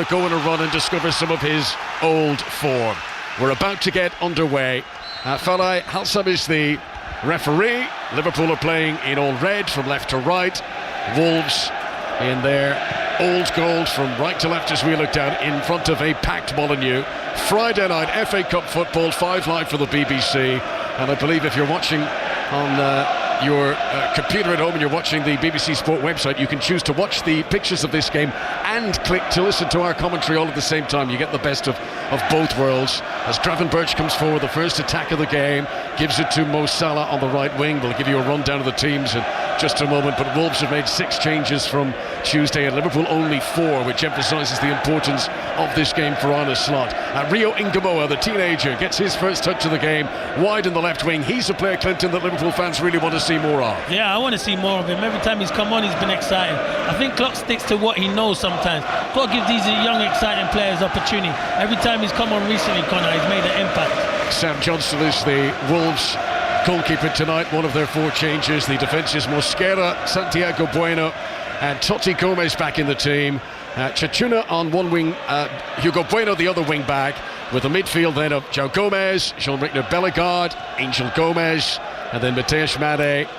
go on a run and discover some of his old form. We're about to get underway. Farai Halsam is the referee. Liverpool are playing in all red from left to right. Wolves in their old gold from right to left as we look down in front of a packed Molineux. Friday night FA Cup football, 5 Live for the BBC. And I believe if you're watching on your computer at home and you're watching the BBC Sport website, you can choose to watch the pictures of this game and click to listen to our commentary all at the same time. You get the best of both worlds. As Gravenberch comes forward, the first attack of the game, gives it to Mo Salah on the right wing. We'll give you a rundown of the teams in just a moment, but Wolves have made 6 changes from Tuesday and Liverpool only 4, which emphasises the importance of this game for Arne Slot. Rio Ngamoa, the teenager, gets his first touch of the game, wide in the left wing. He's a player, Clinton, that Liverpool fans really want to see more of. Yeah, I want to see more of him. Every time he's come on, he's been exciting. I think Klopp sticks to what he knows sometimes. Klopp gives these young, exciting players opportunity. Every time he's come on recently, Connor, he's made an impact. Sam Johnston is the Wolves goalkeeper tonight, one of their 4 changes. The defence is Mosquera, Santiago Bueno and Totti Gomez back in the team. Chachuna on one wing, Hugo Bueno the other wing back, with the midfield then of João Gomez, Jean-Richard Bellegarde, Angel Gomez, and then Mateusz Made,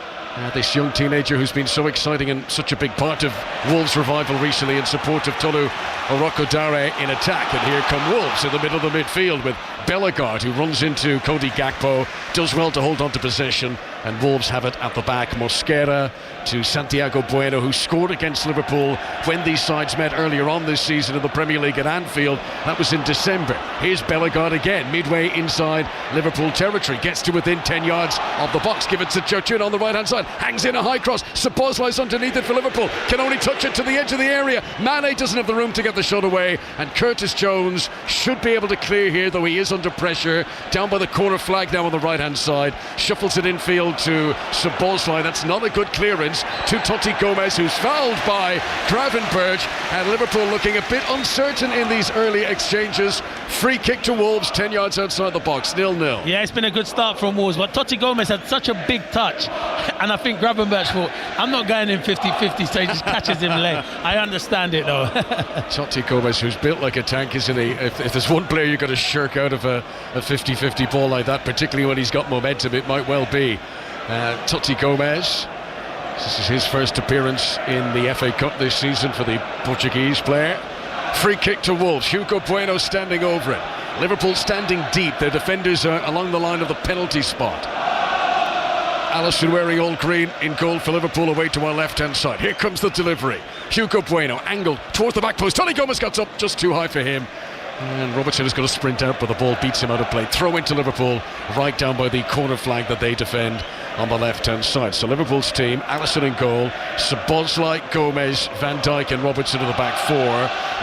this young teenager who's been so exciting and such a big part of Wolves' revival recently in support of Tolu Orokodare in attack. And here come Wolves in the middle of the midfield with Bellegarde, who runs into Cody Gakpo, does well to hold on to possession, and Wolves have it at the back. Mosquera to Santiago Bueno, who scored against Liverpool when these sides met earlier on this season in the Premier League at Anfield. That was in December. Here's Bellegarde again, midway inside Liverpool territory, gets to within 10 yards of the box, give it to Chachuna on the right hand side, hangs in a high cross, Szoboszlai's underneath it for Liverpool, can only touch it to the edge of the area. Mane doesn't have the room to get the shot away, and Curtis Jones should be able to clear here, though he is under pressure, down by the corner flag now on the right hand side, shuffles it infield to Szoboszlai. That's not a good clearance to Totti Gomez, who's fouled by Gravenberch, and Liverpool looking a bit uncertain in these early exchanges. Free kick to Wolves, 10 yards outside the box, 0-0. Yeah, it's been a good start from Wolves, but Totti Gomez had such a big touch, and I think Gravenberch thought, I'm not going in 50-50, so he just catches him late. I understand it though. Totti Gomez, who's built like a tank, isn't he? If there's one player you've got to shirk out of a 50-50 ball like that, particularly when he's got momentum, it might well be Totti Gomez. This is his first appearance in the FA Cup this season for the Portuguese player. Free kick to Wolves, Hugo Bueno standing over it. Liverpool standing deep, their defenders are along the line of the penalty spot. Alisson wearing all green in goal for Liverpool, away to our left hand side. Here comes the delivery. Hugo Bueno angled towards the back post. Totti Gomez got up just too high for him, and Robertson is going to sprint out, but the ball beats him out of play. Throw into Liverpool, right down by the corner flag that they defend on the left hand side. So Liverpool's team, Alisson in goal, Szoboszlai, Gomez, Van Dijk and Robertson in the back 4,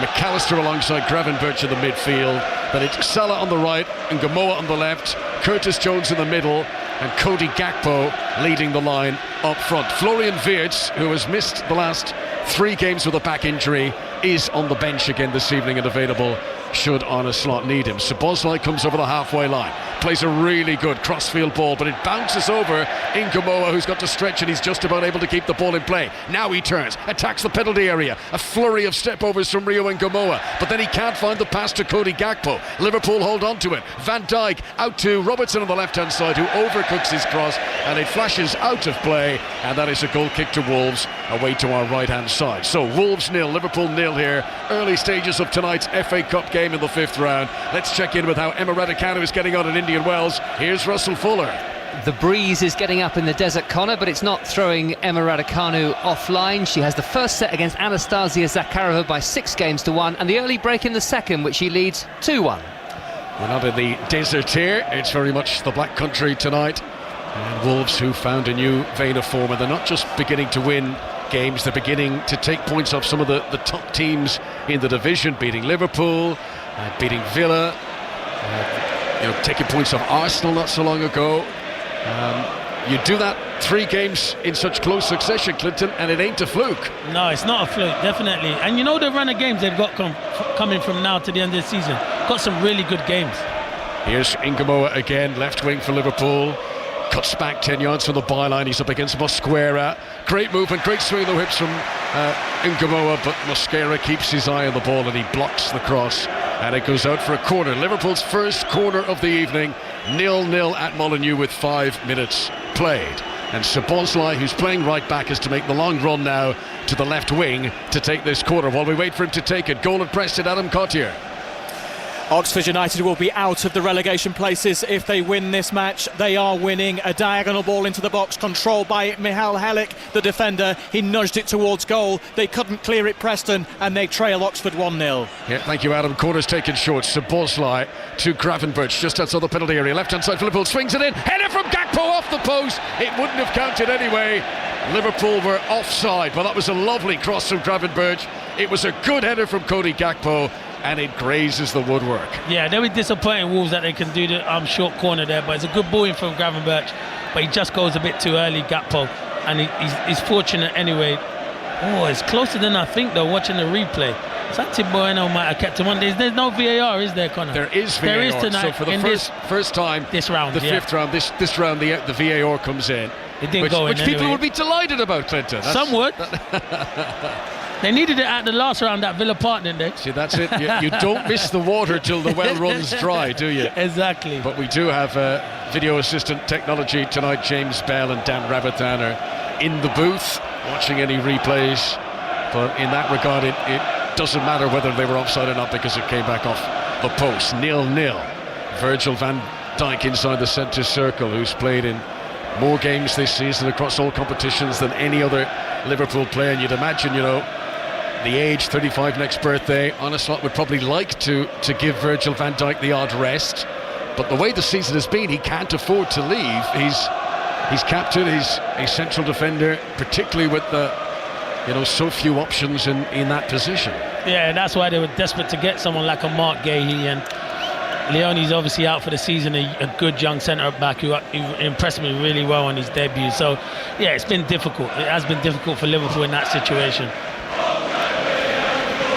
McAllister alongside Gravenberch in the midfield, then it's Salah on the right and Ngamoa on the left, Curtis Jones in the middle, and Cody Gakpo leading the line up front. Florian Wirtz, who has missed the last 3 games with a back injury, is on the bench again this evening and available should Arne Slot need him. Szoboszlai comes over the halfway line, plays a really good crossfield ball, but it bounces over Ngamoa, who's got to stretch, and he's just about able to keep the ball in play. Now he turns, attacks the penalty area, a flurry of step-overs from Rio Ngamoa, but then he can't find the pass to Cody Gakpo. Liverpool hold on to it. Van Dijk out to Robertson on the left-hand side, who overcooks his cross, and it flashes out of play, and that is a goal kick to Wolves, away to our right-hand side. So Wolves 0, Liverpool 0 here. Early stages of tonight's FA Cup game in the 5th round. Let's check in with how Emma Raducanu is getting on in Indian Wells. Here's Russell Fuller. The breeze is getting up in the desert, Connor, but it's not throwing Emma Raducanu offline. She has the first set against Anastasia Zakharova by 6-1, and the early break in the second, which she leads 2-1. We're not in the desert here, it's very much the Black Country tonight. And Wolves, who found a new vein of form, and they're not just beginning to win games, they're beginning to take points off some of the top teams in the division, beating Liverpool, beating Villa, taking points off Arsenal not so long ago. You do that 3 games in such close succession, Clinton, and it ain't a fluke. No, it's not a fluke, definitely. And you know the run of games they've got coming from now to the end of the season. Got some really good games. Here's Ngamoa again, left wing for Liverpool. Cuts back 10 yards from the byline. He's up against Mosquera. Great movement, great swing of the whips from Ngamoa, but Mosquera keeps his eye on the ball and he blocks the cross, and it goes out for a corner. Liverpool's first corner of the evening, 0-0 at Molineux with 5 minutes played. And Szoboszlai, who's playing right back, is to make the long run now to the left wing to take this corner while we wait for him to take it. Goal at Preston, Adam Cottier. Oxford United will be out of the relegation places if they win this match. They are winning. A diagonal ball into the box, controlled by Michal Helik, the defender. He nudged it towards goal. They couldn't clear it, Preston, and they trail Oxford 1-0. Yeah, thank you, Adam. Corner's taken short. Szoboszlai to Gravenberch, just outside the penalty area. Left-hand side for Liverpool, swings it in. Header from Gakpo off the post. It wouldn't have counted anyway. Liverpool were offside, but that was a lovely cross from Gravenberch. It was a good header from Cody Gakpo, and it grazes the woodwork. Yeah, they'll be disappointing, Wolves, that they can do the short corner there, but it's a good ball in from Gravenberch, but he just goes a bit too early, Gakpo, and he's fortunate anyway. Oh, it's closer than I think, though, watching the replay. Santi Bueno might have kept him on. There's no VAR, is there, Connor? There is VAR. There is tonight. So for the first time, this round, the fifth round, this round, the VAR comes in. It didn't go in which people anyway. would be delighted about, Clinton. Some would. They needed it at the last round at Villa Park, didn't they? See, that's it. You don't miss the water till the well runs dry, do you? Exactly. But we do have video assistant technology tonight. James Bell and Dan Rabathan are in the booth watching any replays. But in that regard, it doesn't matter whether they were offside or not, because it came back off the post. 0-0. Virgil van Dijk inside the centre circle, who's played in more games this season across all competitions than any other Liverpool player. And you'd imagine, the age, 35 next birthday, Onslaught would probably like to give Virgil van Dijk the odd rest, but the way the season has been, he can't afford to leave. He's captain, he's a central defender, particularly with the so few options in that position. Yeah, and that's why they were desperate to get someone like a Mark Gahey, and Leone's obviously out for the season, a good young centre-back who impressed me really well on his debut. So, yeah, it's been difficult. It has been difficult for Liverpool in that situation.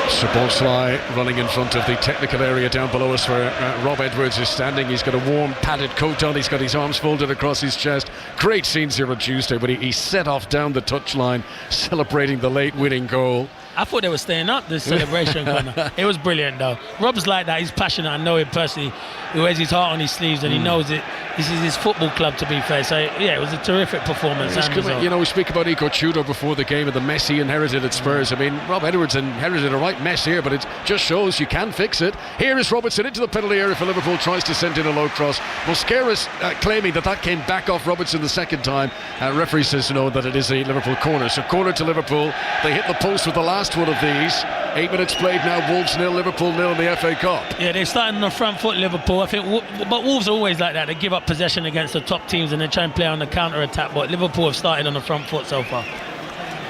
Szoboszlai running in front of the technical area down below us where Rob Edwards is standing. He's got a warm padded coat on, he's got his arms folded across his chest. Great scenes here on Tuesday, but he set off down the touchline celebrating the late winning goal. I thought they were staying up, this celebration, Connor. It was brilliant, though. Rob's like that. He's passionate. I know him personally. He wears his heart on his sleeves, and he knows it. This is his football club, to be fair. So, yeah, it was a terrific performance. We speak about Iko Tudor before the game and the mess he inherited at Spurs. I mean, Rob Edwards inherited a right mess here, but it just shows you can fix it. Here is Robertson into the penalty area for Liverpool, tries to send in a low cross. Mosquera's claiming that came back off Robertson the second time. Referee says no, that it is a Liverpool corner. So corner to Liverpool. They hit the post with the last one of these. 8 minutes played now. Wolves 0, Liverpool 0 in the FA Cup. Yeah, they're starting on the front foot, Liverpool. I think, but Wolves are always like that. They give up possession against the top teams and they try and play on the counter attack. But Liverpool have started on the front foot so far.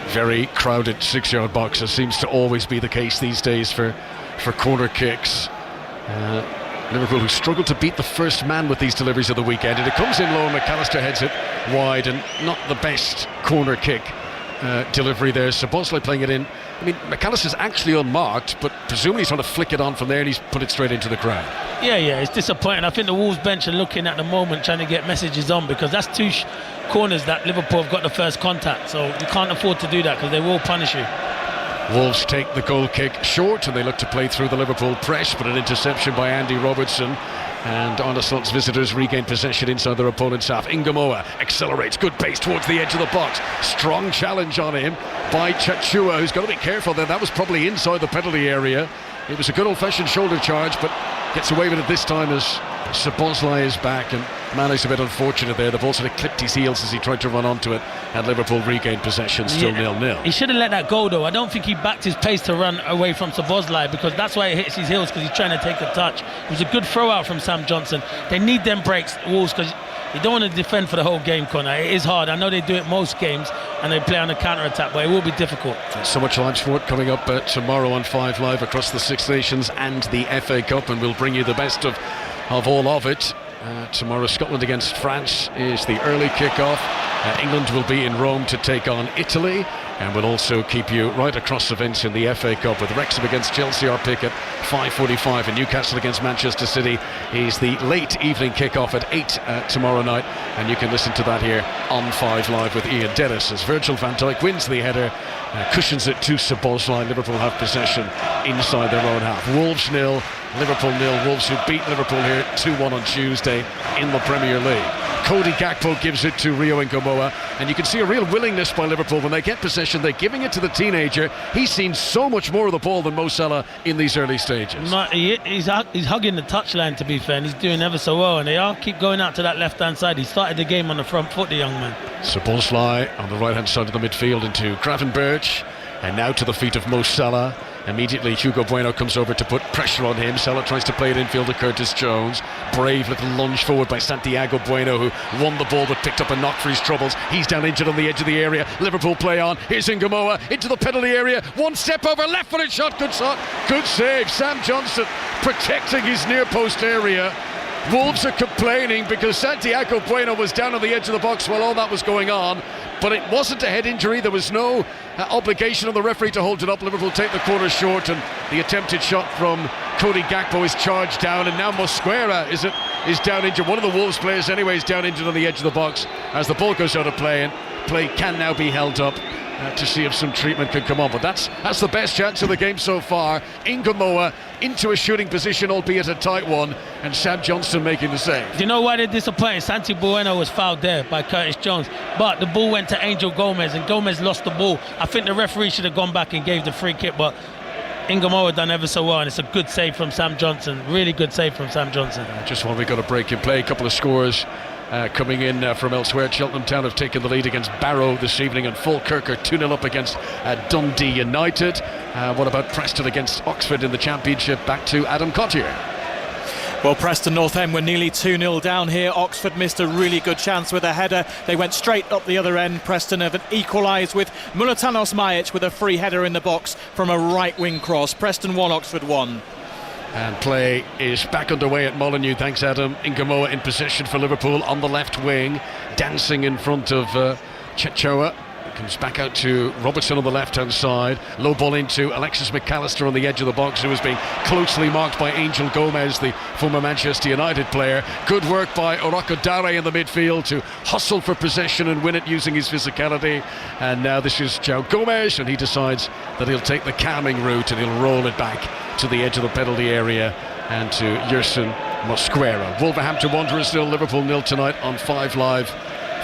Very crowded 6-yard box, as seems to always be the case these days for corner kicks. Liverpool, who struggled to beat the first man with these deliveries of the weekend, and it comes in low and McAllister heads it wide, and not the best corner kick delivery there. Szoboszlai playing it in. I mean, McAllister's actually unmarked, but presumably he's trying to flick it on from there, and he's put it straight into the crowd. Yeah, it's disappointing. I think the Wolves bench are looking at the moment trying to get messages on, because that's two corners that Liverpool have got the first contact, so you can't afford to do that because they will punish you. Wolves take the goal kick short, and they look to play through the Liverpool press, but an interception by Andy Robertson, and Arneslot's visitors regain possession inside their opponent's half. Ngamoa accelerates, good pace towards the edge of the box. Strong challenge on him by Chachua, who's got to be careful there. That was probably inside the penalty area. It was a good old-fashioned shoulder charge, but gets away with it this time as Szoboszlai is back, and Mane's a bit unfortunate there. The ball sort of clipped his heels as he tried to run onto it, and Liverpool regained possession, still 0-0. He should have let that go, though. I don't think he backed his pace to run away from Szoboszlai, because that's why it hits his heels, because he's trying to take a touch. It was a good throw out from Sam Johnson. They need them breaks, Wolves, because you don't want to defend for the whole game, Connor. It is hard. I know they do it most games, and they play on the counter-attack, but it will be difficult. There's so much live sport coming up tomorrow on 5 Live across the Six Nations and the FA Cup, and we'll bring you the best of all of it. Tomorrow, Scotland against France is the early kick-off. England will be in Rome to take on Italy, and we'll also keep you right across events in the FA Cup with Wrexham against Chelsea, our pick at 5:45, and Newcastle against Manchester City is the late evening kick-off at 8 tomorrow night, and you can listen to that here on 5 Live with Ian Dennis as Virgil van Dijk wins the header, cushions it to Szoboszlai. Liverpool have possession inside their own half. Wolves 0, Liverpool 0. Wolves who beat Liverpool here 2-1 on Tuesday in the Premier League. Cody Gakpo gives it to Rio Ngomoa, and you can see a real willingness by Liverpool when they get possession. They're giving it to the teenager. He's seen so much more of the ball than Mo Salah in these early stages. He's hugging the touchline, to be fair, and he's doing ever so well, and they all keep going out to that left-hand side. He started the game on the front foot, the young man. Szoboszlai on the right-hand side of the midfield into Gravenberch, and now to the feet of Mo Salah. Immediately Hugo Bueno comes over to put pressure on him. Salah tries to play it infield to Curtis Jones. Brave little lunge forward by Santiago Bueno, who won the ball but picked up a knock for his troubles. He's down injured on the edge of the area. Liverpool play on. Here's Ngomoa into the penalty area. One step over, left-footed shot. Good shot. Good save. Sam Johnson protecting his near post area. Wolves are complaining because Santiago Bueno was down on the edge of the box while all that was going on, but it wasn't a head injury. There was no obligation on the referee to hold it up. Liverpool take the corner short, and the attempted shot from Cody Gakpo is charged down, and now Mosquera is down injured. One of the Wolves players anyway is down injured on the edge of the box as the ball goes out of play, and play can now be held up to see if some treatment can come on. But that's the best chance of the game so far. Ngomoa into a shooting position, albeit a tight one, and Sam Johnson making the save. Do you know why they're disappointed? Santi Bueno was fouled there by Curtis Jones, but the ball went to Angel Gomez, and Gomez lost the ball. I think the referee should have gone back and gave the free kick, but Ngomoa done ever so well, and it's a good save from Sam Johnson. Really good save from Sam Johnson. Just while we got a break in play, a couple of scores coming in from elsewhere. Cheltenham Town have taken the lead against Barrow this evening, and Falkirk are 2-0 up against Dundee United. What about Preston against Oxford in the Championship? Back to Adam Cottier. Well, Preston North End were nearly 2-0 down here. Oxford missed a really good chance with a header. They went straight up the other end. Preston have equalised with Mulitanos Majic with a free header in the box from a right wing cross. Preston 1, Oxford 1. And play is back underway at Molineux. Thanks, Adam. Ngomoa in possession for Liverpool on the left wing, dancing in front of Chechoa. Comes back out to Robertson on the left-hand side. Low ball into Alexis McAllister on the edge of the box, who was being closely marked by Angel Gomez, the former Manchester United player. Good work by Oroko Dare in the midfield to hustle for possession and win it using his physicality. And now this is João Gomes, and he decides that he'll take the calming route and he'll roll it back to the edge of the penalty area and to Yerson Mosquera. Wolverhampton Wanderers 0, Liverpool 0 tonight on 5 Live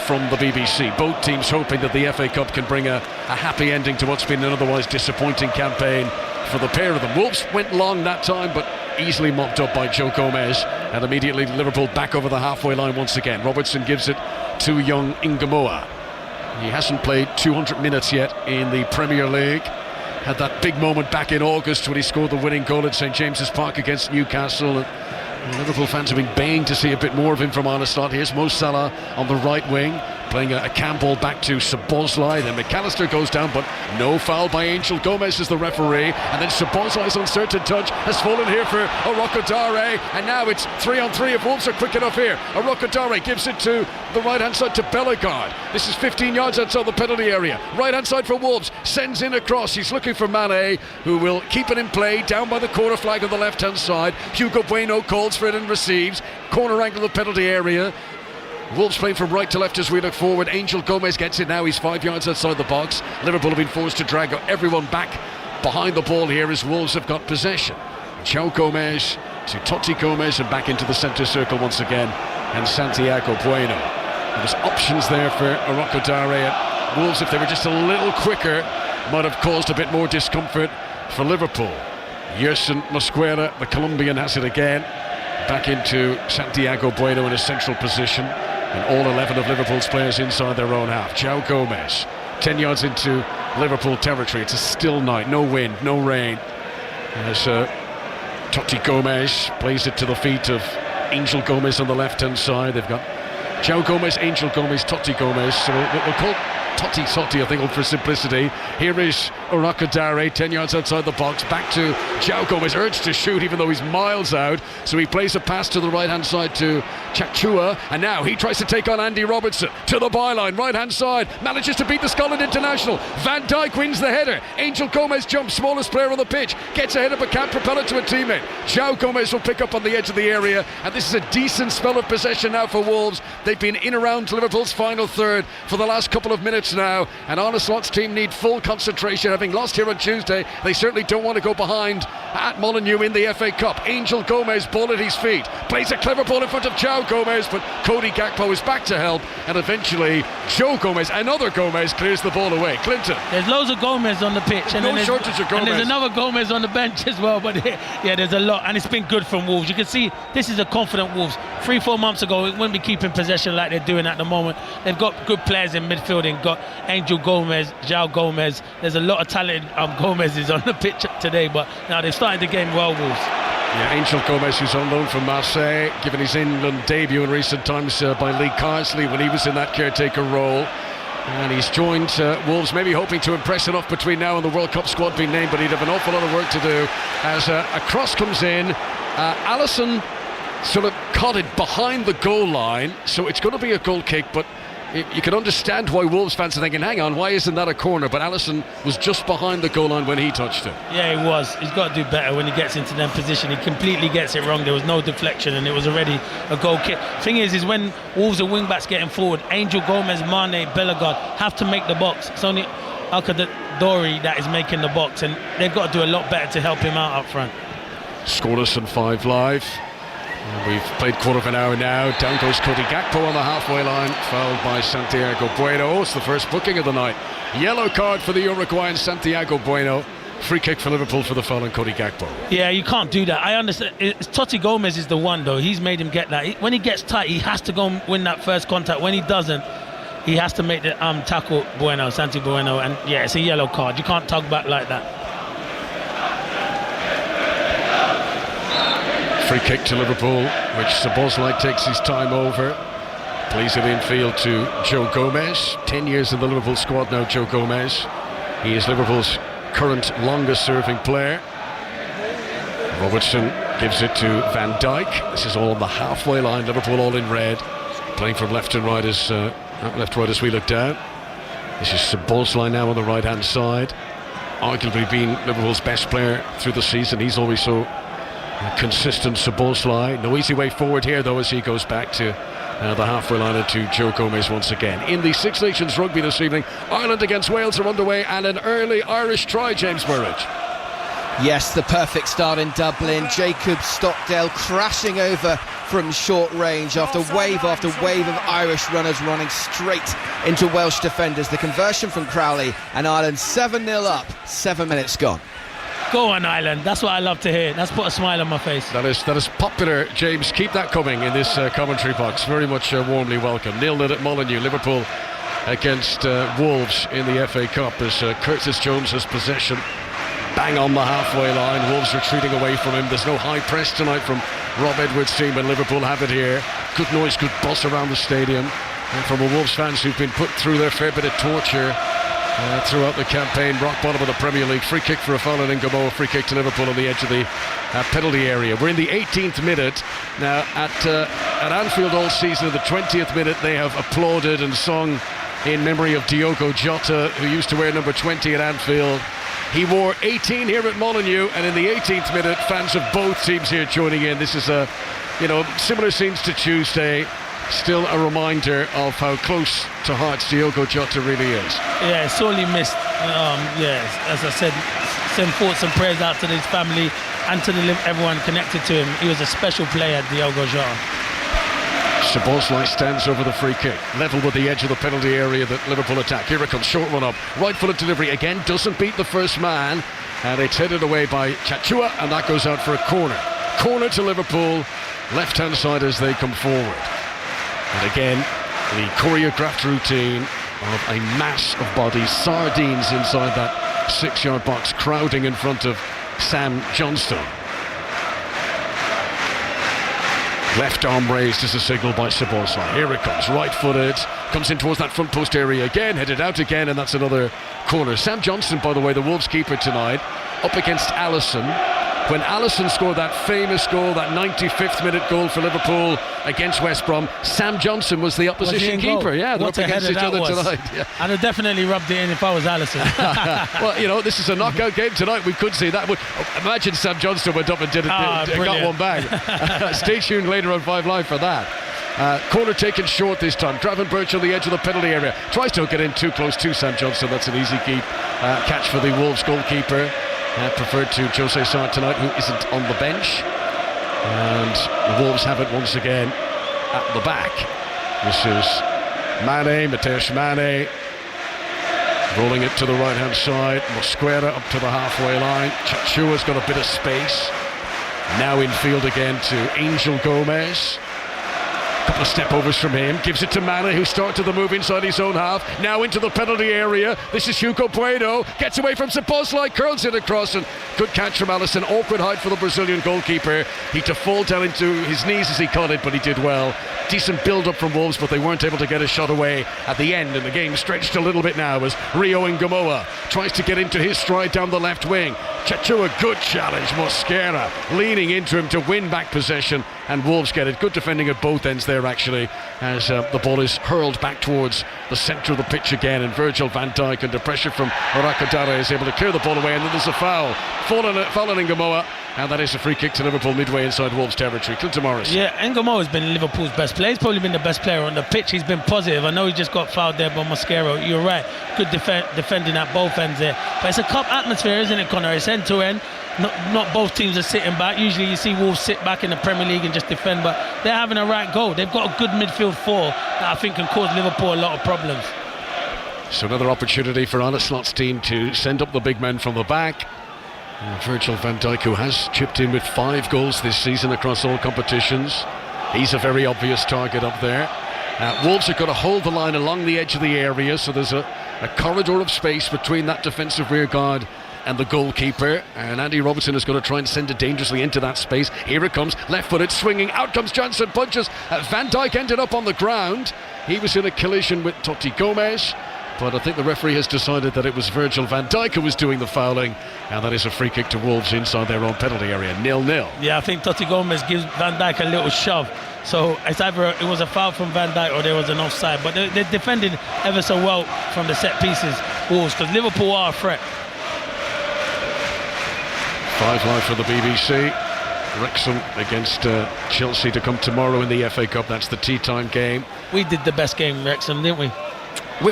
from the BBC. Both teams hoping that the FA Cup can bring a happy ending to what's been an otherwise disappointing campaign for the pair of them. Wolves went long that time, but easily mopped up by Joe Gomez, and immediately Liverpool back over the halfway line once again. Robertson gives it to young Ngomoa. He hasn't played 200 minutes yet in the Premier League. Had that big moment back in August when he scored the winning goal at St James's Park against Newcastle. And Liverpool fans have been baying to see a bit more of him from Arnestad. Here's Mo Salah on the right wing, playing a cam ball back to Szoboszlai. Then McAllister goes down, but no foul by Angel Gomez as the referee. And then Szoboszlai's uncertain touch has fallen here for Oroko Dare. And now it's 3-on-3 if Wolves are quick enough here. Oroko Dare gives it to the right-hand side to Bellegarde. This is 15 yards outside the penalty area. Right-hand side for Wolves, sends in a cross. He's looking for Mane, who will keep it in play down by the corner flag on the left-hand side. Hugo Bueno calls for it and receives. Corner angle of the penalty area. Wolves playing from right to left as we look forward. Angel Gomez gets it now. He's 5 yards outside the box. Liverpool have been forced to drag everyone back behind the ball here as Wolves have got possession. João Gomez to Totti Gomez and back into the centre circle once again. And Santiago Bueno. There's options there for Oroko Dare. Wolves, if they were just a little quicker, might have caused a bit more discomfort for Liverpool. Yerson Mosquera, the Colombian, has it again. Back into Santiago Bueno in a central position. And all 11 of Liverpool's players inside their own half. João Gomez, 10 yards into Liverpool territory. It's a still night, no wind, no rain. As Totti Gomez plays it to the feet of Angel Gomez on the left-hand side. They've got João Gomez, Angel Gomez, Totti Gomez. So we'll call Totti, I think, for simplicity. Here is Orakadare, 10 yards outside the box. Back to João Gomez, urged to shoot even though he's miles out. So he plays a pass to the right-hand side to Chachua. And now he tries to take on Andy Robertson. To the byline, right-hand side. Manages to beat the Scotland international. Van Dijk wins the header. Angel Gomez jumps, smallest player on the pitch. Gets ahead of a can't propel it to a teammate. João Gomez will pick up on the edge of the area. And this is a decent spell of possession now for Wolves. They've been in around Liverpool's final third for the last couple of minutes now. And Arne Slot's team need full concentration. Having lost here on Tuesday, they certainly don't want to go behind at Molineux in the FA Cup. Angel Gomez, ball at his feet. Plays a clever ball in front of João Gomez, but Cody Gakpo is back to help. And eventually, Joe Gomez, another Gomez, clears the ball away. Clinton. There's loads of Gomez on the pitch. No shortage of Gomez. And there's another Gomez on the bench as well. But yeah, there's a lot. And it's been good from Wolves. You can see this is a confident Wolves. 3-4 months ago, it wouldn't be keeping possession like they're doing at the moment. They've got good players in midfield. They've got Angel Gomez, João Gomez. There's a lot of talented Gomez's on the pitch today. But now they've started the game well, Wolves. Yeah, Angel Gomez, who's on loan from Marseille, given his England debut in recent times by Lee Carsley when he was in that caretaker role. And he's joined Wolves, maybe hoping to impress enough between now and the World Cup squad being named, but he'd have an awful lot of work to do. As a cross comes in, Alisson sort of caught it behind the goal line, so it's going to be a goal kick, but you can understand why Wolves fans are thinking, hang on, why isn't that a corner? But Alisson was just behind the goal line when he touched it. Yeah, he was. He's got to do better when he gets into that position. He completely gets it wrong. There was no deflection and it was already a goal kick. Thing is when Wolves are wing-backs getting forward, Angel Gomez, Mane, Bellegarde have to make the box. It's only Alcadori that is making the box, and they've got to do a lot better to help him out up front. Scoreless and 5 live. We've played quarter of an hour now. Down goes Cody Gakpo on the halfway line, fouled by Santiago Bueno. It's the first booking of the night. Yellow card for the Uruguayan Santiago Bueno. Free kick for Liverpool for the foul on Cody Gakpo. Yeah, you can't do that. I understand. Totti Gomez is the one, though. He's made him get that. When he gets tight, he has to go and win that first contact. When he doesn't, he has to make the tackle Santi Bueno. And yeah, it's a yellow card. You can't tug back like that. Free kick to Liverpool, which Szoboszlai takes his time over. Plays it infield to Joe Gomez. 10 years in the Liverpool squad now, Joe Gomez. He is Liverpool's current longest serving player. Robertson gives it to Van Dijk. This is all on the halfway line. Liverpool all in red. Playing from left and right as we look down. This is Szoboszlai now on the right hand side. Arguably been Liverpool's best player through the season. He's always so consistent, Szoboszlai. No easy way forward here though as he goes back to the halfway line to Joe Gomez once again. In the Six Nations rugby this evening, Ireland against Wales are underway, and an early Irish try, James Burridge. Yes, the perfect start in Dublin. Jacob Stockdale crashing over from short range after wave of Irish runners running straight into Welsh defenders. The conversion from Crowley, and Ireland 7-0 up, 7 minutes gone. Go on, Ireland. That's what I love to hear. That's put a smile on my face. That is popular, James. Keep that coming in this commentary box. Very much warmly welcome. 0-0 at Molineux. Liverpool against Wolves in the FA Cup as Curtis Jones has possession. Bang on the halfway line. Wolves retreating away from him. There's no high press tonight from Rob Edwards' team, and Liverpool have it here. Good noise, good buzz around the stadium. And from the Wolves fans who've been put through their fair bit of torture throughout the campaign. Rock bottom of the Premier League. Free kick for a foul in Ngamo. Free kick to Liverpool on the edge of the penalty area. We're in the 18th minute now at Anfield all season. In the 20th minute they have applauded and sung in memory of Diogo Jota, who used to wear number 20 at Anfield. He wore 18 here at Molineux, and in the 18th minute fans of both teams here joining in. This is similar scenes to Tuesday. Still a reminder of how close to hearts Diogo Jota really is. Yeah, sorely missed. As I said, send thoughts and prayers out to his family and to everyone connected to him. He was a special player, Diogo Jota. Szoboszlai stands over the free kick, level with the edge of the penalty area that Liverpool attack. Here it comes, short run up, right footed delivery again, doesn't beat the first man, and it's headed away by Chachua, and that goes out for a corner. Corner to Liverpool, left hand side as they come forward. And again, the choreographed routine of a mass of bodies, sardines inside that 6-yard box, crowding in front of Sam Johnstone. Left arm raised as a signal by Szoboszlai. Here it comes, right-footed, comes in towards that front post area again, headed out again, and that's another corner. Sam Johnson, by the way, the Wolves keeper tonight, up against Alisson. When Alisson scored that famous goal, that 95th minute goal for Liverpool against West Brom, Sam Johnson was the opposition keeper. Yeah, they're up against each other tonight. Yeah. I'd have definitely rubbed it in if I was Alisson. Well, this is a knockout game tonight. We could see that. Imagine Sam Johnson went up and got one back. Stay tuned later on 5 Live for that. Corner taken short this time. Gravenberch on the edge of the penalty area. Tries to hook it in too close to Sam Johnson. That's an easy catch for the Wolves goalkeeper. Preferred to Jose Sarr tonight, who isn't on the bench. And the Wolves have it once again at the back. This is Mateus Mane, rolling it to the right hand side. Mosquera up to the halfway line. Chachua's got a bit of space. Now in field again to Angel Gomez. Couple of step overs from him, gives it to Mane, who started the move inside his own half, now into the penalty area. This is Hugo Bueno, gets away from Szoboszlai, curls it across, and good catch from Alisson. Awkward height for the Brazilian goalkeeper. He to fall down into his knees as he caught it, but he did well. Decent build up from Wolves, but they weren't able to get a shot away at the end, and the game stretched a little bit now as Rio Ngamoa tries to get into his stride down the left wing. Chachua, good challenge. Mosquera leaning into him to win back possession, and Wolves get it. Good defending at both ends there, actually, as the ball is hurled back towards the centre of the pitch again, and Virgil van Dijk, under pressure from Rakadara, is able to clear the ball away, and then there's a foul on Ngamoa, and that is a free kick to Liverpool midway inside Wolves territory. Clinton Morris. Yeah, Ngamoa has been Liverpool's best player. He's probably been the best player on the pitch. He's been positive. I know he just got fouled there by Mosquera. You're right, good defending at both ends there, but it's a cup atmosphere, isn't it, Connor? It's end to end. Not both teams are sitting back. Usually you see Wolves sit back in the Premier League and just defend, but they're having a right goal. They've got a good midfield four that I think can cause Liverpool a lot of problems. So another opportunity for Arne Slot's team to send up the big men from the back. Virgil van Dijk, who has chipped in with 5 goals this season across all competitions. He's a very obvious target up there. Wolves are going to hold the line along the edge of the area, so there's a corridor of space between that defensive rear guard and the goalkeeper, and Andy Robertson is going to try and send it dangerously into that space. Here it comes, left-footed, swinging, out comes Johnson, punches. Van Dijk ended up on the ground. He was in a collision with Totti Gomez, but I think the referee has decided that it was Virgil van Dijk who was doing the fouling, and that is a free kick to Wolves inside their own penalty area, 0-0. Yeah, I think Totti Gomez gives Van Dijk a little shove, so it's either it was a foul from Van Dijk or there was an offside, but they're defending ever so well from the set pieces, Wolves, because Liverpool are a threat. 5 Live for the BBC. Wrexham against Chelsea to come tomorrow in the FA Cup. That's the tea time game. We did the best game, Wrexham, didn't we?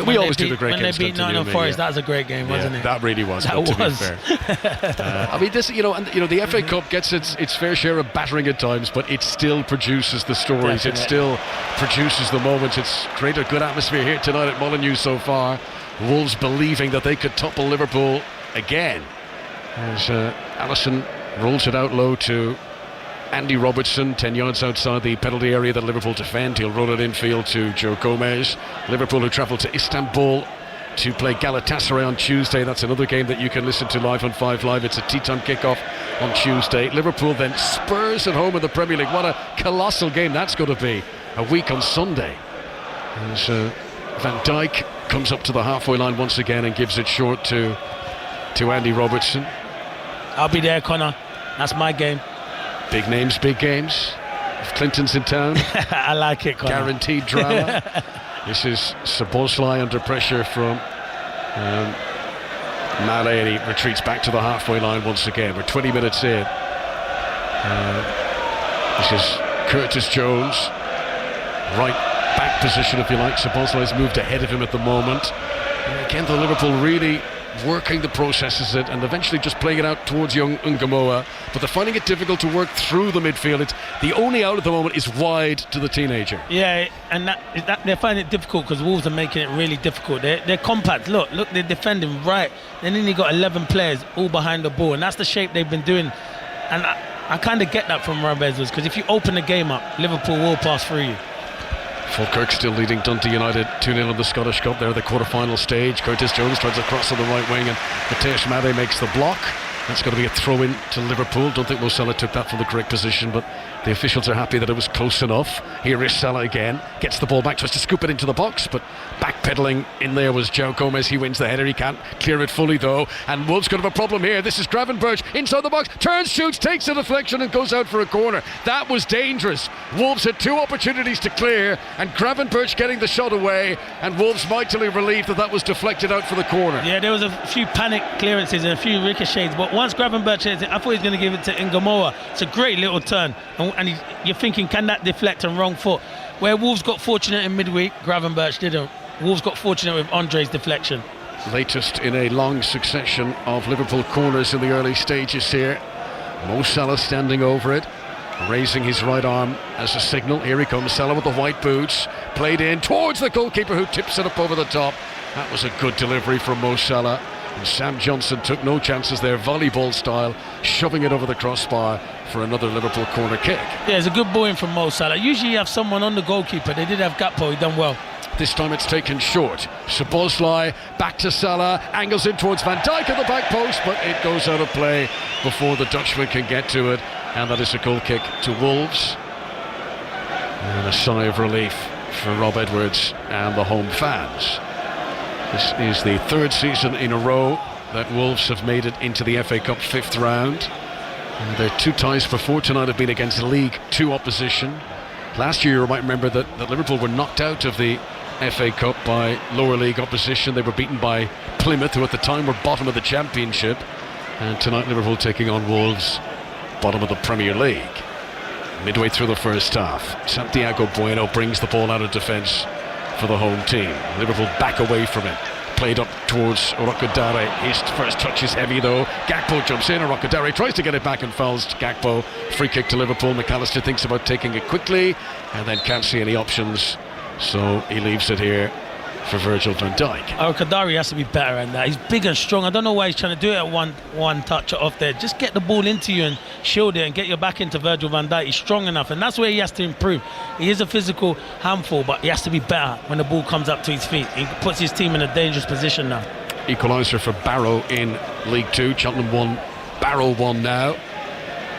We always do the great games. When they beat Nottingham Forest, that was a great game, wasn't it? That really was. That was. To be fair. I mean, this, the FA Cup gets its fair share of battering at times, but it still produces the stories. Definitely. It still produces the moments. It's created a good atmosphere here tonight at Molineux so far. Wolves believing that they could topple Liverpool again. As Alisson rolls it out low to Andy Robertson, 10 yards outside the penalty area that Liverpool defend. He'll roll it infield to Joe Gomez. Liverpool, who travel to Istanbul to play Galatasaray on Tuesday. That's another game that you can listen to live on 5 Live. It's a tea time kickoff on Tuesday. Liverpool then Spurs at home in the Premier League. What a colossal game that's going to be. A week on Sunday. As Van Dijk comes up to the halfway line once again and gives it short to Andy Robertson. I'll be there, Connor. That's my game. Big names, big games. If Clinton's in town, I like it, Connor. Guaranteed drama. This is Szoboszlai under pressure from Mane, and he retreats back to the halfway line once again. We're 20 minutes in. This is Curtis Jones. Right back position, if you like. Szoboszlai's moved ahead of him at the moment. And again, the Liverpool really working the processes and eventually just playing it out towards young Ngamoa, but they're finding it difficult to work through the midfield. It's the only out at the moment is wide to the teenager. Yeah, and that they're finding it difficult because Wolves are making it really difficult. They're compact. Look, they're defending right. Then you got 11 players all behind the ball, and that's the shape they've been doing. And I kind of get that from Rob Edwards, because if you open the game up, Liverpool will pass through you. Falkirk still leading Dundee United 2-0 in the Scottish Cup. They're at the quarter-final stage. Curtis Jones tries a cross on the right wing, and Mateus Mane makes the block. That's going to be a throw-in to Liverpool. Don't think Mo Salah took that from the correct position, but the officials are happy that it was close enough. Here is Salah again, gets the ball back, tries to scoop it into the box, but backpedaling in there was Joe Gomez. He wins the header. He can't clear it fully though, and Wolves could have a problem here. This is Gravenberch inside the box, turns, shoots, takes a deflection and goes out for a corner. That was dangerous. Wolves had two opportunities to clear, and Gravenberch getting the shot away, and Wolves mightily relieved that was deflected out for the corner. Yeah, there was a few panic clearances and a few ricochets, but once Gravenberch hits it, I thought he was going to give it to Ngamoa. It's a great little turn, and you're thinking, can that deflect on wrong foot? Where Wolves got fortunate in midweek, Gravenberch didn't. Wolves got fortunate with Andre's deflection. Latest in a long succession of Liverpool corners in the early stages here. Mo Salah standing over it, raising his right arm as a signal. Here he comes, Salah with the white boots, played in towards the goalkeeper who tips it up over the top. That was a good delivery from Mo Salah. And Sam Johnson took no chances there, volleyball style, shoving it over the crossbar for another Liverpool corner kick. Yeah, it's a good ball in from Mo Salah. Usually you have someone on the goalkeeper. They did have Gakpo, he done well. This time it's taken short. Szoboszlai back to Salah, angles in towards Van Dijk at the back post, but it goes out of play before the Dutchman can get to it, and that is a goal kick to Wolves. And a sigh of relief for Rob Edwards and the home fans. This is the third season in a row that Wolves have made it into the FA Cup fifth round. And their two ties before tonight have been against League Two opposition. Last year you might remember that Liverpool were knocked out of the FA Cup by lower league opposition. They were beaten by Plymouth, who at the time were bottom of the Championship. And tonight Liverpool taking on Wolves, bottom of the Premier League. Midway through the first half, Santiago Bueno brings the ball out of defence for the home team. Liverpool back away from it. Played up towards Orokodare. His first touch is heavy though. Gakpo jumps in. Orokodare tries to get it back and fouls Gakpo. Free kick to Liverpool. McAllister thinks about taking it quickly and then can't see any options, so he leaves it here for Virgil van Dijk. Orokodare has to be better than that. He's big and strong. I don't know why he's trying to do it at one touch off there. Just get the ball into you and shield it and get your back into Virgil van Dijk. He's strong enough, and that's where he has to improve. He is a physical handful, but he has to be better when the ball comes up to his feet. He puts his team in a dangerous position now. Equaliser for Barrow in League Two. Cheltenham 1, Barrow 1 now.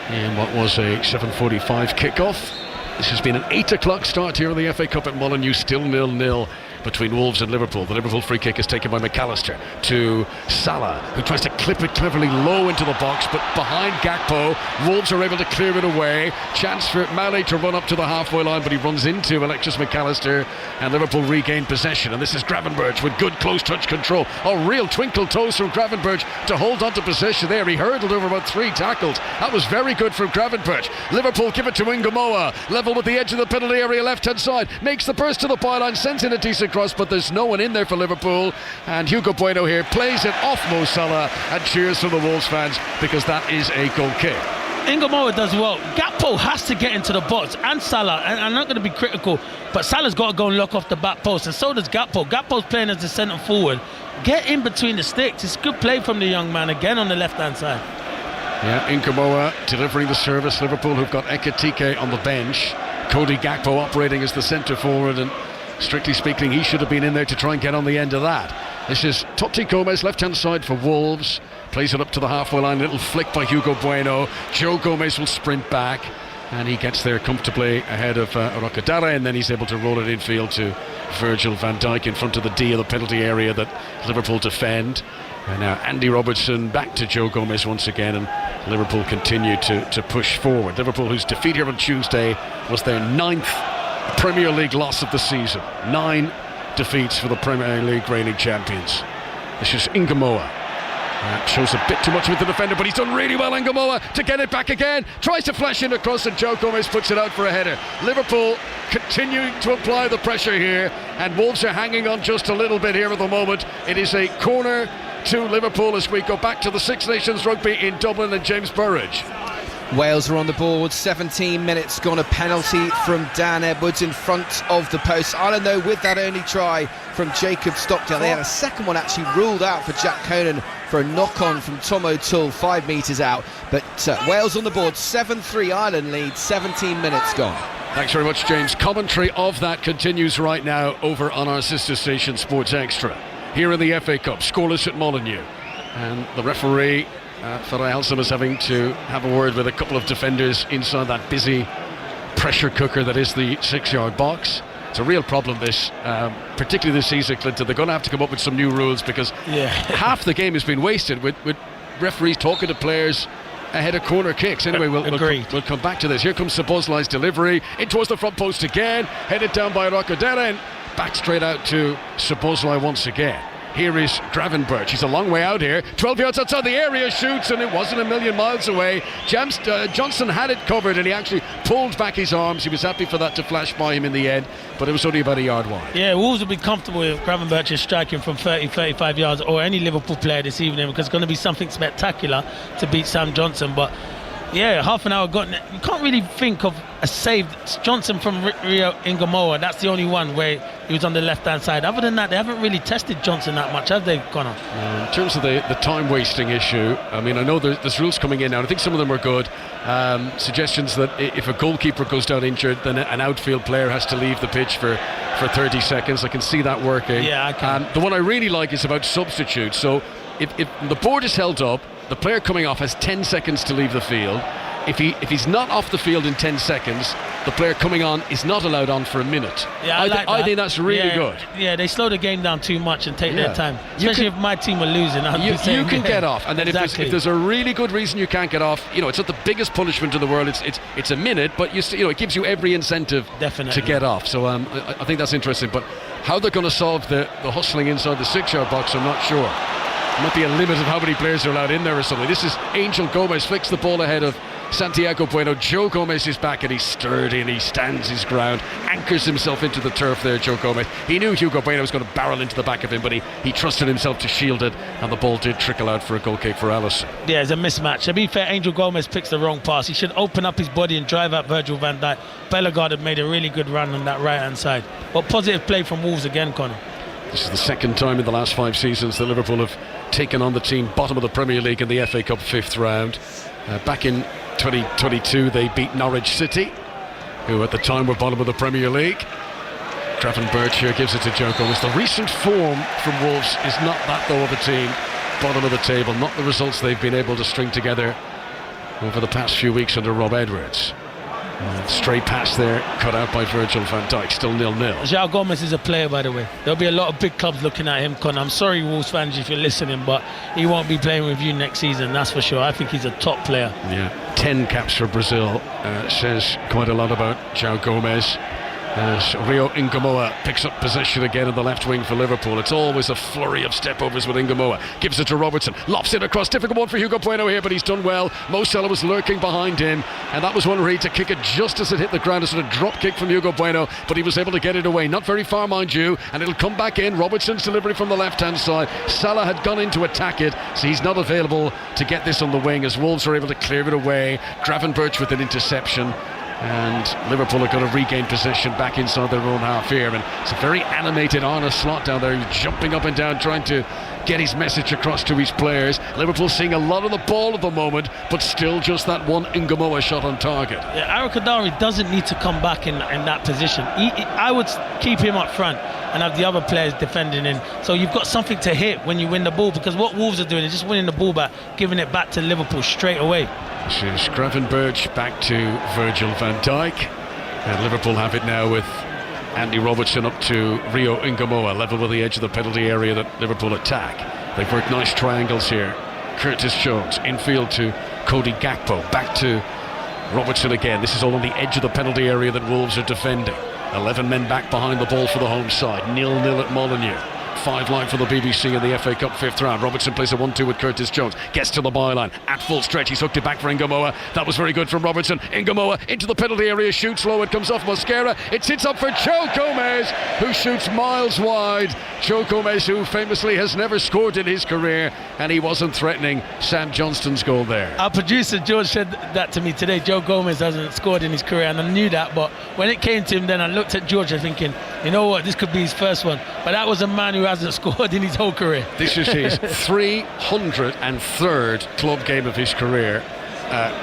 And what was a 7:45 kickoff. This has been an 8 o'clock start here in the FA Cup at Molineux, still 0-0 between Wolves and Liverpool. The Liverpool free kick is taken by McAllister to Salah, who tries to clip it cleverly low into the box, but behind Gakpo, Wolves are able to clear it away. Chance for Mane to run up to the halfway line, but he runs into Alexis McAllister, and Liverpool regain possession. And this is Gravenberch with good close touch control. Oh, real twinkle toes from Gravenberch to hold on to possession there. He hurdled over about 3 tackles. That was very good from Gravenberch. Liverpool give it to Ngamoa, level with the edge of the penalty area, left hand side, makes the burst to the byline, sends in a decent cross, but there's no one in there for Liverpool, and Hugo Bueno here plays it off Mo Salah, and cheers from the Wolves fans because that is a goal kick. Ngamoa does well. Gakpo has to get into the box, and Salah, and I'm not going to be critical, but Salah's got to go and lock off the back post, and so does Gakpo. Gakpo's playing as the centre forward. Get in between the sticks. It's good play from the young man again on the left hand side. Yeah, Ngamoa delivering the service. Liverpool, who've got Ekitike on the bench, Cody Gakpo operating as the centre forward, and strictly speaking he should have been in there to try and get on the end of that. This is Totti Gomez, left hand side for Wolves, plays it up to the halfway line, little flick by Hugo Bueno. Joe Gomez will sprint back, and he gets there comfortably ahead of Orokodare, and then he's able to roll it infield to Virgil van Dijk in front of the D of the penalty area that Liverpool defend. And now Andy Robertson back to Joe Gomez once again, and Liverpool continue to push forward. Liverpool, whose defeat here on Tuesday was their 9th Premier League loss of the season. 9 defeats for the Premier League reigning champions. This is Ngamoa. Shows a bit too much with the defender, but he's done really well, Ngamoa, to get it back again. Tries to flash in across, and Joe Gomez puts it out for a header. Liverpool continuing to apply the pressure here, and Wolves are hanging on just a little bit here at the moment. It is a corner to Liverpool as we go back to the Six Nations Rugby in Dublin and James Burridge. Wales are on the board, 17 minutes gone, a penalty from Dan Edwards in front of the post. Ireland, though, with that only try from Jacob Stockdale. They had a second one actually ruled out for Jack Conan for a knock-on from Tom O'Toole 5 metres out. But Wales on the board, 7-3 Ireland lead, 17 minutes gone. Thanks very much, James. Commentary of that continues right now over on our sister station Sports Extra. Here in the FA Cup, scoreless at Molineux. And the referee Farai Alsam is having to have a word with a couple of defenders inside that busy pressure cooker that is the 6-yard box. It's a real problem, this, particularly this season, Clinton. They're going to have to come up with some new rules, because half the game has been wasted with referees talking to players ahead of corner kicks. Anyway, we'll come back to this. Here comes Szoboszlai's delivery in towards the front post again, headed down by Rokodera, and back straight out to Szoboszlai once again. Here is Gravenberch. He's a long way out here. 12 yards outside the area, shoots, and it wasn't a million miles away. Johnson had it covered, and he actually pulled back his arms. He was happy for that to flash by him in the end, but it was only about a yard wide. Yeah, Wolves will be comfortable with Gravenberch is striking from 30, 35 yards, or any Liverpool player this evening, because it's going to be something spectacular to beat Sam Johnson. But yeah, half an hour gone. You can't really think of a save. Johnson from Rio Ingamoa, that's the only one where he was on the left-hand side. Other than that, they haven't really tested Johnson that much, have they, Connor? In terms of the time-wasting issue, I mean, I know there's rules coming in now, and I think some of them are good. Suggestions that if a goalkeeper goes down injured, then an outfield player has to leave the pitch for 30 seconds. I can see that working. Yeah, I can. The one I really like is about substitutes. So if the board is held up, the player coming off has 10 seconds to leave the field. If he's not off the field in 10 seconds, the player coming on is not allowed on for a minute. Yeah, I think that's really good. Yeah, they slow the game down too much and take their time. Especially if my team are losing. You can get off, and then if there's a really good reason you can't get off, it's not the biggest punishment in the world. It's a minute, but it gives you every incentive to get off. So I think that's interesting. But how they're going to solve the hustling inside the 6-yard box, I'm not sure. Might be a limit of how many players are allowed in there or something. This is Angel Gomez, flicks the ball ahead of Santiago Bueno. Joe Gomez is back, and he's sturdy and he stands his ground, anchors himself into the turf there, Joe Gomez. He knew Hugo Bueno was going to barrel into the back of him, but he trusted himself to shield it, and the ball did trickle out for a goal kick for Alisson. Yeah, it's a mismatch. To be fair, Angel Gomez picks the wrong pass. He should open up his body and drive out Virgil van Dijk. Bellegarde had made a really good run on that right-hand side. But positive play from Wolves again, Connor. This is the second time in the last 5 seasons that Liverpool have taken on the team bottom of the Premier League in the FA Cup 5th round. Back in 2022 they beat Norwich City, who at the time were bottom of the Premier League. Gravenberch here gives it to Joe Gomez. The recent form from Wolves is not that though of a team bottom of the table, not the results they've been able to string together over the past few weeks under Rob Edwards. Stray pass there, cut out by Virgil van Dijk, still 0-0. João Gomez is a player, by the way. There'll be a lot of big clubs looking at him, Con. I'm sorry, Wolves fans, if you're listening, but he won't be playing with you next season, that's for sure. I think he's a top player. Yeah, 10 caps for Brazil says quite a lot about João Gomez. As Rio Ingamoa picks up possession again in the left wing for Liverpool. It's always a flurry of stepovers with Ingamoa. Gives it to Robertson, lofts it across. Difficult one for Hugo Bueno here, but he's done well. Mo Salah was lurking behind him, and that was one where he had to kick it just as it hit the ground. A sort of drop kick from Hugo Bueno, but he was able to get it away. Not very far, mind you, and it'll come back in. Robertson's delivery from the left-hand side. Salah had gone in to attack it, so he's not available to get this on the wing as Wolves are able to clear it away. Gravenberch with an interception. And Liverpool are going to regain possession back inside their own half here, and it's a very animated Arne Slot down there, jumping up and down, trying to get his message across to his players. Liverpool seeing a lot of the ball at the moment, but still just that one Ingamoa shot on target. Yeah, Arakadari doesn't need to come back in that position. I would keep him up front and have the other players defending him, so you've got something to hit when you win the ball, because what Wolves are doing is just winning the ball back, giving it back to Liverpool straight away. This is Gravenberch back to Virgil van Dijk, and Liverpool have it now with Andy Robertson up to Rio Ingamoa, level with the edge of the penalty area that Liverpool attack. They've worked nice triangles here. Curtis Jones infield to Cody Gakpo, back to Robertson again. This is all on the edge of the penalty area that Wolves are defending. 11 men back behind the ball for the home side. 0-0 at Molineux. 5 line for the BBC in the FA Cup 5th round. Robertson plays a 1-2 with Curtis Jones. Gets to the byline at full stretch. He's hooked it back for Ingamoa. That was very good from Robertson. Ingamoa into the penalty area, shoots low. It comes off Mosquera. It sits up for Joe Gomez, who shoots miles wide. Joe Gomez, who famously has never scored in his career, and he wasn't threatening Sam Johnston's goal there. Our producer George said that to me today. Joe Gomez hasn't scored in his career, and I knew that, but when it came to him, then I looked at George and thinking, you know what, this could be his first one. But that was a man who hasn't scored in his whole career. This is his 303rd club game of his career,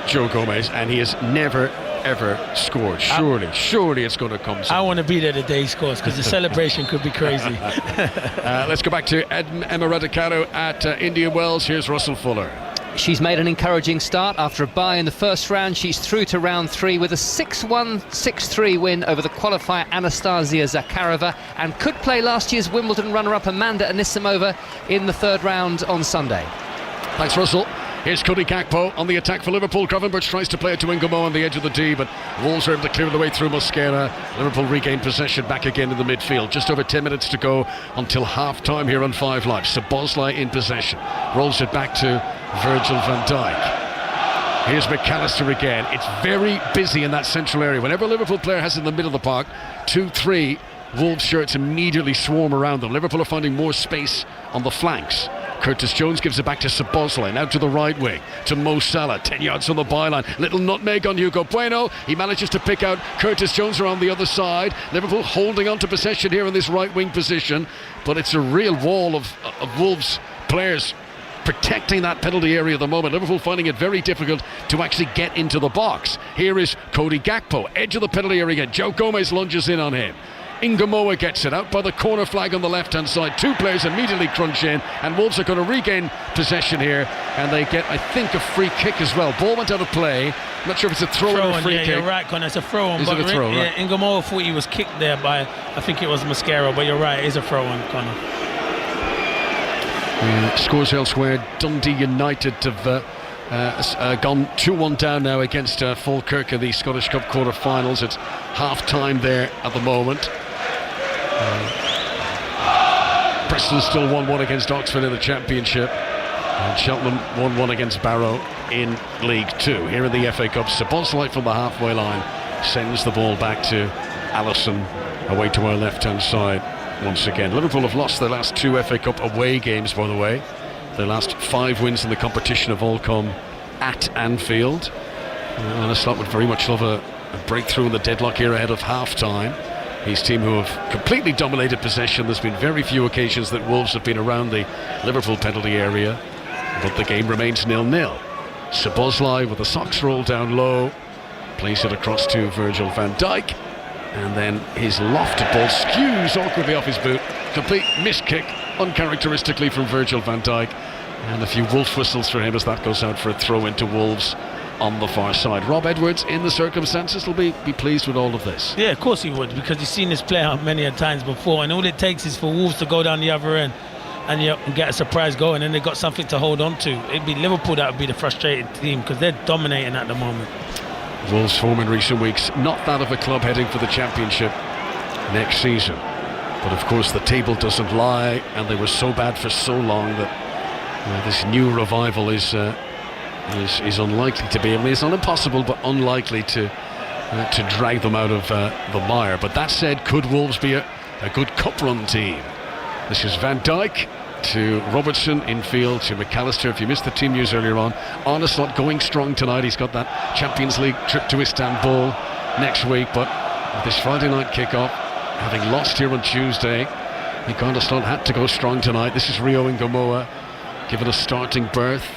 Joe Gomez, and he has never ever scored. Surely it's going to come soon. I want to be there the day he scores, because the celebration could be crazy. Let's go back to Emma Raducanu at Indian Wells. Here's Russell Fuller. She's made an encouraging start after a bye in the first round. She's through to round 3 with a 6-1, 6-3 win over the qualifier Anastasia Zakharova, and could play last year's Wimbledon runner-up Amanda Anisimova in the third round on Sunday. Thanks, Russell. Here's Cody Gakpo on the attack for Liverpool. Gravenberch tries to play it to Ngamo on the edge of the D, but Wolves are able to clear the way through Mosquera. Liverpool regain possession back again in the midfield. Just over 10 minutes to go until half-time here on 5 Live. Szoboszlai in possession. Rolls it back to Virgil van Dijk. Here's McAllister again. It's very busy in that central area. Whenever a Liverpool player has in the middle of the park, 2-3 Wolves shirts immediately swarm around them. Liverpool are finding more space on the flanks. Curtis Jones gives it back to Szoboszlai, now to the right wing, to Mo Salah, 10 yards from the byline. Little nutmeg on Hugo Bueno. He manages to pick out Curtis Jones around the other side. Liverpool holding on to possession here in this right wing position, but it's a real wall of Wolves players protecting that penalty area at the moment. Liverpool finding it very difficult to actually get into the box. Here is Cody Gakpo, edge of the penalty area again. Joe Gomez lunges in on him. Ngamoa gets it out by the corner flag on the left-hand side. 2 players immediately crunch in, and Wolves are going to regain possession here, and they get, I think, a free kick as well. Ball went out of play. I'm not sure if it's a throw or a free kick. You're right, Connor. It's a throw-on. Is it a throw? Yeah, right. Ngamoa thought he was kicked there by, I think it was Mosquera, but you're right, it is a throw-on, Connor. Scores elsewhere. Dundee United have gone 2-1 down now against Falkirk in the Scottish Cup quarter-finals. It's half-time there at the moment. Preston still 1-1 against Oxford in the Championship, and Cheltenham 1-1 against Barrow in League 2. Here in the FA Cup, Szoboszlai from the halfway line sends the ball back to Allison, away to our left-hand side once again. Liverpool have lost their last 2 FA Cup away games, by the way. Their last 5 wins in the competition have all come at Anfield. Arne Slot would very much love a breakthrough in the deadlock here ahead of half-time. His team, who have completely dominated possession. There's been very few occasions that Wolves have been around the Liverpool penalty area, but the game remains 0-0. Szoboszlai with the socks rolled down low, plays it across to Virgil van Dijk, and then his lofted ball skews awkwardly off his boot. Complete missed kick, uncharacteristically from Virgil van Dijk, and a few wolf whistles for him as that goes out for a throw into Wolves on the far side. Rob Edwards, in the circumstances, will be pleased with all of this. Yeah, of course he would, because he's seen this play out many a times before, and all it takes is for Wolves to go down the other end and get a surprise goal, and then they've got something to hold on to. It'd be Liverpool that would be the frustrated team, because they're dominating at the moment. Wolves' form in recent weeks, not that of a club heading for the Championship next season. But of course the table doesn't lie, and they were so bad for so long that this new revival is unlikely to be. I mean, it's not impossible, but unlikely to drag them out of the mire. But that said, could Wolves be a good cup run team? This is Van Dijk to Robertson in field to McAllister. If you missed the team news earlier on, Arne Slot going strong tonight. He's got that Champions League trip to Istanbul next week, but with this Friday night kickoff, having lost here on Tuesday, Arne Slot had to go strong tonight. This is Rio Ngamoa given a starting berth.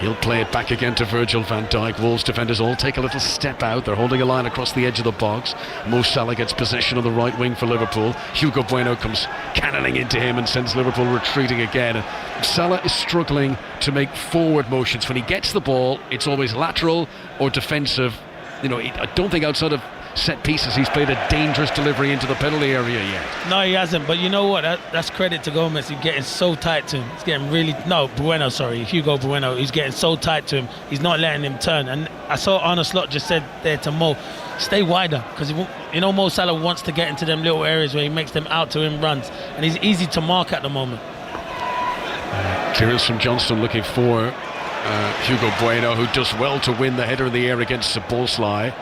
He'll play it back again to Virgil van Dijk. Wolves defenders all take a little step out. They're holding a line across the edge of the box. Mo Salah gets possession on the right wing for Liverpool. Hugo Bueno comes cannoning into him and sends Liverpool retreating again. And Salah is struggling to make forward motions. When he gets the ball, it's always lateral or defensive. I don't think outside of set pieces he's played a dangerous delivery into the penalty area yet. No, he hasn't, but you know what, that's credit to Gomez. He's getting so tight to him. He's getting Hugo Bueno. He's getting so tight to him, he's not letting him turn. And I saw Arne Slot just said there to Mo, stay wider, because Mo Salah wants to get into them little areas where he makes them out to him runs, and he's easy to mark at the moment. Clearance from Johnston looking for Hugo Bueno, who does well to win the header in the air against Szoboszlai.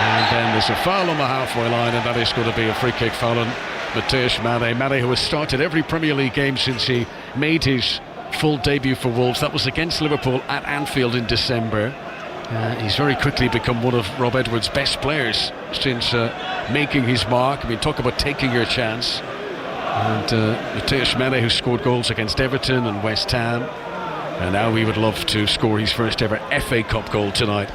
And then there's a foul on the halfway line, and that is going to be a free kick foul on Mateusz Mane. Mane, who has started every Premier League game since he made his full debut for Wolves. That was against Liverpool at Anfield in December. He's very quickly become one of Rob Edwards' best players since making his mark. I mean, talk about taking your chance. And Mateusz Mane, who scored goals against Everton and West Ham, and now he would love to score his first ever FA Cup goal tonight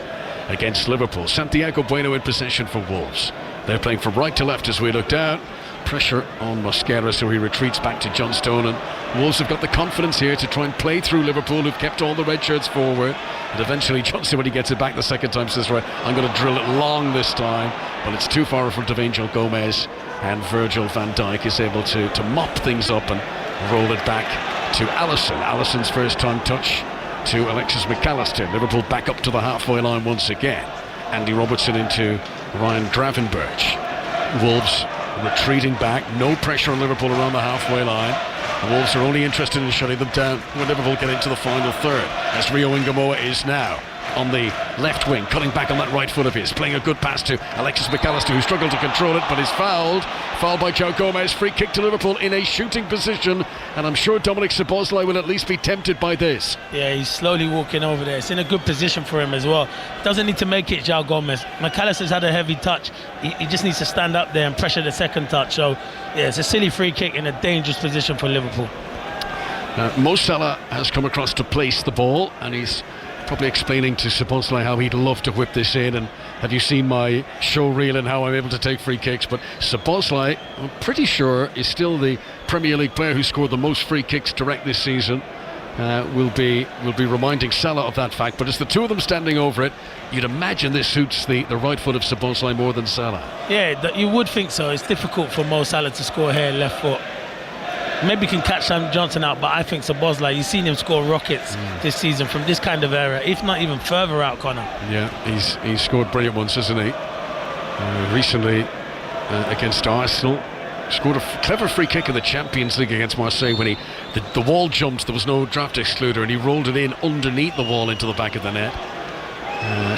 against Liverpool. Santiago Bueno in possession for Wolves. They're playing from right to left as we look down. pressure on Mosquera, so he retreats back to Johnstone, and Wolves have got the confidence here to try and play through Liverpool, who've kept all the red shirts forward. And eventually Johnstone, when he gets it back the second time, says, right, I'm going to drill it long this time, but it's too far in front of Angel Gomez, and Virgil van Dijk is able to mop things up and roll it back to Alisson. Alisson's first time touch to Alexis McAllister. Liverpool back up to the halfway line once again. Andy Robertson into Ryan Gravenberch. Wolves retreating back, no pressure on Liverpool around the halfway line. The Wolves are only interested in shutting them down when Liverpool get into the final third, as Rio Ingamoa is now on the left wing, cutting back on that right foot of his, playing a good pass to Alexis McAllister, who struggled to control it but is fouled by João Gomez. Free kick to Liverpool in a shooting position, and I'm sure Dominic Szoboszlai will at least be tempted by this. Yeah, he's slowly walking over there. It's in a good position for him as well. Doesn't need to make it João Gomez. McAllister's had a heavy touch. He just needs to stand up there and pressure the second touch. So yeah, it's a silly free kick in a dangerous position for Liverpool. Mo Salah has come across to place the ball, and he's probably explaining to Szoboszlai how he'd love to whip this in, and have you seen my show reel and how I'm able to take free kicks? But Szoboszlai, I'm pretty sure, is still the Premier League player who scored the most free kicks direct this season. We'll be reminding Salah of that fact, but it's the two of them standing over it. You'd imagine this suits the right foot of Szoboszlai more than Salah. Yeah, you would think so. It's difficult for Mo Salah to score here left foot. Maybe can catch Sam Johnson out, but I think Szoboszlai, you've seen him score rockets this season from this kind of area, if not even further out, Connor. Yeah, he's scored brilliant ones, hasn't he? Recently against Arsenal, scored a clever free kick in the Champions League against Marseille when the wall jumped, there was no draft excluder, and he rolled it in underneath the wall into the back of the net.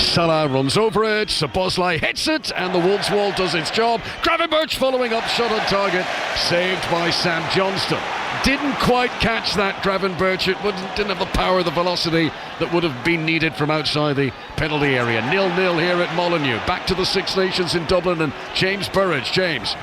Salah runs over it, Szoboszlai hits it, and the Wolves wall does its job. Gravenberch following up, shot on target, saved by Sam Johnston. Didn't quite catch that, Gravenberch. Didn't have the power, the velocity that would have been needed from outside the penalty area. 0-0 here at Molineux. Back to the Six Nations in Dublin, and James Burridge. James.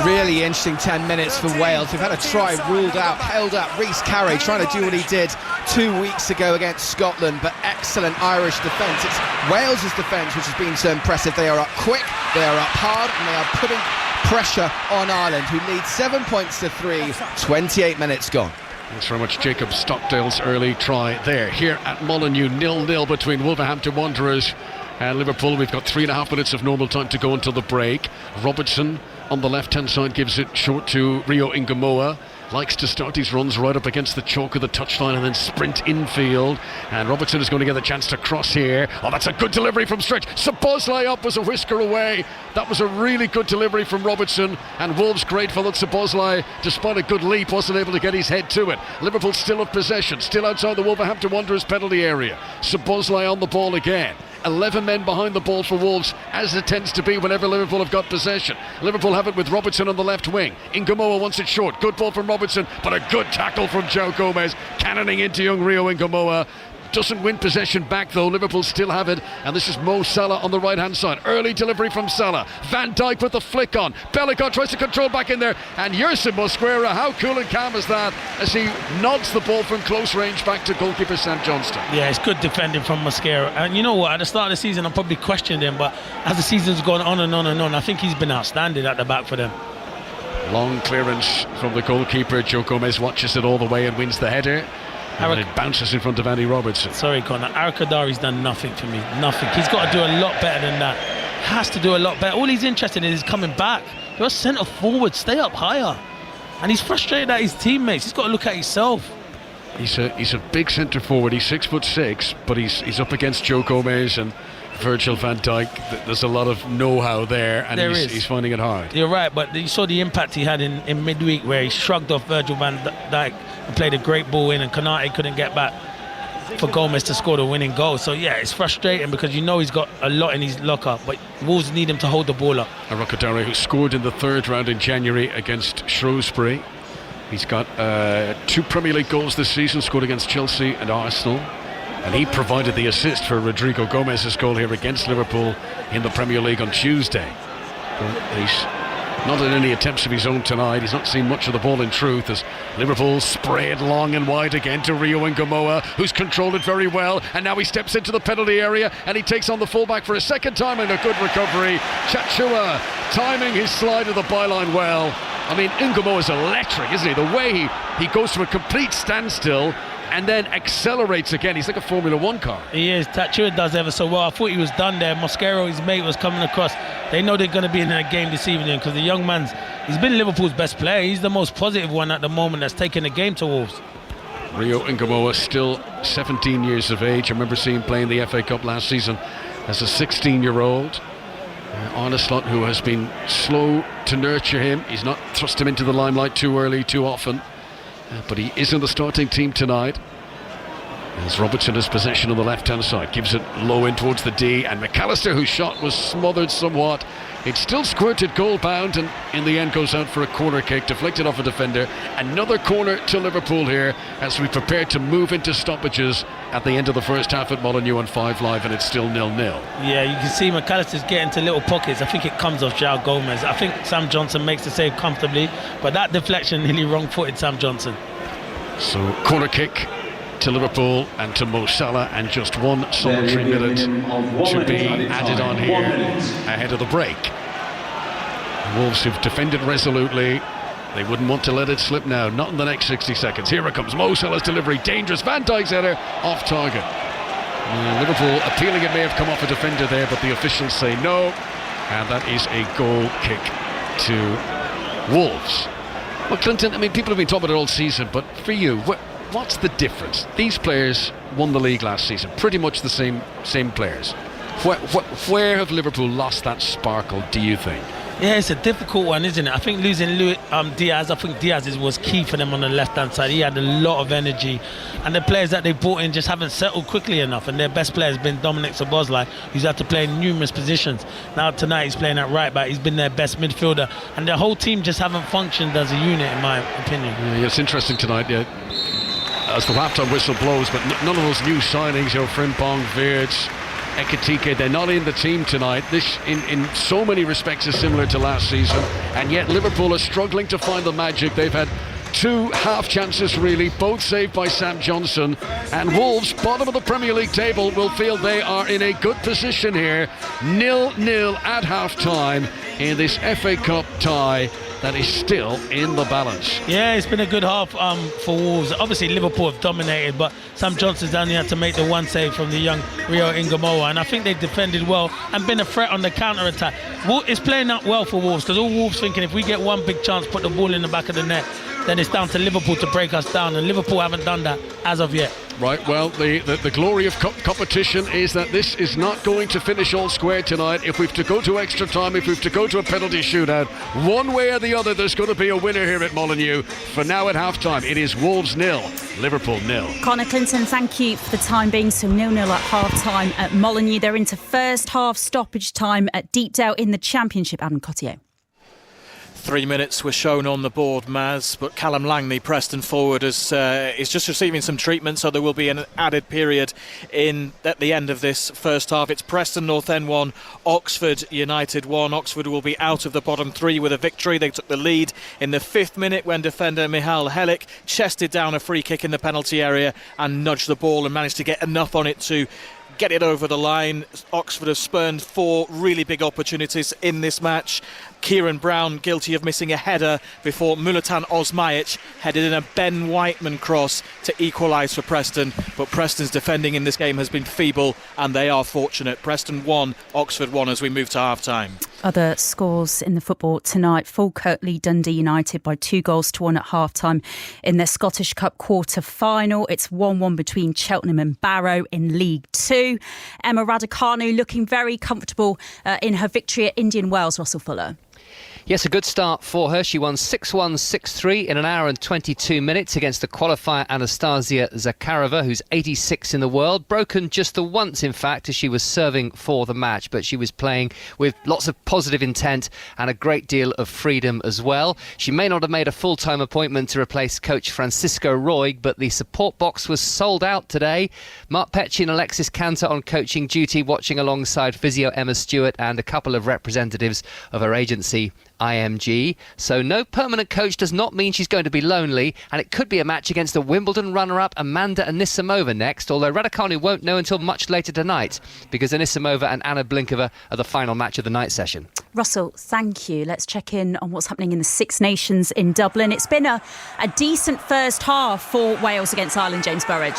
Really interesting 10 minutes for Wales. They've had a try ruled out, held up. Reece Carey trying to do what he did 2 weeks ago against Scotland, but excellent Irish defence. It's Wales's defence which has been so impressive. They are up quick, they are up hard, and they are putting pressure on Ireland, who lead 7 points to 3. 28 minutes gone. Thanks very much, Jacob Stockdale's early try there. Here at Molineux, 0-0 between Wolverhampton Wanderers and Liverpool. We've got 3.5 minutes of normal time to go until the break. Robertson on the left-hand side gives it short to Rio Ingamoa. Likes to start his runs right up against the chalk of the touchline and then sprint infield. And Robertson is going to get a chance to cross here. Oh, that's a good delivery from stretch. Szoboszlai up was a whisker away. That was a really good delivery from Robertson. And Wolves grateful that Szoboszlai, despite a good leap, wasn't able to get his head to it. Liverpool still have possession, still outside the Wolverhampton Wanderers penalty area. Szoboszlai on the ball again. 11 men behind the ball for Wolves, as it tends to be whenever Liverpool have got possession. Liverpool have it with Robertson on the left wing. Ingamoa wants it short. Good ball from Robertson, but a good tackle from João Gomez, cannoning into young Rio Ingamoa. Doesn't win possession back though. Liverpool still have it, and this is Mo Salah on the right hand side. Early delivery from Salah. Van Dijk with the flick on. Bellecourt tries to control back in there, and Yersin Mosquera, how cool and calm is that, as he nods the ball from close range back to goalkeeper Sam Johnston. Yeah, it's good defending from Mosquera, and you know what, at the start of the season I probably questioned him, but as the season's gone on and on and on, I think he's been outstanding at the back for them. Long clearance from the goalkeeper. João Gomez watches it all the way and wins the header. And it bounces in front of Andy Robertson. Sorry, Connor. Arakadari's done nothing for me. Nothing. He's got to do a lot better than that. Has to do a lot better. All he's interested in is coming back. You're centre forward. Stay up higher. And he's frustrated at his teammates. He's got to look at himself. He's a big centre forward. He's 6'6", but he's up against João Gomez and Virgil van Dijk. There's a lot of know-how there, and he's finding it hard. You're right, but you saw the impact he had in midweek, where he shrugged off Virgil van Dijk and played a great ball in, and Konate couldn't get back for Gomez to score the winning goal. So yeah, it's frustrating because you know he's got a lot in his locker, but Wolves need him to hold the ball up. Arakadari, who scored in the third round in January against Shrewsbury. He's got 2 Premier League goals this season, scored against Chelsea and Arsenal. And he provided the assist for Rodrigo Gomez's goal here against Liverpool in the Premier League on Tuesday. But he's not in any attempts of his own tonight. He's not seen much of the ball in truth, as Liverpool spray it long and wide again to Rio Ingamoa, who's controlled it very well, and now he steps into the penalty area and he takes on the fullback for a second time, and a good recovery. Chachua timing his slide of the byline well. I mean, Ngumo is electric, isn't he? The way he goes from a complete standstill and then accelerates again. He's like a Formula One car. He is. Tachua does ever so well. I thought he was done there. Mosquero, his mate, was coming across. They know they're going to be in a game this evening because the young man's, he's been Liverpool's best player. He's the most positive one at the moment that's taking the game to Wolves. Rio Ngumo is still 17 years of age. I remember seeing him playing the FA Cup last season as a 16-year-old. Arne Slot, who has been slow to nurture him. He's not thrust him into the limelight too early, too often. But he is in the starting team tonight. As Robertson has possession on the left-hand side, gives it low in towards the D, and McAllister, whose shot was smothered somewhat. It still squirted goal-bound, and in the end goes out for a corner kick, deflected off a defender. Another corner to Liverpool here as we prepare to move into stoppages at the end of the first half at Molineux on 5 Live, and it's still 0-0. Yeah, you can see McAllister's getting to little pockets. I think it comes off João Gomez. I think Sam Johnson makes the save comfortably, but that deflection nearly wrong-footed Sam Johnson. So corner kick to Liverpool and to Mo Salah, and just one solitary minute to be added on here ahead of the break. Wolves have defended resolutely. They wouldn't want to let it slip now, not in the next 60 seconds. Here it comes, Mo Salah's delivery, dangerous, Van Dijk's header, off target. Liverpool appealing it may have come off a defender there, but the officials say no, and that is a goal kick to Wolves. Well, Clinton, I mean, people have been talking about it all season, but for you, what's the difference? These players won the league last season, pretty much the same players. Where have Liverpool lost that sparkle, do you think? Yeah, it's a difficult one, isn't it? I think losing Diaz, I think Diaz was key for them on the left-hand side. He had a lot of energy, and the players that they brought in just haven't settled quickly enough, and their best player has been Dominic Szoboszlai, who's had to play in numerous positions. Now tonight he's playing at right back. He's been their best midfielder, and the whole team just haven't functioned as a unit, in my opinion. Yeah, it's interesting tonight, as the half-time whistle blows, but none of those new signings, Frimpong, Weerts, Ekitike, they're not in the team tonight. This, in so many respects, is similar to last season, and yet Liverpool are struggling to find the magic. They've had 2 half chances, really, both saved by Sam Johnson, and Wolves, bottom of the Premier League table, will feel they are in a good position here. 0-0 at half-time in this FA Cup tie that is still in the balance. Yeah, it's been a good half for Wolves. Obviously Liverpool have dominated, but Sam Johnson's only had to make the one save from the young Rio Ngumo, and I think they've defended well and been a threat on the counter-attack. It's playing out well for Wolves, because all Wolves thinking if we get one big chance, put the ball in the back of the net, then it's down to Liverpool to break us down, and Liverpool haven't done that as of yet. Right, well, the glory of competition is that this is not going to finish all square tonight. If we've to go to extra time, if we've to go to a penalty shootout, one way or the other, there's going to be a winner here at Molineux. For now at half-time, it is Wolves 0, Liverpool 0. Conor Clinton, thank you for the time being. So 0-0 at half-time at Molineux. They're into first half stoppage time at Deepdale in the Championship. Adam Cottier. 3 minutes were shown on the board, Maz, but Callum Lang, the Preston forward, is just receiving some treatment, so there will be an added period at the end of this first half. It's Preston North End 1, Oxford United 1. Oxford will be out of the bottom 3 with a victory. They took the lead in the 5th minute when defender Michal Helik chested down a free kick in the penalty area and nudged the ball and managed to get enough on it to get it over the line. Oxford have spurned 4 really big opportunities in this match. Kieran Brown guilty of missing a header before Mulatan Osmajic headed in a Ben Whiteman cross to equalise for Preston, but Preston's defending in this game has been feeble and they are fortunate. Preston 1, Oxford 1 as we move to half-time. Other scores in the football tonight. Falkirk lead Dundee United by 2-1 at half-time in their Scottish Cup quarter-final. It's 1-1 between Cheltenham and Barrow in League 2. Emma Raducanu looking very comfortable in her victory at Indian Wells. Russell Fuller. Yes, a good start for her. She won 6-1, 6-3 in an hour and 22 minutes against the qualifier Anastasia Zakharova, who's 86 in the world. Broken just the once, in fact, as she was serving for the match. But she was playing with lots of positive intent and a great deal of freedom as well. She may not have made a full-time appointment to replace coach Francisco Roig, but the support box was sold out today. Mark Petchy and Alexis Cantor on coaching duty, watching alongside physio Emma Stewart and a couple of representatives of her agency, IMG. So no permanent coach does not mean she's going to be lonely, and it could be a match against the Wimbledon runner-up Amanda Anisimova next, although Raducanu won't know until much later tonight because Anisimova and Anna Blinkova are the final match of the night session. Russell, thank you. Let's check in on what's happening in the Six Nations in Dublin. It's been a decent first half for Wales against Ireland, James Burridge.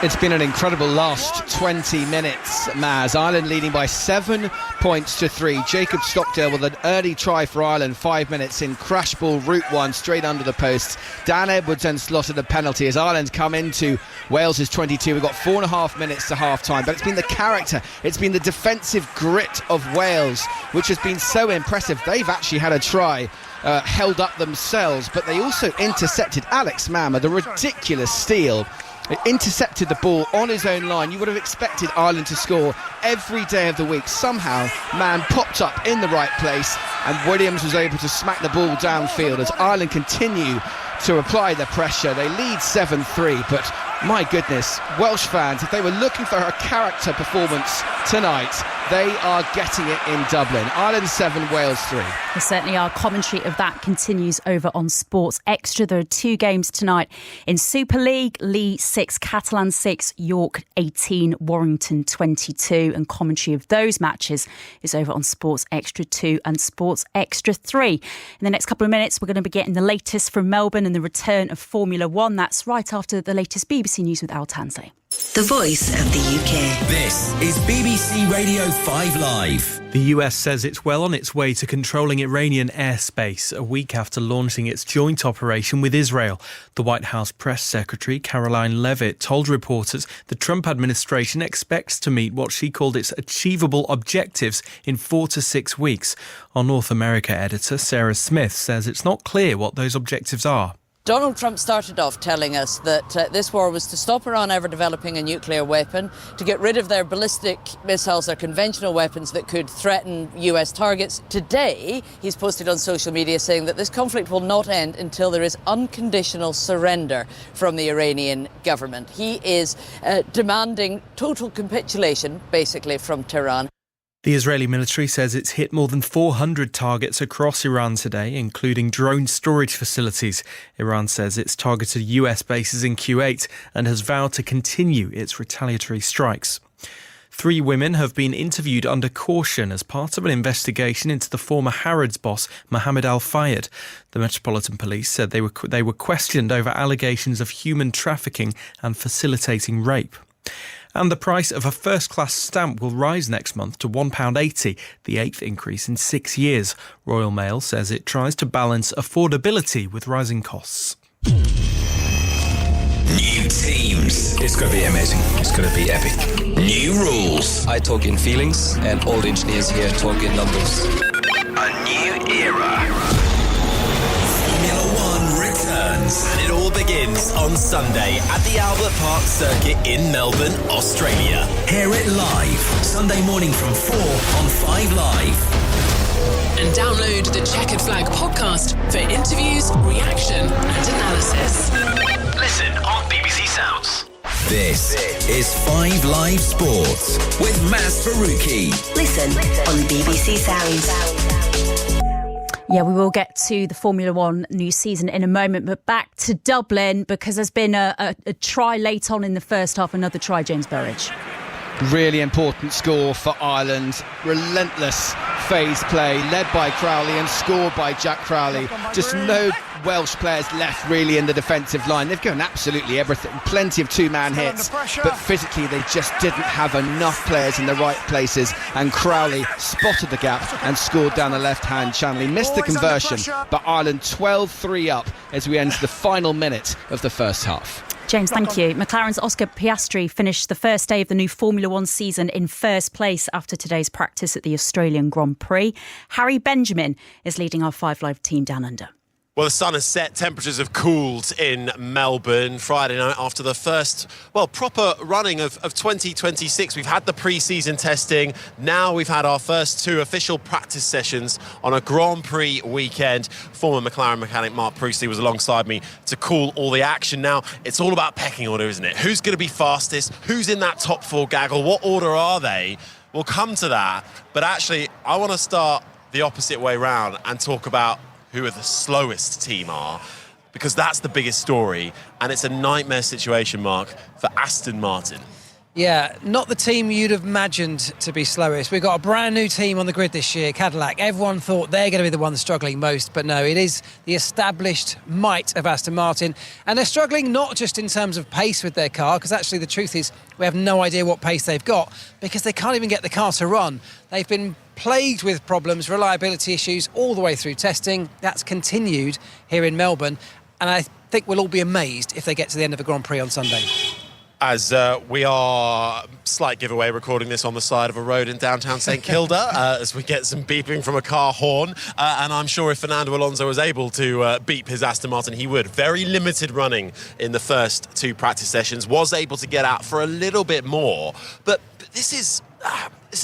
It's been an incredible last 20 minutes, Maz. Ireland leading by 7 points to 3. Jacob Stockdale with an early try for Ireland, 5 minutes in. Crash ball, route one, straight under the posts. Dan Edwards then slotted a penalty as Ireland come into Wales's 22. We've got 4.5 minutes to half-time. But it's been the character, it's been the defensive grit of Wales, which has been so impressive. They've actually had a try held up themselves, but they also intercepted Alex Mama, the ridiculous steal. It intercepted the ball on his own line. You would have expected Ireland to score every day of the week. Somehow, man popped up in the right place and Williams was able to smack the ball downfield as Ireland continue to apply the pressure. They lead 7-3, but my goodness, Welsh fans, if they were looking for a character performance tonight, they are getting it in Dublin. Ireland 7, Wales 3. Well, certainly our commentary of that continues over on Sports Extra. There are 2 games tonight in Super League. Lee 6, Catalan 6, York 18, Warrington 22. And commentary of those matches is over on Sports Extra 2 and Sports Extra 3. In the next couple of minutes, we're going to be getting the latest from Melbourne and the return of Formula One. That's right after the latest BBC News with Al Tansley. The voice of the UK. This is BBC Radio 5 Live. The US says it's well on its way to controlling Iranian airspace a week after launching its joint operation with Israel. The White House press secretary Caroline Leavitt told reporters the Trump administration expects to meet what she called its achievable objectives in 4 to 6 weeks. Our North America editor Sarah Smith says it's not clear what those objectives are. Donald Trump started off telling us that this war was to stop Iran ever developing a nuclear weapon, to get rid of their ballistic missiles, their conventional weapons that could threaten US targets. Today, he's posted on social media saying that this conflict will not end until there is unconditional surrender from the Iranian government. He is demanding total capitulation, basically, from Tehran. The Israeli military says it's hit more than 400 targets across Iran today, including drone storage facilities. Iran says it's targeted US bases in Kuwait and has vowed to continue its retaliatory strikes. 3 women have been interviewed under caution as part of an investigation into the former Harrods boss, Mohammed Al-Fayed. The Metropolitan Police said they were questioned over allegations of human trafficking and facilitating rape. And the price of a first-class stamp will rise next month to £1.80, the 8th increase in 6 years. Royal Mail says it tries to balance affordability with rising costs. New teams. It's going to be amazing. It's going to be epic. New rules. I talk in feelings and all the engineers here talk in numbers. A new era. Formula One returns and it all begins on Sunday at the Albert Park Circuit in Melbourne, Australia. Hear it live Sunday morning from 4 on 5 Live. And download the Checkered Flag podcast for interviews, reaction and analysis. Listen on BBC Sounds. This is 5 Live Sports with Maz Faruqi. Listen on BBC Sounds. Yeah, we will get to the Formula One new season in a moment, but back to Dublin because there's been a try late on in the first half, another try, James Burridge. Really important score for Ireland. Relentless phase play led by Crowley and scored by Jack Crowley. Just no Welsh players left really in the defensive line. They've gone absolutely everything. Plenty of 2-man hits, but physically they just didn't have enough players in the right places, and Crowley spotted the gap and scored down the left-hand channel. He missed the conversion, but Ireland 12-3 up as we enter the final minute of the first half. James, thank you. McLaren's Oscar Piastri finished the first day of the new Formula One season in first place after today's practice at the Australian Grand Prix. Harry Benjamin is leading our 5 Live team down under. Well, the sun has set, temperatures have cooled in Melbourne Friday night after the first, proper running of 2026. We've had the pre-season testing. Now we've had our first 2 official practice sessions on a Grand Prix weekend. Former McLaren mechanic Mark Priestley was alongside me to call all the action. Now, it's all about pecking order, isn't it? Who's going to be fastest? Who's in that top 4 gaggle? What order are they? We'll come to that. But actually, I want to start the opposite way round and talk about who the slowest team are, because that's the biggest story, and it's a nightmare situation, Mark, for Aston Martin. Yeah, not the team you'd have imagined to be slowest. We've got a brand new team on the grid this year, Cadillac. Everyone thought they're going to be the ones struggling most, but no, it is the established might of Aston Martin. And they're struggling not just in terms of pace with their car, because actually the truth is we have no idea what pace they've got, because they can't even get the car to run. They've been plagued with problems, reliability issues all the way through testing. That's continued here in Melbourne, and I think we'll all be amazed if they get to the end of the Grand Prix on Sunday. As we are, slight giveaway, recording this on the side of a road in downtown St Kilda, as we get some beeping from a car horn. And I'm sure if Fernando Alonso was able to beep his Aston Martin, he would. Very limited running in the first 2 practice sessions, was able to get out for a little bit more. But this is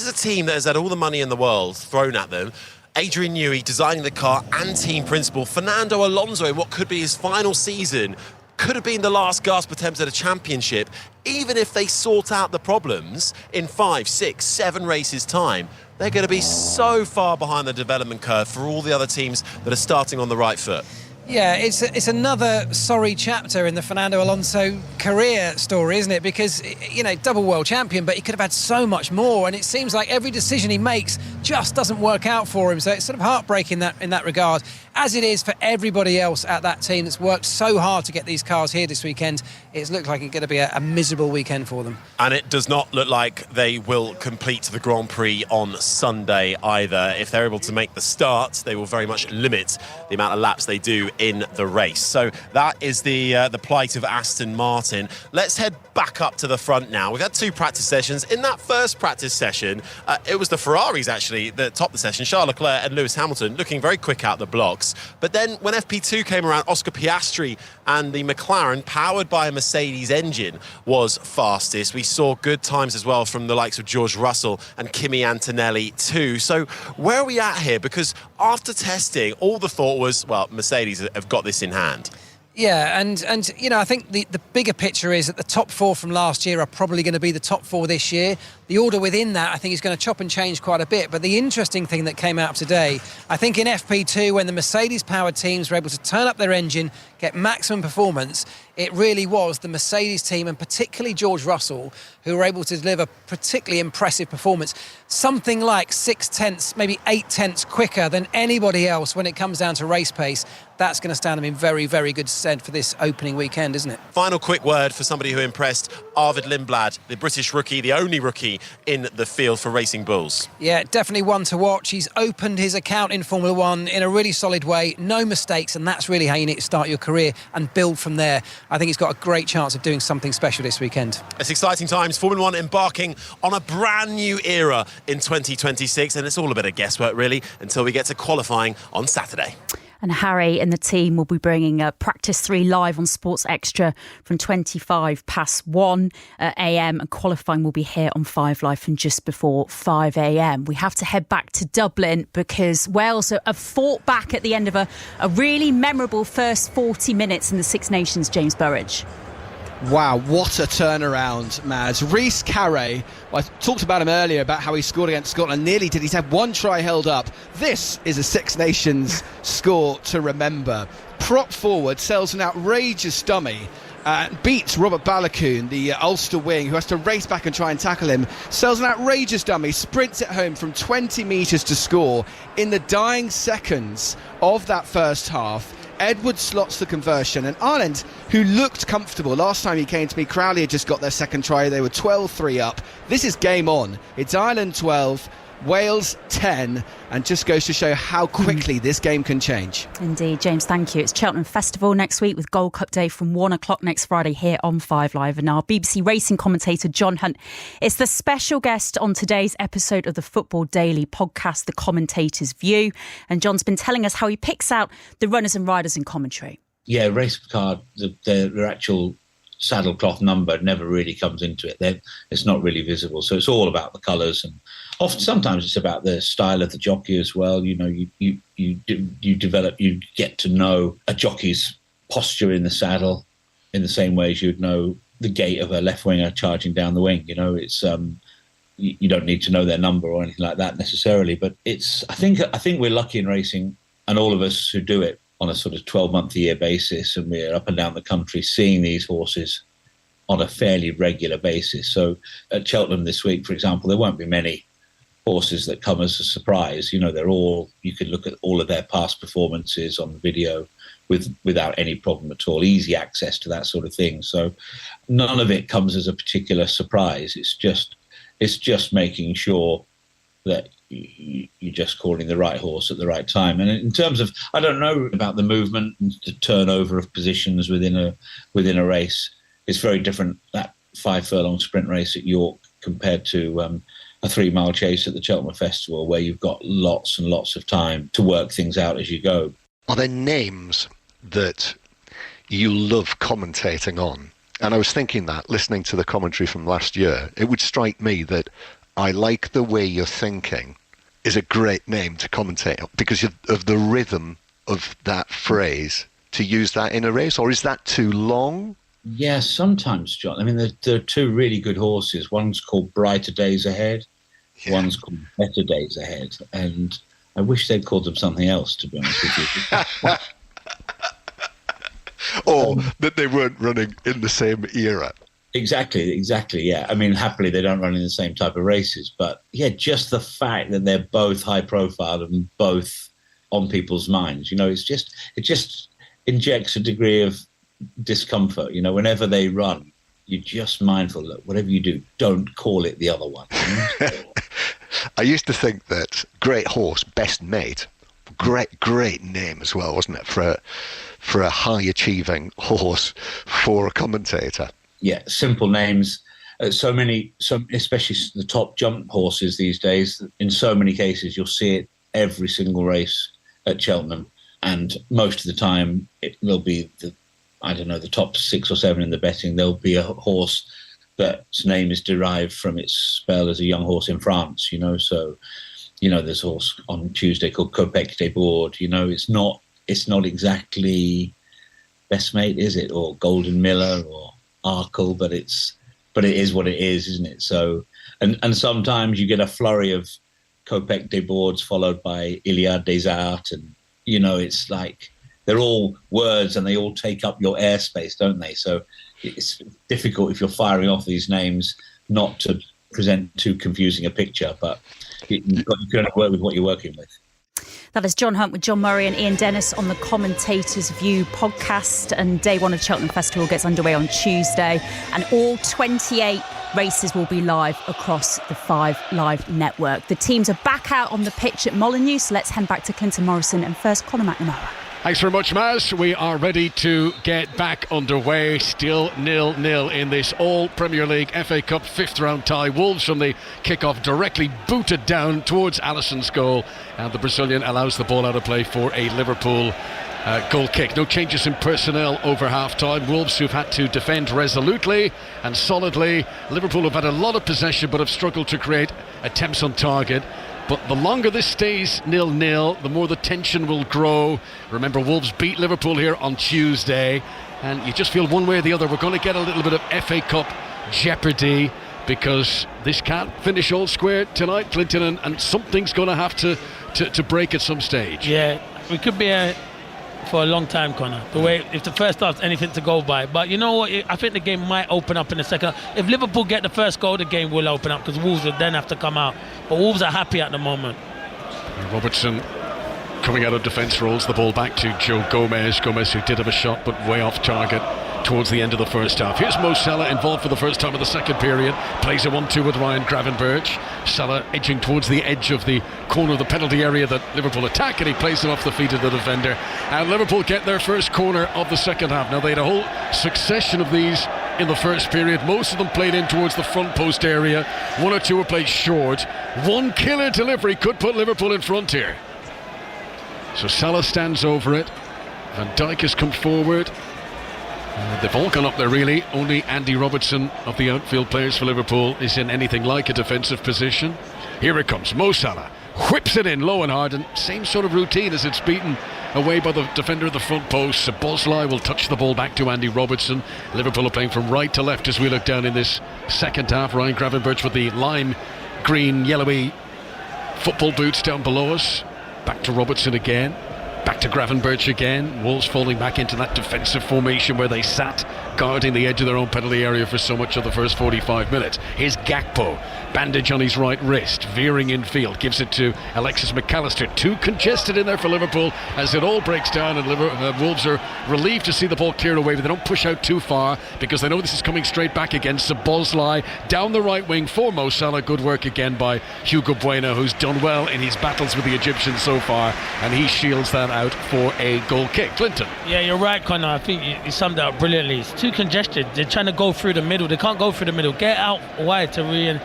a team that has had all the money in the world thrown at them. Adrian Newey designing the car and team principal. Fernando Alonso in what could be his final season, could have been the last gasp attempt at a championship. Even if they sort out the problems in 5, 6, 7 races time, they're going to be so far behind the development curve for all the other teams that are starting on the right foot. Yeah, it's another sorry chapter in the Fernando Alonso career story, isn't it? Because, you know, double world champion, but he could have had so much more, and it seems like every decision he makes just doesn't work out for him. So it's sort of heartbreaking in that regard, as it is for everybody else at that team that's worked so hard to get these cars here this weekend. It's looked like it's going to be a miserable weekend for them. And it does not look like they will complete the Grand Prix on Sunday either. If they're able to make the start, they will very much limit the amount of laps they do in the race. So that is the plight of Aston Martin. Let's head back up to the front now. We've had 2 practice sessions. In that first practice session, it was the Ferraris actually that topped the session. Charles Leclerc and Lewis Hamilton looking very quick out the blocks. But then when FP2 came around, Oscar Piastri and the McLaren, powered by a Mercedes engine, was fastest. We saw good times as well from the likes of George Russell and Kimi Antonelli too. So where are we at here? Because after testing, all the thought was, well, Mercedes have got this in hand. Yeah, and you know, I think the bigger picture is that the top 4 from last year are probably going to be the top 4 this year. The order within that, I think, is going to chop and change quite a bit. But the interesting thing that came out today, I think in FP2, when the Mercedes-powered teams were able to turn up their engine, get maximum performance, it really was the Mercedes team, and particularly George Russell, who were able to deliver particularly impressive performance. Something like 6 tenths, maybe 8 tenths quicker than anybody else when it comes down to race pace. That's going to stand them in very, very good stead for this opening weekend, isn't it? Final quick word for somebody who impressed, Arvid Lindblad, the British rookie, the only rookie in the field for Racing Bulls. Yeah, definitely one to watch. He's opened his account in Formula One in a really solid way, no mistakes, and that's really how you need to start your career and build from there. I think he's got a great chance of doing something special this weekend. It's exciting times. Formula One embarking on a brand new era in 2026, and it's all a bit of guesswork, really, until we get to qualifying on Saturday. And Harry and the team will be bringing Practice 3 live on Sports Extra from 1:25 a.m. and qualifying will be here on 5 Live from just before 5 a.m. We have to head back to Dublin because Wales have fought back at the end of a really memorable first 40 minutes in the Six Nations. James Burridge. Wow, what a turnaround, Maz. Rhys Carré, I talked about him earlier, about how he scored against Scotland. Nearly did. He's had 1 try held up. This is a Six Nations score to remember. Prop forward, sells an outrageous dummy, beats Robert Balakoon, the Ulster wing, who has to race back and try and tackle him. Sells an outrageous dummy, sprints it home from 20 metres to score. In the dying seconds of that first half, Edwards slots the conversion, and Ireland, who looked comfortable last time he came to me, Crowley had just got their second try. They were 12-3 up. This is game on. It's Ireland 12, Wales 10, and just goes to show how quickly this game can change. Indeed, James, thank you. It's Cheltenham Festival next week with Gold Cup Day from 1 o'clock next Friday here on 5 Live. And our BBC racing commentator John Hunt is the special guest on today's episode of the Football Daily podcast, The Commentator's View. And John's been telling us how he picks out the runners and riders in commentary. Yeah, race card, their actual saddlecloth number never really comes into it. It's not really visible. So it's all about the colours, and often sometimes it's about the style of the jockey as well. You know, you develop, you get to know a jockey's posture in the saddle in the same way as you'd know the gait of a left winger charging down the wing. You know, it's you don't need to know their number or anything like that necessarily, but it's I think we're lucky in racing, and all of us who do it on a sort of 12-month a year basis, and we're up and down the country seeing these horses on a fairly regular basis. So at Cheltenham this week, for example, there won't be many horses that come as a surprise. You can look at all of their past performances on the video without any problem at all. Easy access to that sort of thing. So none of it comes as a particular surprise. It's just making sure that you're just calling the right horse at the right time. And in terms of, I don't know about the movement and the turnover of positions within a race. It's very different, that 5 furlong sprint race at York compared to a 3-mile chase at the Cheltenham Festival, where you've got lots and lots of time to work things out as you go. Are there names that you love commentating on? And I was thinking that, listening to the commentary from last year, it would strike me that I like the way you're thinking is a great name to commentate on because of the rhythm of that phrase, to use that in a race. Or is that too long? Yeah, sometimes, John. I mean, there are 2 really good horses. One's called Brighter Days Ahead. Yeah. One's called Better Days Ahead. And I wish they'd called them something else, to be honest with you. Or that they weren't running in the same era. Exactly, yeah. I mean, happily, they don't run in the same type of races. But, yeah, just the fact that they're both high profile and both on people's minds, it just injects a degree of discomfort. Whenever they run, you're just mindful that whatever you do, don't call it the other one. I used to think that great horse, best mate, great name as well, wasn't it, for a high achieving horse for a commentator? Yeah, simple names. Especially the top jump horses these days. In so many cases, you'll see it every single race at Cheltenham, and most of the time there'll be the top 6 or 7 in the betting. There'll be a horse that's name is derived from its spell as a young horse in France, So, there's a horse on Tuesday called Copec des Bourdes. It's not exactly Best Mate, is it? Or Golden Miller or Arkle, but it is what it is, isn't it? So, and sometimes you get a flurry of Copec des Bourdes followed by Iliad des Arts, and, it's like, they're all words and they all take up your airspace, don't they? So it's difficult if you're firing off these names not to present too confusing a picture, but you've got to work with what you're working with. That is John Hunt with John Murray and Ian Dennis on the Commentator's View podcast. And day 1 of Cheltenham Festival gets underway on Tuesday. And all 28 races will be live across the 5 Live network. The teams are back out on the pitch at Molineux. So let's head back to Clinton Morrison and first Conor McNamara. Thanks very much, Maz. We are ready to get back underway. Still 0-0 in this All-Premier League FA Cup 5th round tie. Wolves from the kick-off directly booted down towards Alisson's goal, and the Brazilian allows the ball out of play for a Liverpool goal kick. No changes in personnel over half-time. Wolves, who've had to defend resolutely and solidly. Liverpool have had a lot of possession but have struggled to create attempts on target. But the longer this stays 0-0, the more the tension will grow. Remember, Wolves beat Liverpool here on Tuesday, and you just feel one way or the other we're going to get a little bit of FA Cup jeopardy, because this can't finish all square tonight, Clinton, and something's going to have to break at some stage. Yeah, we could be for a long time, Conor. The way, if the first half's anything to go by. But you know what? I think the game might open up in the second. If Liverpool get the first goal, the game will open up, because Wolves will then have to come out. But Wolves are happy at the moment. Robertson coming out of defence, rolls the ball back to Joe Gomez. Gomez, who did have a shot but way off target towards the end of the first half. Here's Mo Salah involved for the first time in the second period. Plays a 1-2 with Ryan Gravenberch. Salah edging towards the edge of the corner of the penalty area that Liverpool attack, and he plays it off the feet of the defender. And Liverpool get their first corner of the second half. Now, they had a whole succession of these in the first period. Most of them played in towards the front post area. 1 or 2 were played short. One killer delivery could put Liverpool in front here. So Salah stands over it. Van Dijk has come forward. They've all gone up there, really. Only Andy Robertson, of the outfield players for Liverpool, is in anything like a defensive position. Here it comes. Mo Salah whips it in low and hard, and same sort of routine as it's beaten away by the defender of the front post. Szoboszlai will touch the ball back to Andy Robertson. Liverpool are playing from right to left as we look down in this second half. Ryan Gravenberch with the lime green, yellowy football boots down below us. Back to Robertson again. Back to Gravenberch again. Wolves falling back into that defensive formation where they sat guarding the edge of their own penalty area for so much of the first 45 minutes. Here's Gakpo, bandage on his right wrist, veering infield, gives it to Alexis McAllister. Too congested in there for Liverpool as it all breaks down, and Wolves are relieved to see the ball cleared away, but they don't push out too far because they know this is coming straight back against Szoboszlai down the right wing for Mo Salah. Good work again by Hugo Bueno, who's done well in his battles with the Egyptians so far, and he shields that out for a goal kick. Clinton. Yeah, you're right, Connor. I think you summed it up brilliantly. It's too congested. They're trying to go through the middle. They can't go through the middle. Get out wide to Ryan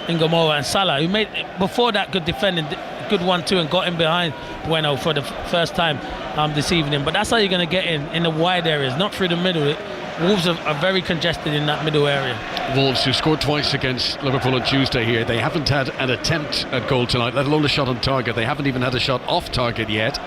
Ngomoa and Salah, who made before that good defending, good 1-2, and got in behind Bueno for the first time this evening. But that's how you're going to get in the wide areas, not through the middle. Wolves are very congested in that middle area. Wolves, who scored twice against Liverpool on Tuesday here, they haven't had an attempt at goal tonight, let alone a shot on target. They haven't even had a shot off target yet.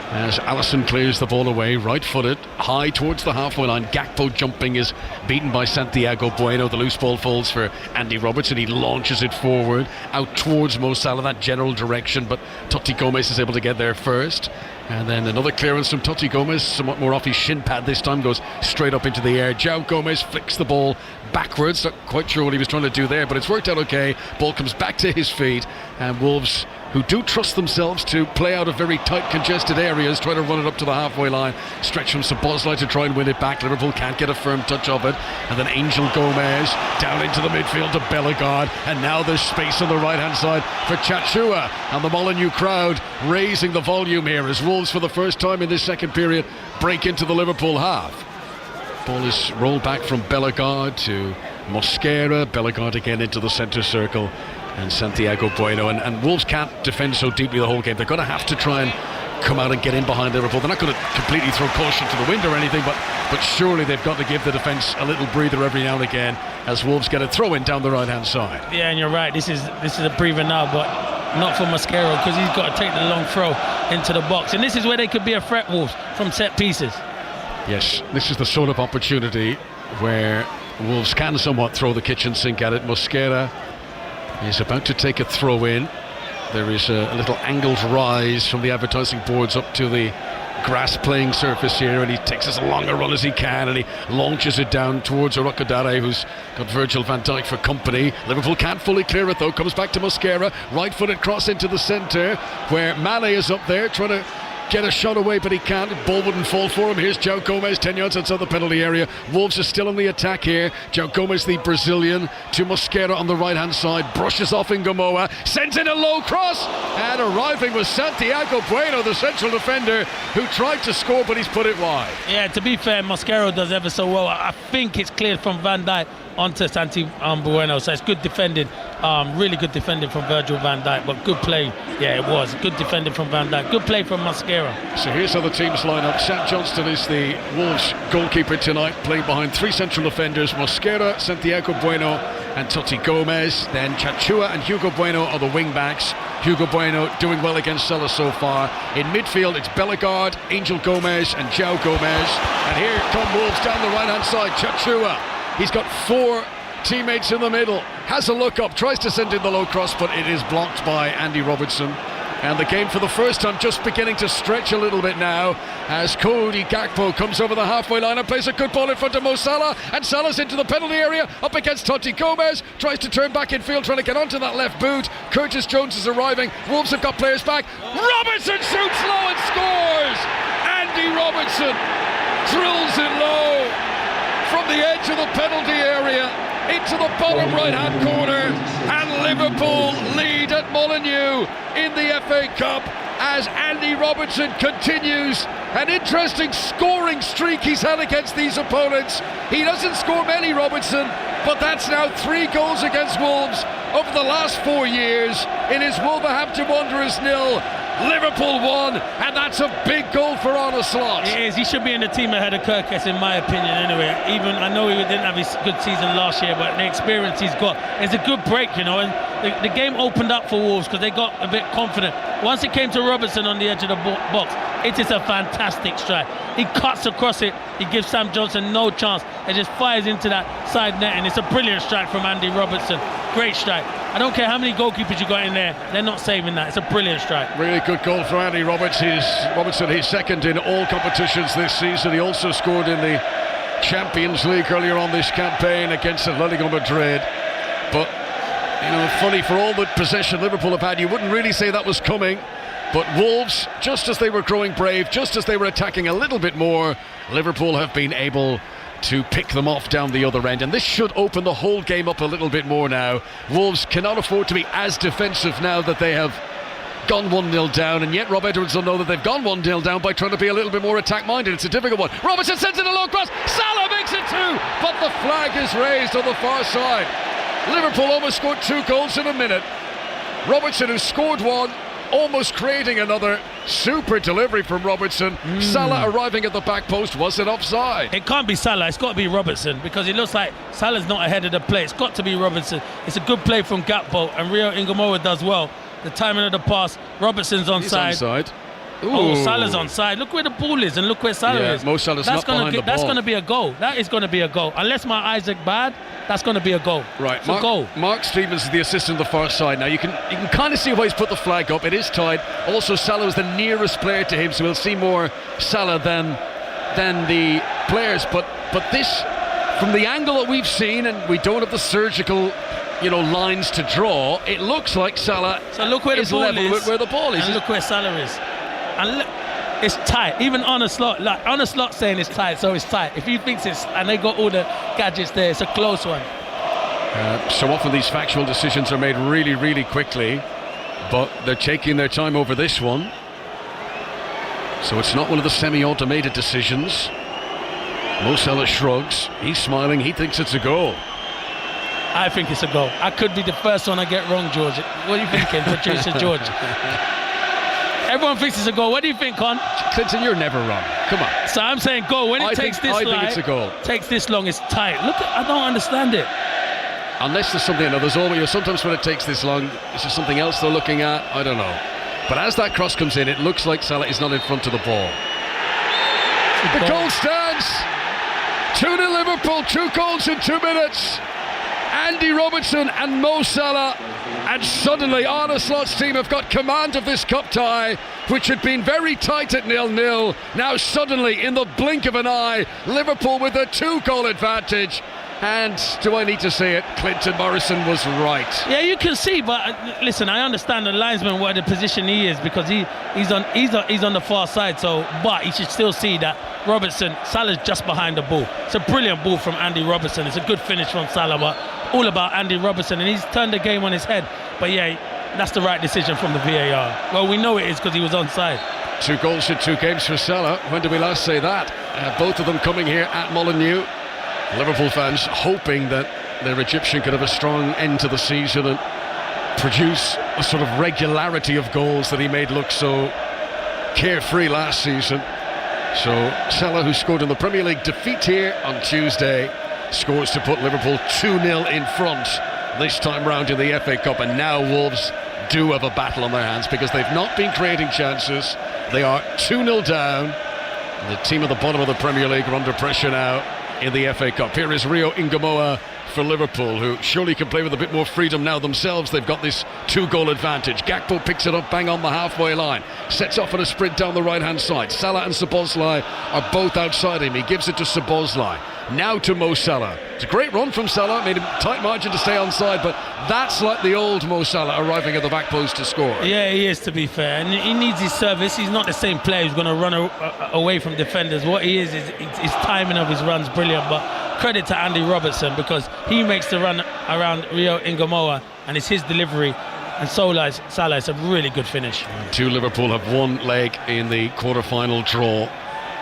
As Alisson clears the ball away, right-footed, high towards the halfway line. Gakpo jumping is beaten by Santiago Bueno. The loose ball falls for Andy Robertson. He launches it forward, out towards Mo Salah, that general direction, but Totti Gomez is able to get there first. And then another clearance from Totti Gomez, somewhat more off his shin pad this time, goes straight up into the air. João Gomez flicks the ball backwards. Not quite sure what he was trying to do there, but it's worked out okay. Ball comes back to his feet, and Wolves, who do trust themselves to play out of very tight, congested areas, try to run it up to the halfway line. Stretch from Szoboszlai to try and win it back. Liverpool can't get a firm touch of it. And then Angel Gomez down into the midfield to Bellegarde. And now there's space on the right-hand side for Chachua. And the Molineux crowd raising the volume here as Wolves, for the first time in this second period, break into the Liverpool half. Ball is rolled back from Bellegarde to Mosquera. Bellegarde again into the centre circle. And Santiago Bueno, and Wolves can't defend so deeply the whole game. They're going to have to try and come out and get in behind Liverpool. They're not going to completely throw caution to the wind or anything, but surely they've got to give the defence a little breather every now and again as Wolves get a throw in down the right hand side. Yeah, and you're right, this is a breather now, but not for Mosquera, because he's got to take the long throw into the box, and this is where they could be a threat, Wolves, from set pieces. Yes, this is the sort of opportunity where Wolves can somewhat throw the kitchen sink at it. Mosquera is about to take a throw in. There is a little angled rise from the advertising boards up to the grass playing surface here, and he takes as long a run as he can, and he launches it down towards Orokodare, who's got Virgil van Dijk for company. Liverpool can't fully clear it though. Comes back to Mosquera, right-footed cross into the centre where Mane is up there trying to get a shot away, but he can't. Ball wouldn't fall for him. Here's João Gomez, 10 yards outside the penalty area. Wolves are still in the attack here. João Gomez, the Brazilian, to Mosquera on the right-hand side. Brushes off Ngomoa, sends in a low cross, and arriving was Santiago Bueno, the central defender, who tried to score, but he's put it wide. Yeah, to be fair, Mosquera does ever so well. I think it's cleared from Van Dijk onto Santi Bueno, so it's good defending, really good defending from Virgil van Dijk, but good play. Yeah, it was good defending from Van Dijk, good play from Mosquera. So here's how the teams line up. Sam Johnston is the Wolves goalkeeper tonight, playing behind three central defenders: Mosquera, Santiago Bueno and Totti Gomez. Then Chachua and Hugo Bueno are the wing backs. Hugo Bueno doing well against Salah so far. In midfield it's Bellegarde, Angel Gomez and João Gomez, and here come Wolves down the right hand side. Chachua, he's got four teammates in the middle, has a look up, tries to send in the low cross, but it is blocked by Andy Robertson. And the game for the first time just beginning to stretch a little bit now as Cody Gakpo comes over the halfway line and plays a good ball in front of Mo Salah, and Salah's into the penalty area up against Totti Gomez, tries to turn back in field, trying to get onto that left boot. Curtis Jones is arriving. Wolves have got players back. Robertson shoots low and scores. Andy Robertson drills it low from the edge of the penalty area into the bottom right-hand corner, and Liverpool lead at Molineux in the FA Cup as Andy Robertson continues an interesting scoring streak he's had against these opponents. He doesn't score many, Robertson, but that's now 3 goals against Wolves over the last 4 years. It is Wolverhampton Wanderers 0, Liverpool 1, and that's a big goal for Arne Slot. It is. He should be in the team ahead of Kirkes, in my opinion, anyway. Even I know he didn't have his good season last year, but the experience he's got, it's a good break, you know, and the game opened up for Wolves because they got a bit confident. Once it came to Robertson on the edge of the box, it is a fantastic strike. He cuts across it, he gives Sam Johnson no chance, and just fires into that side net, and it's a brilliant strike from Andy Robertson. Great strike. I don't care how many goalkeepers you got in there, they're not saving that. It's a brilliant strike. Really good goal for Andy Robertson. He's second in all competitions this season. He also scored in the Champions League earlier on this campaign against Atletico Madrid. But, funny, for all the possession Liverpool have had, you wouldn't really say that was coming. But Wolves, just as they were growing brave, just as they were attacking a little bit more, Liverpool have been able to pick them off down the other end, and this should open the whole game up a little bit more now. Wolves cannot afford to be as defensive now that they have gone 1-0 down, and yet Rob Edwards will know that they've gone 1-0 down by trying to be a little bit more attack-minded. It's a difficult one. Robertson sends it a long cross. Salah makes it 2, but the flag is raised on the far side. Liverpool almost scored 2 goals in a minute. Robertson, who scored 1, almost creating another. Super delivery from Robertson. Salah arriving at the back post. Was it offside? It can't be Salah, it's got to be Robertson, because it looks like Salah's not ahead of the play. It's got to be Robertson. It's a good play from Gakpo, and Rio Ingamoa does well. The timing of the pass, Robertson's onside. He's onside. Oh, Salah's onside. Look where the ball is, and look where Salah is. Mo Salah's not behind the ball. That's going to be a goal. That is going to be a goal. Unless my eyes are bad, that's going to be a goal. Right, it's a goal. Mark Stevens is the assistant on the far side. Now you can kind of see why he's put the flag up. It is tied. Also, Salah is the nearest player to him, so we'll see more Salah than the players. But this, from the angle that we've seen, and we don't have the surgical lines to draw, it looks like Salah look where is level with where the ball is. And look where Salah is. And look, it's tight. Even on a slot, saying it's tight, so it's tight. If he thinks and they got all the gadgets there, it's a close one. So often these factual decisions are made really, really quickly, but they're taking their time over this one. So it's not one of the semi-automated decisions. Mo Salah shrugs. He's smiling. He thinks it's a goal. I think it's a goal. I could be the first one I get wrong, George. What are you thinking, producer George? Everyone thinks it's a goal. What do you think, Con? Clinton, you're never wrong. Come on. So I'm saying goal. When it takes this long, I think it's a goal. Takes this long, it's tight. Look, I don't understand it. Unless there's something. There's always sometimes when it takes this long, is there something else they're looking at? I don't know. But as that cross comes in, it looks like Salah is not in front of the ball. The goal stands. 2-0 Liverpool. 2 goals in 2 minutes. Andy Robertson and Mo Salah, and suddenly Arne Slot's team have got command of this cup tie, which had been very tight at 0-0. Now suddenly, in the blink of an eye, Liverpool with a 2-goal advantage. And do I need to say it? Clinton Morrison was right. Yeah, you can see, but listen, I understand the linesman what the position he is, because he's on the far side. So, but you should still see that Salah's just behind the ball. It's a brilliant ball from Andy Robertson. It's a good finish from Salah, but all about Andy Robertson, and he's turned the game on his head. But yeah, that's the right decision from the VAR. Well, we know it is because he was onside. 2 goals in 2 games for Salah. When did we last say that? Both of them coming here at Molineux. Liverpool fans hoping that their Egyptian could have a strong end to the season and produce a sort of regularity of goals that he made look so carefree last season. So Salah, who scored in the Premier League defeat here on Tuesday, scores to put Liverpool 2-0 in front this time round in the FA Cup. And now Wolves do have a battle on their hands because they've not been creating chances. They are 2-0 down. The team at the bottom of the Premier League are under pressure now in the FA Cup. Here is Rio Ingamoa for Liverpool, who surely can play with a bit more freedom now themselves. They've got this 2-goal advantage. Gakpo picks it up bang on the halfway line, sets off in a sprint down the right hand side. Salah and Szoboszlai are both outside him. He gives it to Szoboszlai, now to Mo Salah. It's a great run from Salah, made a tight margin to stay onside, but that's like the old Mo Salah arriving at the back post to score. Yeah, he is, to be fair, and he needs his service. He's not the same player who's going to run away from defenders. What he is his timing of his runs brilliant, but credit to Andy Robertson, because he makes the run around Rio Ingamoa, and it's his delivery. And Salah is a really good finish. 2 Liverpool have 1 leg in the quarter-final draw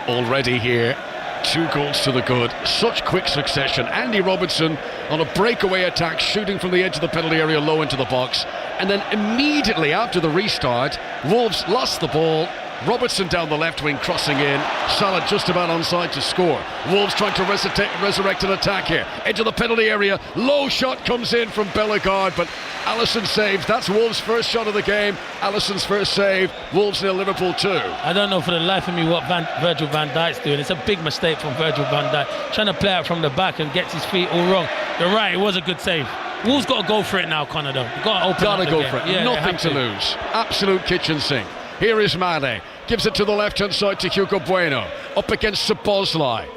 already here. 2 goals to the good. Such quick succession. Andy Robertson on a breakaway attack, shooting from the edge of the penalty area low into the box. And then immediately after the restart, Wolves lost the ball. Robertson down the left wing, crossing in. Salah just about onside to score. Wolves trying to resurrect an attack here. Edge of the penalty area. Low shot comes in from Bellegarde, but Alisson saves. That's Wolves' first shot of the game. Alisson's first save. Wolves 0, Liverpool 2. I don't know for the life of me what Virgil van Dijk's doing. It's a big mistake from Virgil van Dijk. Trying to play out from the back and gets his feet all wrong. You're right, it was a good save. Wolves got to go for it now, Connor, though. You've got to open up the game. For it. Yeah, nothing to lose. Absolute kitchen sink. Here is Mane, gives it to the left-hand side to Hugo Bueno, up against Szoboszlai.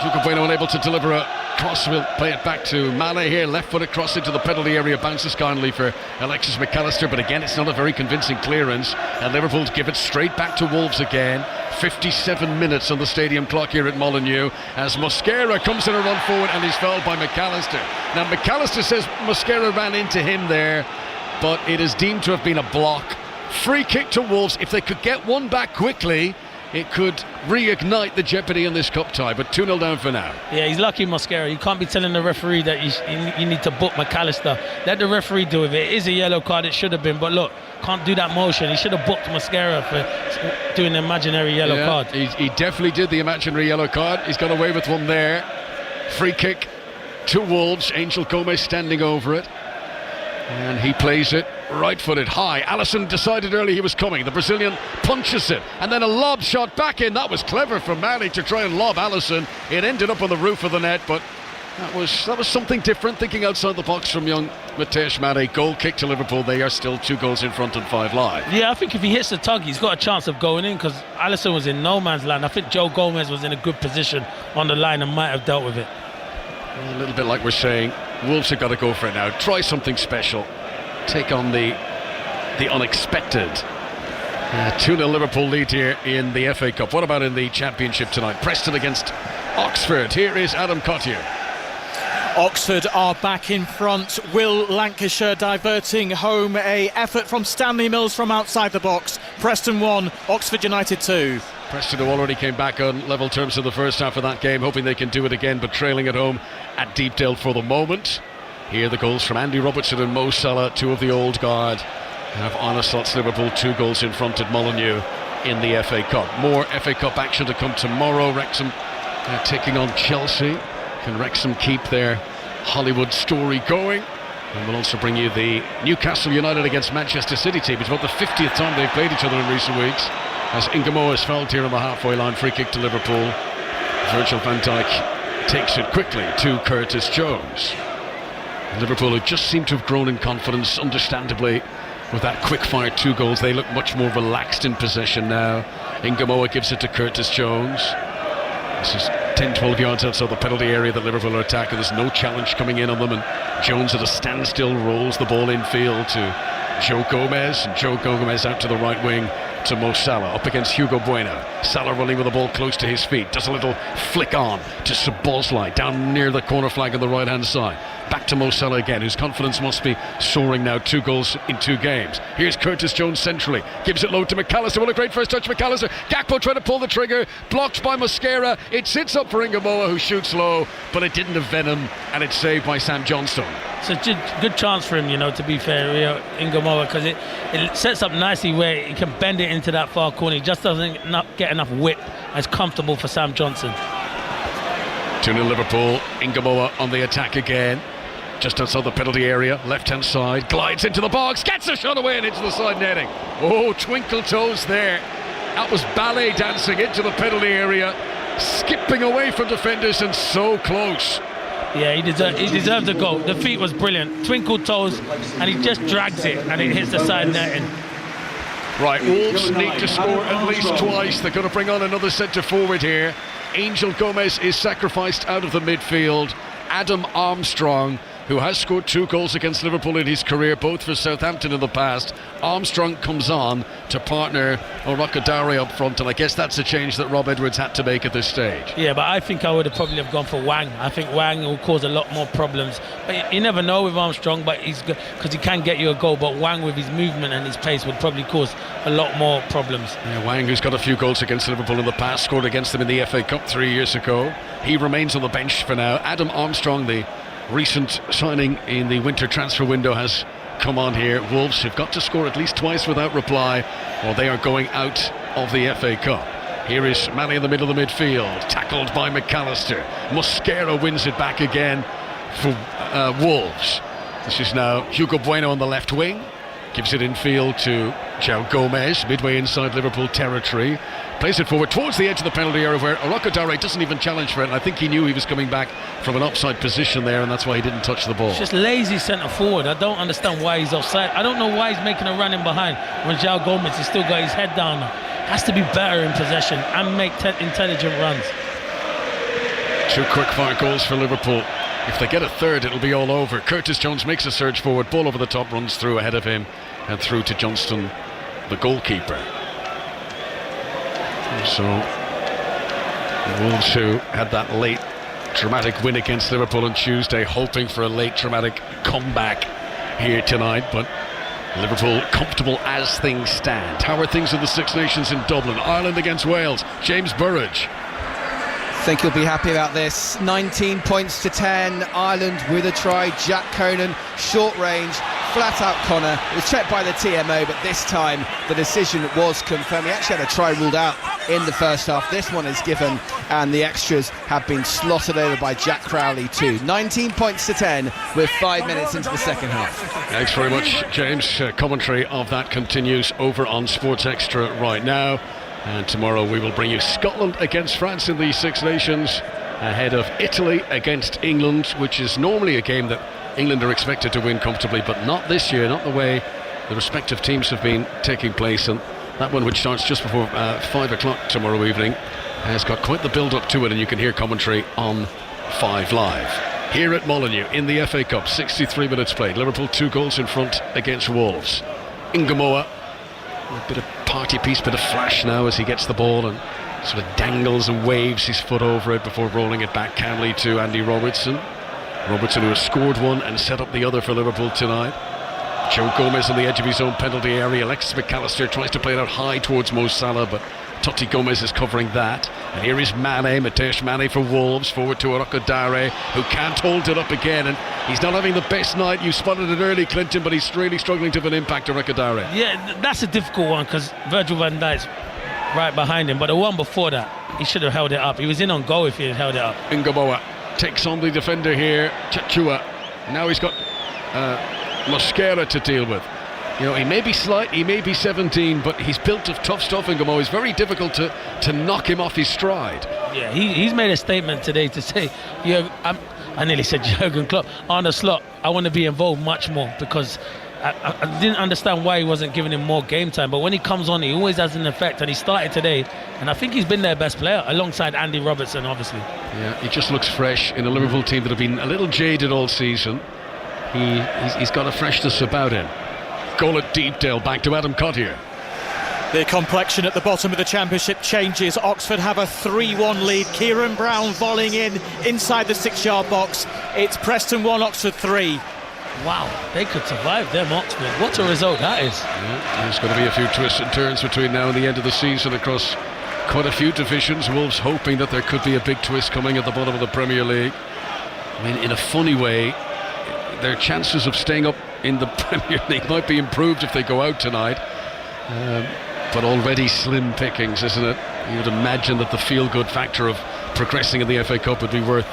Hugo Bueno unable to deliver a cross. Will play it back to Mane here. Left-footed cross into the penalty area. Bounces kindly for Alexis McAllister. But again, it's not a very convincing clearance. And Liverpool give it straight back to Wolves again. 57 minutes on the stadium clock here at Molineux as Mosquera comes in a run forward and is fouled by McAllister. Now, McAllister says Mosquera ran into him there, but it is deemed to have been a block. Free kick to Wolves. If they could get one back quickly, it could reignite the jeopardy in this cup tie, but 2-0 down for now. Yeah, he's lucky, Mosquera. You can't be telling the referee that you need to book McAllister. Let the referee do it. It is a yellow card, it should have been, but look, can't do that motion. He should have booked Mosquera for doing the imaginary yellow card. He definitely did the imaginary yellow card. He's got away with one there. Free kick to Wolves. Angel Gomez standing over it. And he plays it right-footed high. Alisson decided early he was coming. The Brazilian punches it, and then a lob shot back in. That was clever from Mane to try and lob Alisson. It ended up on the roof of the net, but that was something different, thinking outside the box from young Mateusz Mane. Goal kick to Liverpool. They are still 2 goals in front and 5 live. Yeah, I think if he hits the tug, he's got a chance of going in, because Alisson was in no man's land. I think Joe Gomez was in a good position on the line and might have dealt with it. A little bit like we're saying, Wolves have got to go for it now. Try something special. Take on the unexpected. 2-0 Liverpool lead here in the FA Cup. What about in the Championship tonight? Preston against Oxford. Here is Adam Cottier. Oxford are back in front. Will Lancashire diverting home a effort from Stanley Mills from outside the box. Preston 1, Oxford United 2. Preston, who already came back on level terms in the first half of that game, hoping they can do it again, but trailing at home at Deepdale for the moment. Here the goals from Andy Robertson and Mo Salah, 2 of the old guard, have honour slots Liverpool 2 goals in front at Molineux in the FA Cup. More FA Cup action to come tomorrow. Wrexham taking on Chelsea. Can Wrexham keep their Hollywood story going? And we'll also bring you the Newcastle United against Manchester City team. It's about the 50th time they've played each other in recent weeks, as Ingamoa is fouled here on the halfway line. Free kick to Liverpool. Virgil van Dijk takes it quickly to Curtis Jones. Liverpool, who just seem to have grown in confidence, understandably, with that quick-fire 2 goals. They look much more relaxed in possession now. Ingamoa gives it to Curtis Jones. This is 10-12 yards outside the penalty area that Liverpool are attacking. There's no challenge coming in on them, and Jones at a standstill rolls the ball infield to Joe Gomez, and Joe Gomez out to the right wing to Mo Salah, up against Hugo Bueno. Salah running with the ball close to his feet, does a little flick on to Szoboszlai down near the corner flag on the right hand side. Back to Mo Salah again, whose confidence must be soaring now. 2 goals in 2 games. Here's Curtis Jones centrally, gives it low to McAllister. What a great first touch, McAllister. Gakpo trying to pull the trigger, blocked by Mosquera. It sits up for Ingamoa, who shoots low, but it didn't have venom, and it's saved by Sam Johnstone. It's a good chance for him, to be fair, Ingamoa, because it sets up nicely where he can bend it into that far corner. He just doesn't get enough whip. It's comfortable for Sam Johnson. 2-0 Liverpool. Ingamoa on the attack again. Just outside the penalty area, left-hand side, glides into the box, gets a shot away and into the side netting. Oh, twinkle toes there. That was ballet dancing into the penalty area, skipping away from defenders and so close. Yeah, he deserved the goal. The feet was brilliant. Twinkle toes, and he just drags it and it hits the side netting. Right, Wolves need to score at least twice. They're going to bring on another centre forward here. Angel Gomez is sacrificed out of the midfield. Adam Armstrong, who has scored 2 goals against Liverpool in his career, both for Southampton in the past. Armstrong comes on to partner Orokodare up front, and I guess that's a change that Rob Edwards had to make at this stage. Yeah, but I think I would have probably gone for Wang. I think Wang will cause a lot more problems. But you never know with Armstrong, but he's good because he can get you a goal. But Wang, with his movement and his pace, would probably cause a lot more problems. Yeah, Wang, who's got a few goals against Liverpool in the past, scored against them in the FA Cup 3 years ago. He remains on the bench for now. Adam Armstrong, the recent signing in the winter transfer window, has come on here. Wolves have got to score at least twice without reply, or they are going out of the FA Cup. Here is Mane in the middle of the midfield, tackled by McAllister. Mosquera wins it back again for Wolves. This is now Hugo Bueno on the left wing, gives it infield to Joe Gomez, midway inside Liverpool territory. Plays it forward towards the edge of the penalty area where Orokodare doesn't even challenge for it, and I think he knew he was coming back from an offside position there, and that's why he didn't touch the ball. It's just lazy centre forward. I don't understand why he's offside. I don't know why he's making a run in behind when João Gomes has still got his head down. Has to be better in possession and make intelligent runs. 2 quick-fire goals for Liverpool. If they get a third, it'll be all over. Curtis Jones makes a surge forward, ball over the top, runs through ahead of him and through to Johnston, the goalkeeper. So Wolves, who had that late dramatic win against Liverpool on Tuesday, hoping for a late dramatic comeback here tonight, but Liverpool comfortable as things stand. How are things in the Six Nations in Dublin? Ireland against Wales. James Burridge. I think you'll be happy about this. 19 points to 10. Ireland with a try. Jack Conan, short range, flat out corner. It was checked by the TMO, but this time the decision was confirmed. He actually had a try ruled out in the first half. This one is given, and the extras have been slotted over by Jack Crowley too. 19 points to 10 with 5 minutes into the second half. Thanks very much, James. Commentary of that continues over on Sports Extra right now. And tomorrow we will bring you Scotland against France in the Six Nations, ahead of Italy against England, which is normally a game that England are expected to win comfortably, but not this year, not the way the respective teams have been taking place. And that one, which starts just before 5 o'clock tomorrow evening, has got quite the build-up to it, and you can hear commentary on 5 Live. Here at Molineux in the FA Cup, 63 minutes played. Liverpool 2 goals in front against Wolves. Ngamoa, a bit of party piece, bit of flash now as he gets the ball and sort of dangles and waves his foot over it before rolling it back calmly to Andy Robertson. Robertson, who has scored one and set up the other for Liverpool tonight. Joe Gomez on the edge of his own penalty area. Alexis McAllister tries to play it out high towards Mo Salah, but Totti Gomez is covering that. And here is Mane, Mateus Mane for Wolves, forward to Dare, who can't hold it up again, and he's not having the best night. You spotted it early, Clinton, but he's really struggling to have an impact, Dare. Yeah, that's a difficult one, because Virgil van Dijk's right behind him, but the one before that, he should have held it up. He was in on goal if he had held it up. Ngamoa takes on the defender here, Chachua. Now he's got Mosquera to deal with. You know, he may be slight, he may be 17, but he's built of tough stuff, Ngamoa. It's very difficult to knock him off his stride. Yeah, he's made a statement today to say, I nearly said Jurgen Klopp, on the slot, I want to be involved much more, because I didn't understand why he wasn't giving him more game time, but when he comes on, he always has an effect, and he started today, and I think he's been their best player, alongside Andy Robertson, obviously. Yeah, he just looks fresh in a Liverpool team that have been a little jaded all season. He's got a freshness about him. Goal at Deepdale, back to Adam Cottier. The complexion at the bottom of the Championship changes. Oxford have a 3-1 lead. Kieran Brown volleying inside the 6-yard box. It's Preston 1, Oxford 3. Wow, they could survive them, Oxford. What a result that is. Yeah, there's going to be a few twists and turns between now and the end of the season across quite a few divisions. Wolves hoping that there could be a big twist coming at the bottom of the Premier League. I mean, in a funny way, their chances of staying up in the Premier League might be improved if they go out tonight, but already slim pickings, isn't it? You would imagine that the feel-good factor of progressing in the FA Cup would be worth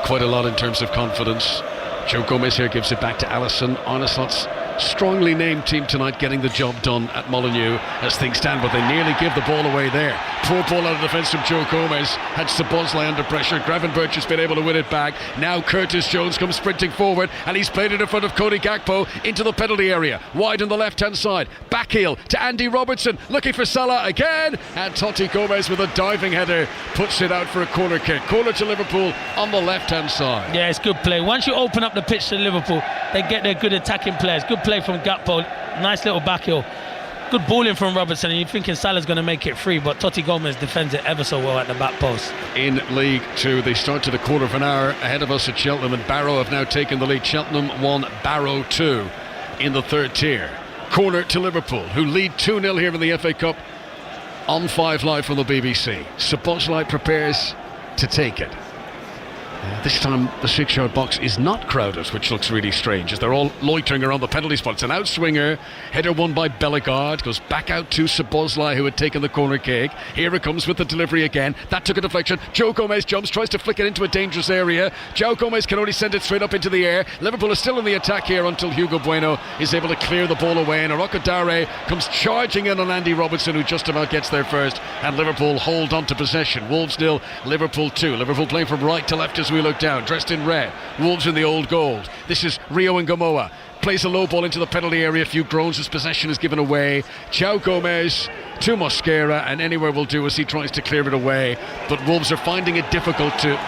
quite a lot in terms of confidence. Joe Gomez here gives it back to Alisson. Arne Slot's strongly named team tonight getting the job done at Molineux as things stand, but they nearly give the ball away there. Poor ball out of defence from Joe Gomez. Had Szoboszlai under pressure. Gravenberch has been able to win it back. Now Curtis Jones comes sprinting forward, and he's played it in front of Cody Gakpo into the penalty area, wide on the left hand side. Back heel to Andy Robertson, looking for Salah again, and Totti Gomez with a diving header puts it out for a corner kick. Corner to Liverpool on the left hand side. Yeah, it's good play. Once you open up the pitch to Liverpool, they get their good attacking players. Good play from Gakpo, nice little back heel. Good balling from Robertson, and you're thinking Salah's going to make it free, but Totti Gomez defends it ever so well at the back post. In League 2, they start to the quarter of an hour ahead of us at Cheltenham, and Barrow have now taken the lead. Cheltenham 1, Barrow 2 in the third tier. Corner to Liverpool, who lead 2-0 here in the FA Cup on 5 Live from the BBC. Szoboszlai prepares to take it. This time the 6-yard box is not crowded, which looks really strange as they're all loitering around the penalty spot. It's an outswinger, header won by Bellegarde, goes back out to Szoboszlai, who had taken the corner kick. Here it comes with the delivery again. That took a deflection. Joe Gomez jumps, tries to flick it into a dangerous area. Joe Gomez can only send it straight up into the air. Liverpool is still in the attack here until Hugo Bueno is able to clear the ball away, and Dare comes charging in on Andy Robertson, who just about gets there first, and Liverpool hold on to possession. Wolves 0, Liverpool 2. Liverpool playing from right to left as we look down, dressed in red. Wolves in the old gold. This is Rio Ngamoa. plays a low ball into the penalty area. A few groans as possession is given away. João Gomez to Mosquera, and anywhere will do as he tries to clear it away. But Wolves are finding it difficult to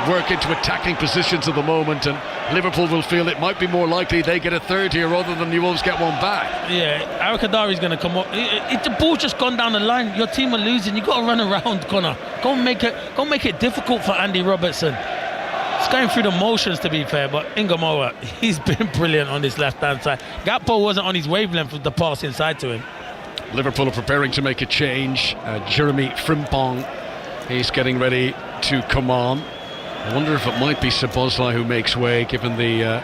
work into attacking positions at the moment, and Liverpool will feel it might be more likely they get a third here rather than the Wolves get one back. Yeah, Al Qadari's going to come up. If the ball's just gone down the line, your team are losing. You've got to run around, Connor. Go and make it difficult for Andy Robertson. It's going through the motions, to be fair, but Ingamoa, he's been brilliant on this left-hand side. Gakpo wasn't on his wavelength with the pass inside to him. Liverpool are preparing to make a change. Jeremy Frimpong is getting ready to come on. I wonder if it might be Szoboszlai who makes way, given the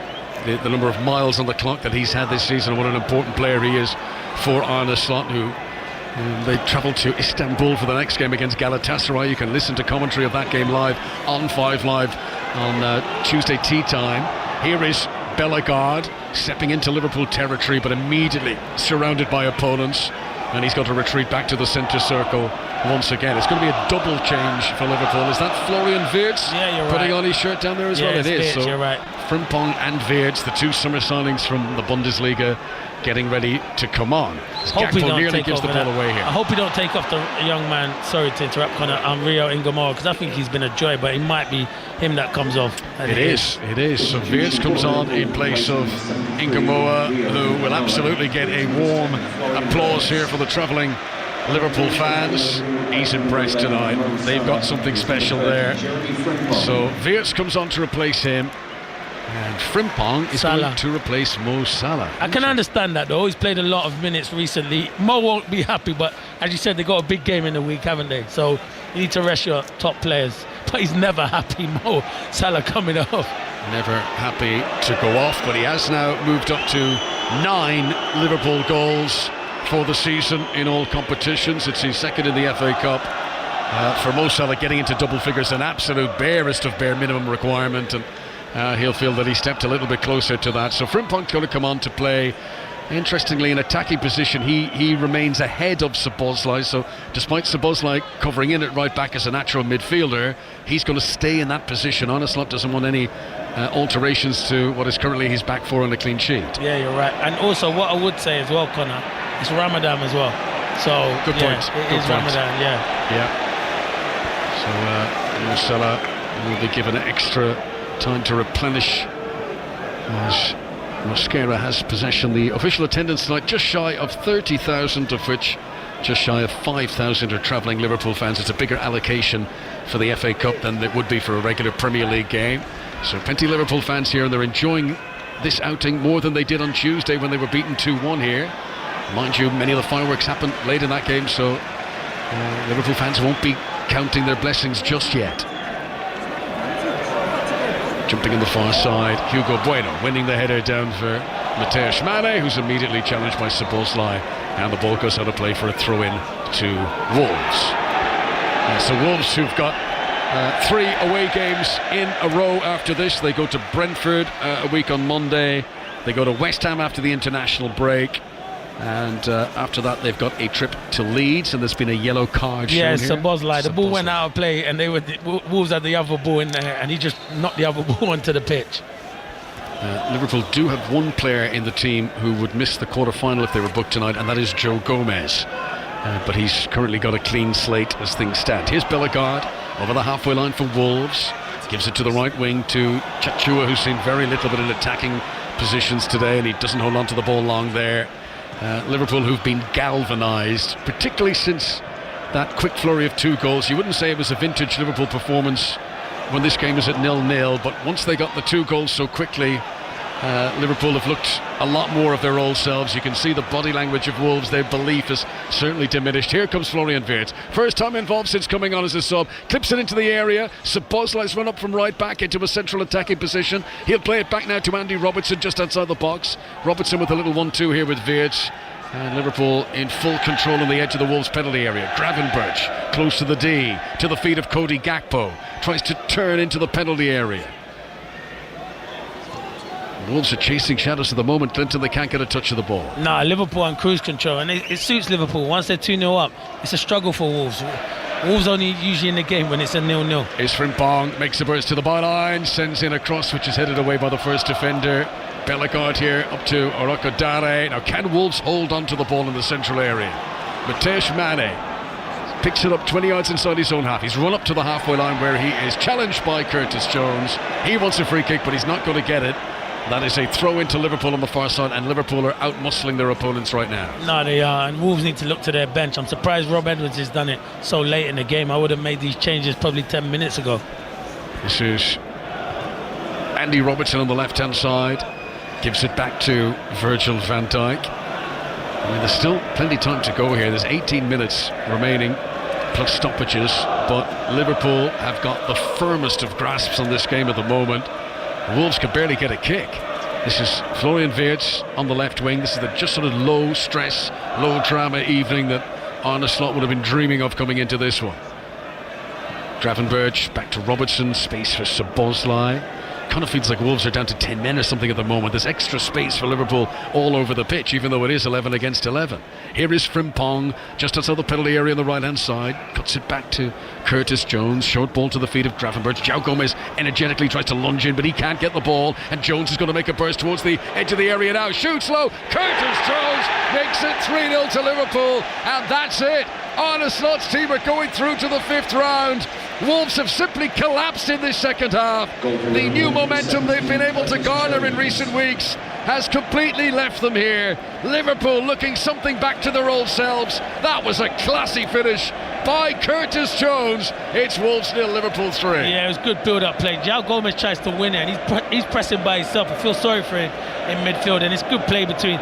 number of miles on the clock that he's had this season, and what an important player he is for Arne Slot, who they travel to Istanbul for the next game against Galatasaray. You can listen to commentary of that game live on 5 Live on Tuesday tea time. Here is Bellegarde stepping into Liverpool territory, but immediately surrounded by opponents, and he's got to retreat back to the centre circle once again. It's going to be a double change for Liverpool. Is that Florian Wirtz putting on his shirt down there as well? It is. Wirtz, so you're right. Frimpong and Wirtz, the two summer signings from the Bundesliga, getting ready to come on. Gakpo nearly gives the ball away here. I hope he don't take off the young man, sorry to interrupt, Connor, Rio Ingamoa, because I think he's been a joy, but it might be him that comes off. It is. So Wirtz comes on in place of Ingamoa, who will absolutely get a warm applause here for the travelling Liverpool fans. He's impressed tonight. They've got something special there. So Wirtz comes on to replace him, and Frimpong is going to replace Mo Salah. I can understand that though. He's played a lot of minutes recently. Mo won't be happy, but as you said, they got a big game in the week, haven't they? So you need to rest your top players. But he's never happy, Mo Salah coming off. Never happy to go off, but he has now moved up to 9 Liverpool goals for the season in all competitions. It's his second in the FA Cup. For Mo Salah, getting into double figures, an absolute barest of bare minimum requirement, and he'll feel that he stepped a little bit closer to that. So Frimpong's going to come on to play. Interestingly, in attacking position, he remains ahead of Szoboszlai. So despite Szoboszlai covering in at right back as a natural midfielder, he's going to stay in that position. Arne Slot doesn't want any alterations to what is currently his back four on a clean sheet. Yeah, you're right. And also, what I would say as well, Connor, it's Ramadan as well. So good point. It is Ramadan. Yeah. So Mo Salah will be given extra time to replenish as Mosquera has possession. The official attendance tonight just shy of 30,000, of which just shy of 5,000 are travelling Liverpool fans. It's a bigger allocation for the FA Cup than it would be for a regular Premier League game. So plenty of Liverpool fans here, and they're enjoying this outing more than they did on Tuesday when they were beaten 2-1 here. Mind you, many of the fireworks happened late in that game, so Liverpool fans won't be counting their blessings just yet. Jumping on the far side, Hugo Bueno winning the header down for Mateusz Mane, who's immediately challenged by Szoboszlai, and the ball goes out of play for a throw-in to Wolves. So Wolves, who've got 3 away games in a row after this. They go to Brentford a week on Monday. They go to West Ham after the international break. And after that, they've got a trip to Leeds, and there's been a yellow card shown here. Szoboszlai. The ball went out of play, and Wolves had the other ball in there, and he just knocked the other ball onto the pitch. Liverpool do have one player in the team who would miss the quarter-final if they were booked tonight, and that is João Gomez. But he's currently got a clean slate as things stand. Here's Bellegarde over the halfway line for Wolves. Gives it to the right wing to Chachua, who's seen very little bit in attacking positions today, and he doesn't hold on to the ball long there. Liverpool, who've been galvanised, particularly since that quick flurry of 2 goals. You wouldn't say it was a vintage Liverpool performance when this game was at 0-0, but once they got the 2 goals so quickly, Liverpool have looked a lot more of their old selves. You can see the body language of Wolves. Their belief has certainly diminished. Here comes Florian Wirtz, first time involved since coming on as a sub, clips it into the area. Szoboszlai's run up from right back into a central attacking position. He'll play it back now to Andy Robertson just outside the box. Robertson with a little 1-2 here with Wirtz, and Liverpool in full control on the edge of the Wolves penalty area. Gravenberch close to the D, to the feet of Cody Gakpo, tries to turn into the penalty area. Wolves are chasing shadows at the moment. Clinton, they can't get a touch of the ball. Liverpool on cruise control, and it suits Liverpool. Once they're 2-0 up, it's a struggle for Wolves. Wolves only usually in the game when it's a 0-0. Is Frimpong, makes a burst to the byline, sends in a cross which is headed away by the first defender. Bellegarde here up to Orokodare. Now can Wolves hold on to the ball in the central area? Matesh Mane picks it up 20 yards inside his own half. He's run up to the halfway line where he is challenged by Curtis Jones. He wants a free kick, but he's not going to get it. That is a throw into Liverpool on the far side, and Liverpool are out-muscling their opponents right now. No, they are, and Wolves need to look to their bench. I'm surprised Rob Edwards has done it so late in the game. I would have made these changes probably 10 minutes ago. This is Andy Robertson on the left-hand side. Gives it back to Virgil van Dijk. I mean, there's still plenty of time to go here. There's 18 minutes remaining, plus stoppages, but Liverpool have got the firmest of grasps on this game at the moment. Wolves can barely get a kick. This is Florian Wirtz on the left wing. This is the just sort of low stress, low drama evening that Arne Slot would have been dreaming of coming into this one. Gravenberch back to Robertson, space for Szoboszlai. Kind of feels like Wolves are down to 10 men or something at the moment. There's extra space for Liverpool all over the pitch, even though it is 11 against 11. Here is Frimpong, just outside the penalty area on the right-hand side. Cuts it back to Curtis Jones. Short ball to the feet of Gravenberch. João Gomez energetically tries to lunge in, but he can't get the ball. And Jones is going to make a burst towards the edge of the area now. Shoots low. Curtis Jones makes it 3-0 to Liverpool. And that's it. Arne Slot's team are going through to the 5th round. Wolves have simply collapsed in this second half. The new momentum they've been able to garner in recent weeks has completely left them here. Liverpool looking something back to their old selves. That was a classy finish by Curtis Jones. It's Wolves 0, Liverpool 3. Yeah, it was good build-up play. João Gomez tries to win it, and he's pressing by himself. I feel sorry for him in midfield, and it's good play between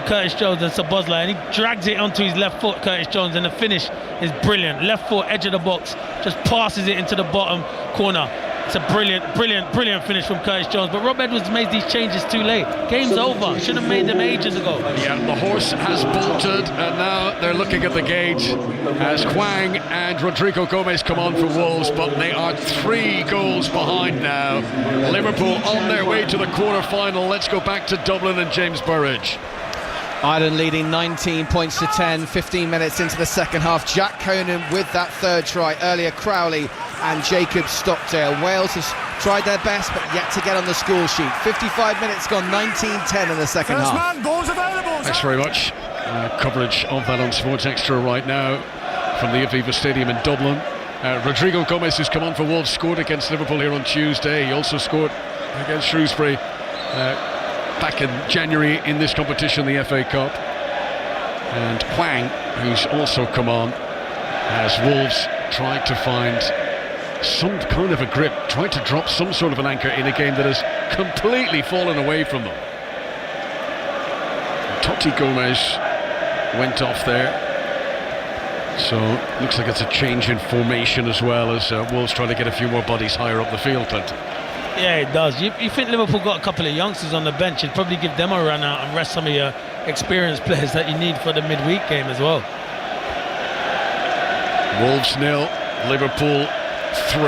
Curtis Jones and Szoboszlai, and he drags it onto his left foot, Curtis Jones, and the finish is brilliant. Left foot, edge of the box, just passes it into the bottom corner. It's a brilliant finish from Curtis Jones, but Rob Edwards made these changes too late. Game's over. Should have made them ages ago. Yeah, the horse has bolted, and now they're looking at the gate as Hwang and Rodrigo Gomez come on for Wolves, but they are 3 goals behind now. Liverpool on their way to the quarter-final. Let's go back to Dublin and James Burridge. Ireland leading 19 points to 10, 15 minutes into the second half. Jack Conan with that third try. Earlier Crowley and Jacob Stockdale. Wales has tried their best but yet to get on the score sheet. 55 minutes gone, 19-10 in the second half. Thanks very much. Coverage of that on Sports Extra right now from the Aviva Stadium in Dublin. Rodrigo Gomez, who's come on for Wolves, scored against Liverpool here on Tuesday. He also scored against Shrewsbury back in January in this competition, the FA Cup. And Hwang, who's also come on, as Wolves tried to find some kind of a grip, tried to drop some sort of an anchor in a game that has completely fallen away from them. Totti Gomez went off there, so looks like it's a change in formation as well, as Wolves try to get a few more bodies higher up the field, Clinton. Yeah, it does. You think Liverpool got a couple of youngsters on the bench, you'd probably give them a run out and rest some of your experienced players that you need for the midweek game as well. Wolves 0, Liverpool 3.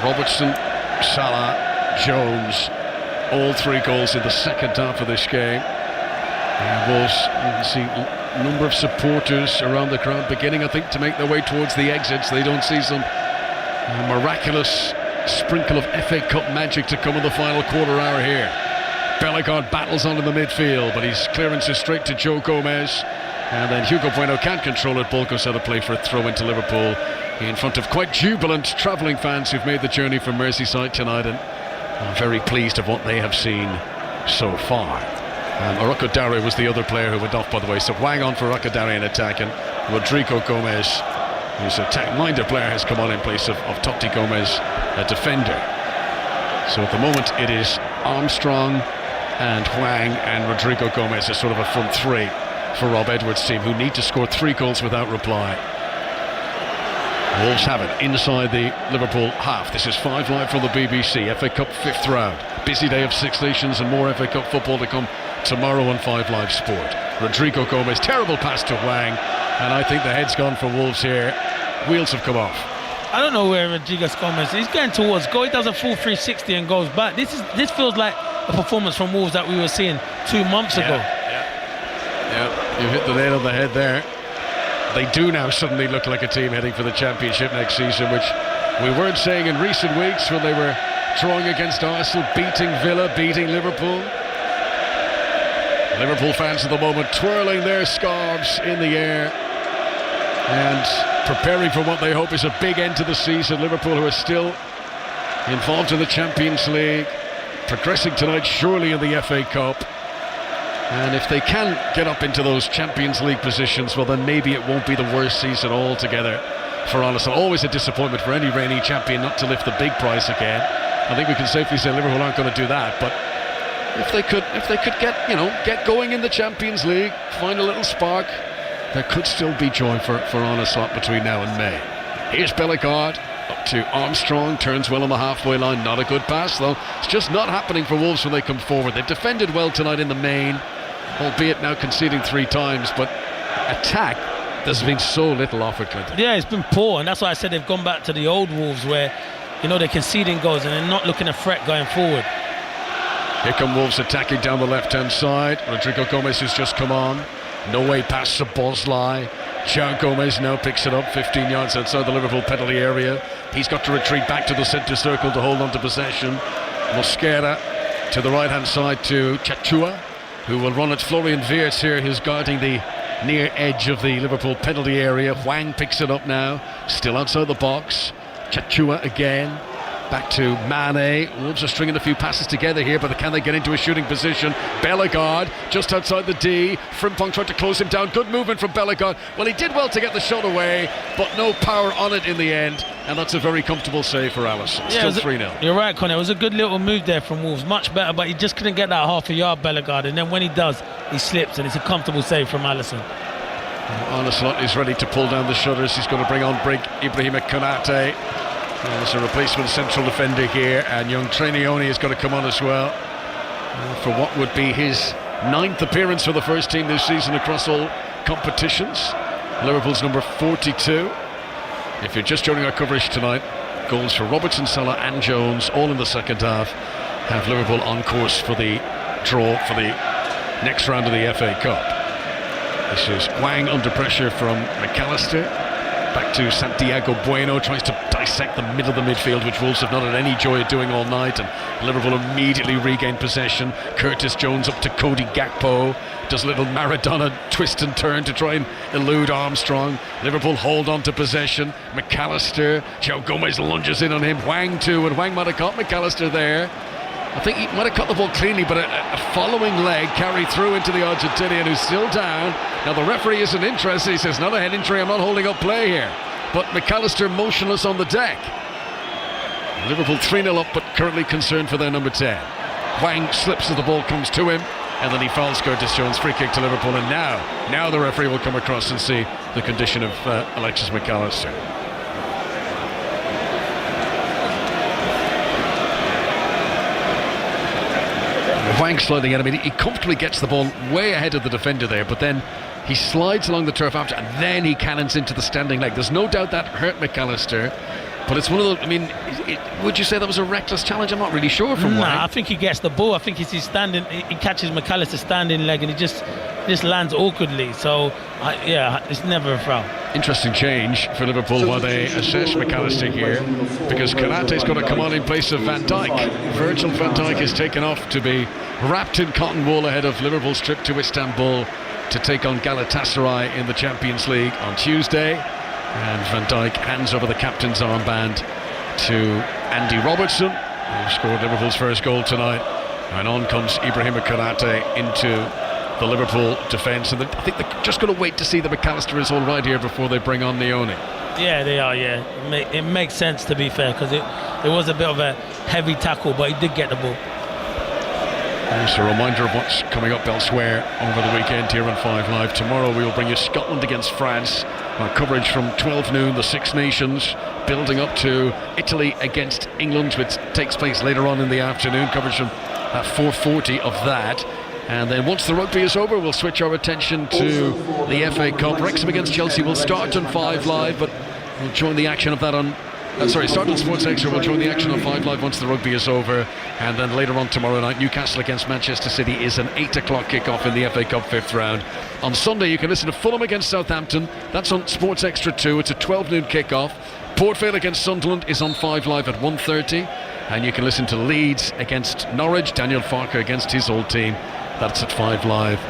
Robertson, Salah, Jones, all 3 goals in the second half of this game. And Wolves, you can see a number of supporters around the crowd beginning, I think, to make their way towards the exits. They don't see some miraculous sprinkle of FA Cup magic to come in the final quarter hour here. Bellegarde battles on in the midfield, but his clearance is straight to Joe Gomez, and then Hugo Bueno can't control it. Ball goes out of play for a throw into Liverpool in front of quite jubilant travelling fans who've made the journey from Merseyside tonight, and I'm very pleased of what they have seen so far. Orokodare was the other player who went off, by the way, so Hwang on for Orokodare in attack, and Rodrigo Gomez, who's a attack-minded player, has come on in place of Totti Gomez, a defender. So at the moment it is Armstrong and Hwang and Rodrigo Gomez as sort of a front 3 for Rob Edwards' team, who need to score 3 goals without reply. Wolves have it inside the Liverpool half. This is 5 Live from the BBC, FA Cup 5th round. Busy day of Six Nations and more FA Cup football to come tomorrow on 5 Live Sport. Rodrigo Gomez, terrible pass to Hwang, and I think the head's gone for Wolves here. Wheels have come off. I don't know where Rodrigo Gomez is. He's going towards goal. He does a full 360 and goes back. This feels like a performance from Wolves that we were seeing 2 months ago. Yeah, you hit the nail on the head there. they do now suddenly look like a team heading for the Championship next season, which we weren't saying in recent weeks when they were drawing against Arsenal, beating Villa, beating Liverpool. Liverpool fans at the moment twirling their scarves in the air and preparing for what they hope is a big end to the season. Liverpool, who are still involved in the Champions League, progressing tonight surely in the FA Cup. And if they can get up into those Champions League positions, well then maybe it won't be the worst season altogether for Arsenal. Always a disappointment for any reigning champion not to lift the big prize again. I think we can safely say Liverpool aren't going to do that, but if they could get going in the Champions League, find a little spark, there could still be joy for Arne Slot between now and May. Here's Bellegarde up to Armstrong, turns well on the halfway line. Not a good pass though. It's just not happening for Wolves when they come forward. They've defended well tonight in the main, albeit now conceding 3 times, but attack, there's been so little offered, Clinton. Yeah, it's been poor, and that's why I said they've gone back to the old Wolves where, they're conceding goals and they're not looking a threat going forward. Here come Wolves attacking down the left-hand side. Rodrigo Gomez has just come on. No way past Szoboszlai. João Gomez now picks it up 15 yards outside the Liverpool penalty area. He's got to retreat back to the centre circle to hold on to possession. Mosquera to the right-hand side to Chachua, who will run at Florian Wirtz here, who's guarding the near edge of the Liverpool penalty area. Hwang picks it up now, still outside the box. Chachua again, back to Mane. Wolves are stringing a few passes together here, but can they get into a shooting position? Bellegarde just outside the D. Frimpong tried to close him down. Good movement from Bellegarde. Well, he did well to get the shot away, but no power on it in the end, and that's a very comfortable save for Alisson. Still 3-0. You're right, Conor. It was a good little move there from Wolves. Much better, but he just couldn't get that half a yard, Bellegarde, and then when he does, he slips, and it's a comfortable save from Alisson. Arne Slot is ready to pull down the shutters. He's going to bring on Ibrahima Konate. There's a replacement central defender here, and young Trenioni is going to come on as well for what would be his 9th appearance for the first team this season across all competitions. Liverpool's number 42. If you're just joining our coverage tonight, goals for Robertson, Salah and Jones, all in the second half, have Liverpool on course for the draw for the next round of the FA Cup. This is Hwang under pressure from McAllister. Back to Santiago Bueno, tries to dissect the middle of the midfield, which Wolves have not had any joy of doing all night, and Liverpool immediately regain possession. Curtis Jones up to Cody Gakpo, does a little Maradona twist and turn to try and elude Armstrong. Liverpool hold on to possession. McAllister, João Gomez lunges in on him. Hwang too, and Hwang might have caught McAllister there. I think he might have cut the ball cleanly, but a following leg carried through into the Argentinian, who's still down. Now the referee isn't interested. He says, not a head injury, I'm not holding up play here. But McAllister motionless on the deck. Liverpool 3-0 up, but currently concerned for their number 10. Hwang slips as the ball comes to him, and then he fouls Curtis Jones. Free kick to Liverpool, and now the referee will come across and see the condition of Alexis McAllister. Hwang sliding at him. He comfortably gets the ball way ahead of the defender there, but then he slides along the turf after, and then he cannons into the standing leg. There's no doubt that hurt McAllister, but it's one of the. Would you say that was a reckless challenge? I'm not really sure from Hwang. I think he gets the ball. I think it's his standing. He catches McAllister's standing leg, and he just lands awkwardly. So, it's never a foul. Interesting change for Liverpool while they assess McAllister here, because Konate's going to come on in place of Van Dijk. Virgil van Dijk is taken off to be wrapped in cotton wool ahead of Liverpool's trip to Istanbul to take on Galatasaray in the Champions League on Tuesday. And Van Dijk hands over the captain's armband to Andy Robertson, who scored Liverpool's first goal tonight. And on comes Ibrahima Konate into the Liverpool defence, and I think they're just going to wait to see that McAllister is all right here before they bring on Neone. Yeah, they are, It makes sense, to be fair, because it was a bit of a heavy tackle, but he did get the ball. Just a reminder of what's coming up elsewhere over the weekend here on 5 Live. Tomorrow we will bring you Scotland against France. Our coverage from 12 noon, the Six Nations, building up to Italy against England, which takes place later on in the afternoon. Coverage from 4:40 of that. And then once the rugby is over, we'll switch our attention to the FA Cup. Wrexham against Chelsea will start on 5 Live, but we'll join the action of that on Start on Sports Extra. We'll join the action on 5 Live once the rugby is over, and then later on tomorrow night, Newcastle against Manchester City is an 8 o'clock kick-off in the FA Cup 5th round. On Sunday you can listen to Fulham against Southampton. That's on Sports Extra 2. It's a 12 noon kick-off. Port Vale against Sunderland is on 5 Live at 1:30, and you can listen to Leeds against Norwich, Daniel Farke against his old team. That's at 5 Live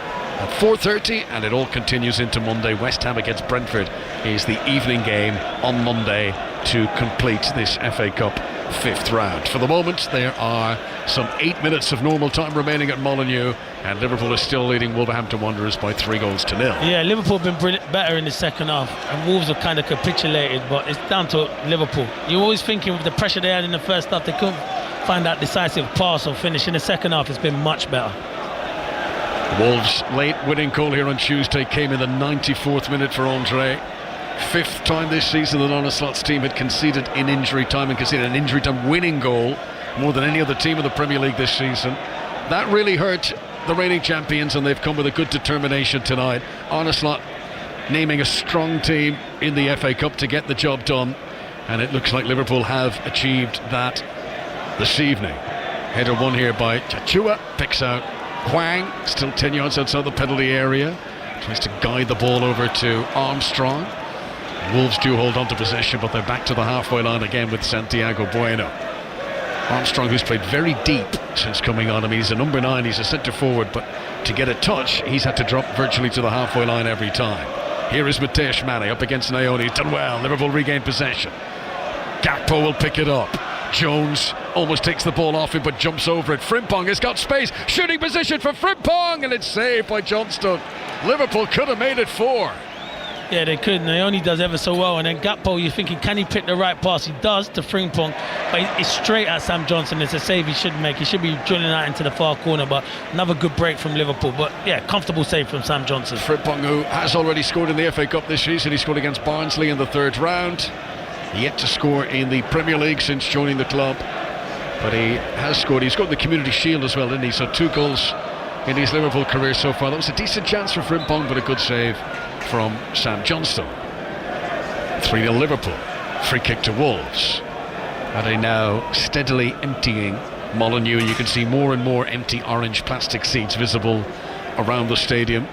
at 4:30, and it all continues into Monday. West Ham against Brentford is the evening game on Monday to complete this FA Cup 5th round. For the moment, there are some 8 minutes of normal time remaining at Molineux, and Liverpool is still leading Wolverhampton Wanderers by 3-0. Yeah, Liverpool have been better in the second half, and Wolves have kind of capitulated, but it's down to Liverpool. You're always thinking with the pressure they had in the first half, they couldn't find that decisive pass or finish. In the second half, it's been much better. Wolves' late winning goal here on Tuesday came in the 94th minute for Andre. 5th time this season that Arne Slot's team had conceded in injury time, and conceded an injury time winning goal more than any other team in the Premier League this season. That really hurt the reigning champions, and they've come with a good determination tonight. Arne Slot naming a strong team in the FA Cup to get the job done, and it looks like Liverpool have achieved that this evening. Header won here by Chachua, picks out Hwang, still 10 yards outside the penalty area, tries to guide the ball over to Armstrong. Wolves do hold on to possession, but they're back to the halfway line again with Santiago Bueno. Armstrong, who's played very deep since coming on. I mean, he's a number 9, he's a centre forward, but to get a touch, he's had to drop virtually to the halfway line every time. Here is Mateusz Mane up against Naoni. He's done well. Liverpool regain possession. Gakpo will pick it up. Jones almost takes the ball off him, but jumps over it. Frimpong has got space. Shooting position for Frimpong, and it's saved by Johnston. Liverpool could have made it 4. Yeah, they could. Naoni does ever so well, and then Gakpo, you're thinking, can he pick the right pass? He does to Frimpong, but it's straight at Sam Johnson. It's a save he should make. He should be drilling that into the far corner, but another good break from Liverpool. But yeah, comfortable save from Sam Johnson. Frimpong, who has already scored in the FA Cup this season, he scored against Barnsley in the 3rd round. Yet to score in the Premier League since joining the club, but he has scored. He scored in the Community Shield as well, didn't he? So 2 goals in his Liverpool career so far. That was a decent chance for Frimpong, but a good save from Sam Johnston. 3-0 Liverpool. Free kick to Wolves. Are they now steadily emptying Molineux, and you can see more and more empty orange plastic seats visible around the stadium.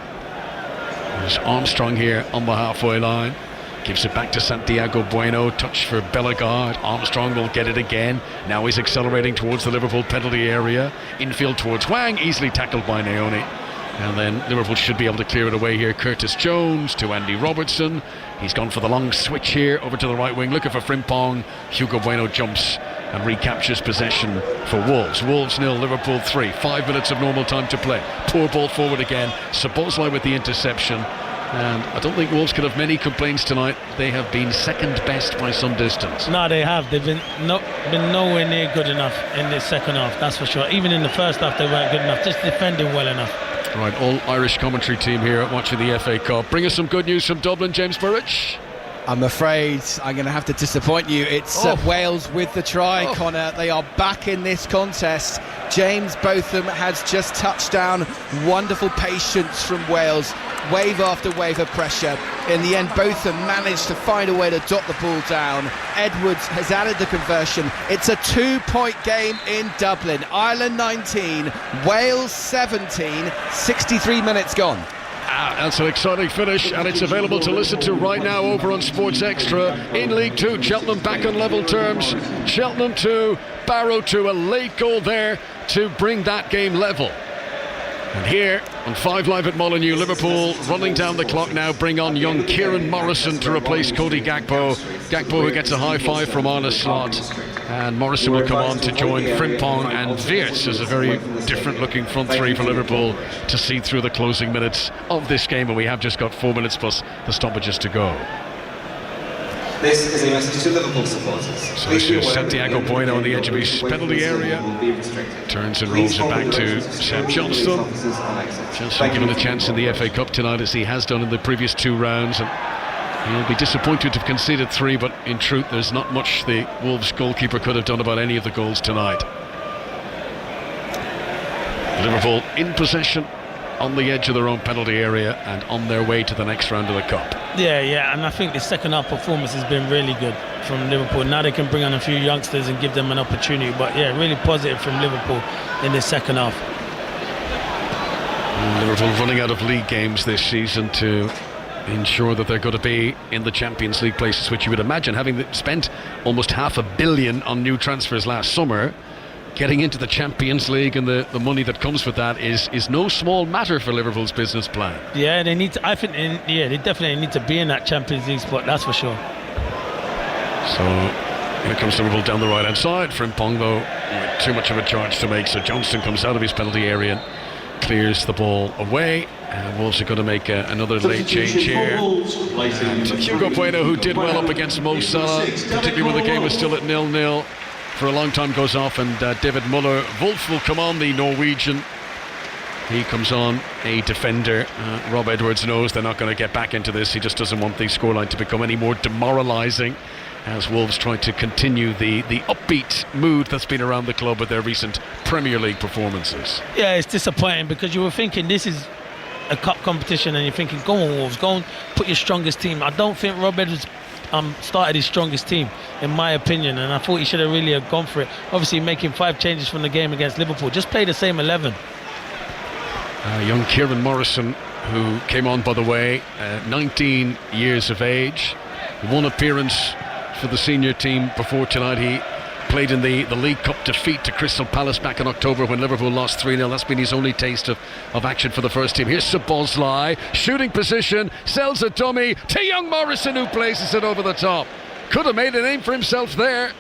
There's Armstrong here on the halfway line. Gives it back to Santiago Bueno. Touch for Bellegarde. Armstrong will get it again. Now he's accelerating towards the Liverpool penalty area. Infield towards Hwang. Easily tackled by Naoni. And then Liverpool should be able to clear it away here. Curtis Jones to Andy Robertson. He's gone for the long switch here over to the right wing, looking for Frimpong. Hugo Bueno jumps and recaptures possession for Wolves. Wolves 0, Liverpool 3. 5 minutes of normal time to play. Poor ball forward again. Szoboszlai with the interception. And I don't think Wolves could have many complaints tonight. They have been second best by some distance. No, they have. They've been nowhere near good enough in the second half, that's for sure. Even in the first half, they weren't good enough. Just defending well enough. Right, all Irish commentary team here watching the FA Cup. Bring us some good news from Dublin, James Burridge. I'm afraid I'm going to have to disappoint you. It's Wales with the try, Connor. They are back in this contest. James Botham has just touched down. Wonderful patience from Wales. Wave after wave of pressure. In the end, Botham managed to find a way to dot the ball down. Edwards has added the conversion. It's a 2-point game in Dublin. Ireland 19, Wales 17, 63 minutes gone. That's an exciting finish, and it's available to listen to right now over on Sports Extra. In League 2, Cheltenham back on level terms. Cheltenham 2, Barrow 2, a late goal there to bring that game level. And here on 5 Live at Molineux, Liverpool running down the clock now, bring on young Kieran Morrison to replace Cody Gakpo. Gakpo who gets a high five from Arne Slot. And Morrison will come on to join Frimpong and Wirtz as a very different looking front three for Liverpool to see through the closing minutes of this game, and we have just got 4 minutes plus the stoppages to go. This is a message to Liverpool supporters. So this is Santiago Bueno on the edge of his penalty area. Turns and rolls it back to Sam Johnston. Johnston given a chance in the FA Cup tonight, as he has done in the previous 2 rounds. And he'll be disappointed to have conceded 3, but in truth there's not much the Wolves goalkeeper could have done about any of the goals tonight. Liverpool in possession on the edge of their own penalty area and on their way to the next round of the Cup. Yeah, and I think the second half performance has been really good from Liverpool. Now they can bring on a few youngsters and give them an opportunity. But yeah, really positive from Liverpool in the second half. Liverpool running out of league games this season to ensure that they're going to be in the Champions League places, which you would imagine, having spent almost $500 million on new transfers last summer, getting into the Champions League and the money that comes with that is no small matter for Liverpool's business plan. Yeah, they need to. I think, they definitely need to be in that Champions League spot. That's for sure. So here comes Liverpool down the right hand side. Frimpong, though, with too much of a charge to make. So Johnston comes out of his penalty area and clears the ball away. And Wolves are going to make another late change here. And Hugo Bueno, who did well up against Mo Salah, particularly when the game was still at 0-0. For a long time, goes off, and David Muller. Wolf will come on, the Norwegian. He comes on, a defender. Rob Edwards knows they're not going to get back into this. He just doesn't want the scoreline to become any more demoralising as Wolves try to continue the upbeat mood that's been around the club with their recent Premier League performances. Yeah, it's disappointing because you were thinking this is a cup competition and you're thinking, go on Wolves, go and put your strongest team. I don't think Rob Edwards started his strongest team, in my opinion, and I thought he should have really gone for it. Obviously making 5 changes from the game against Liverpool, just play the same 11. Young Kieran Morrison, who came on, by the way, 19 years of age, one appearance for the senior team before tonight. He played in the League Cup defeat to Crystal Palace back in October when Liverpool lost 3-0. That's been his only taste of action for the first team. Here's Szoboszlai, shooting position, sells a dummy to young Morrison, who places it over the top. Could have made a name for himself there.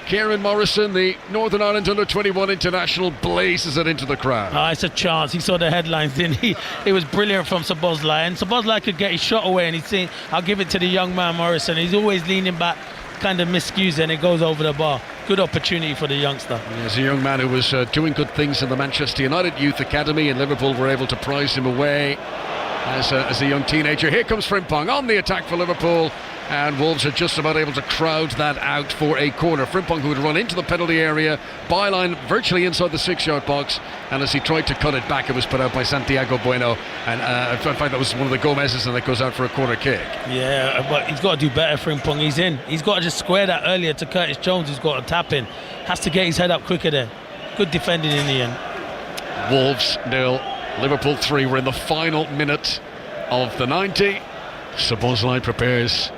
Kieran Morrison, the Northern Ireland under-21 international, blazes it into the crowd. It's a chance. He saw the headlines, didn't he? It was brilliant from Szoboszlai, and Szoboszlai could get his shot away, and he's saying, I'll give it to the young man Morrison. He's always leaning back, kind of miscues, and it goes over the bar. Good opportunity for the youngster. He's a young man who was doing good things in the Manchester United Youth Academy, and Liverpool were able to prize him away as a young teenager. Here comes Frimpong on the attack for Liverpool, and Wolves are just about able to crowd that out for a corner. Frimpong, who would run into the penalty area, byline virtually inside the 6-yard box, and as he tried to cut it back, it was put out by Santiago Bueno, and in fact that was one of the Gomez's, and it goes out for a corner kick. Yeah, but he's got to do better. Frimpong, he's in. He's got to just square that earlier to Curtis Jones, who's got to tap in. Has to get his head up quicker there. Good defending in the end. Wolves 0, Liverpool 3. We're in the final minute of the 90. Szoboszlai prepares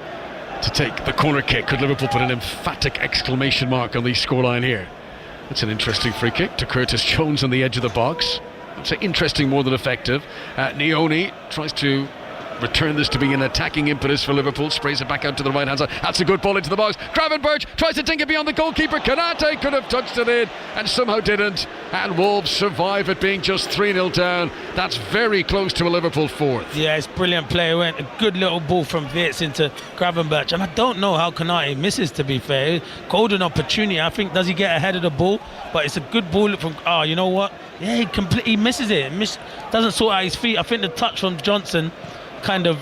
to take the corner kick. Could Liverpool put an emphatic exclamation mark on the scoreline here? It's an interesting free kick to Curtis Jones on the edge of the box. I'd say interesting more than effective. Nioni tries to return this to be an attacking impetus for Liverpool, sprays it back out to the right hand side. That's a good ball into the box. Gravenberch tries to dink it beyond the goalkeeper. Konate could have touched it in and somehow didn't, and Wolves survive it being just 3-0 down. That's very close to a Liverpool fourth. Yeah, it's brilliant play. It went a good little ball from Wirtz into Gravenberch, and I don't know how Konate misses, to be fair. Golden opportunity, I think. Does he get ahead of the ball? But it's a good ball from, you know what, yeah, he misses it. Doesn't sort out his feet. I think the touch from Johnson kind of,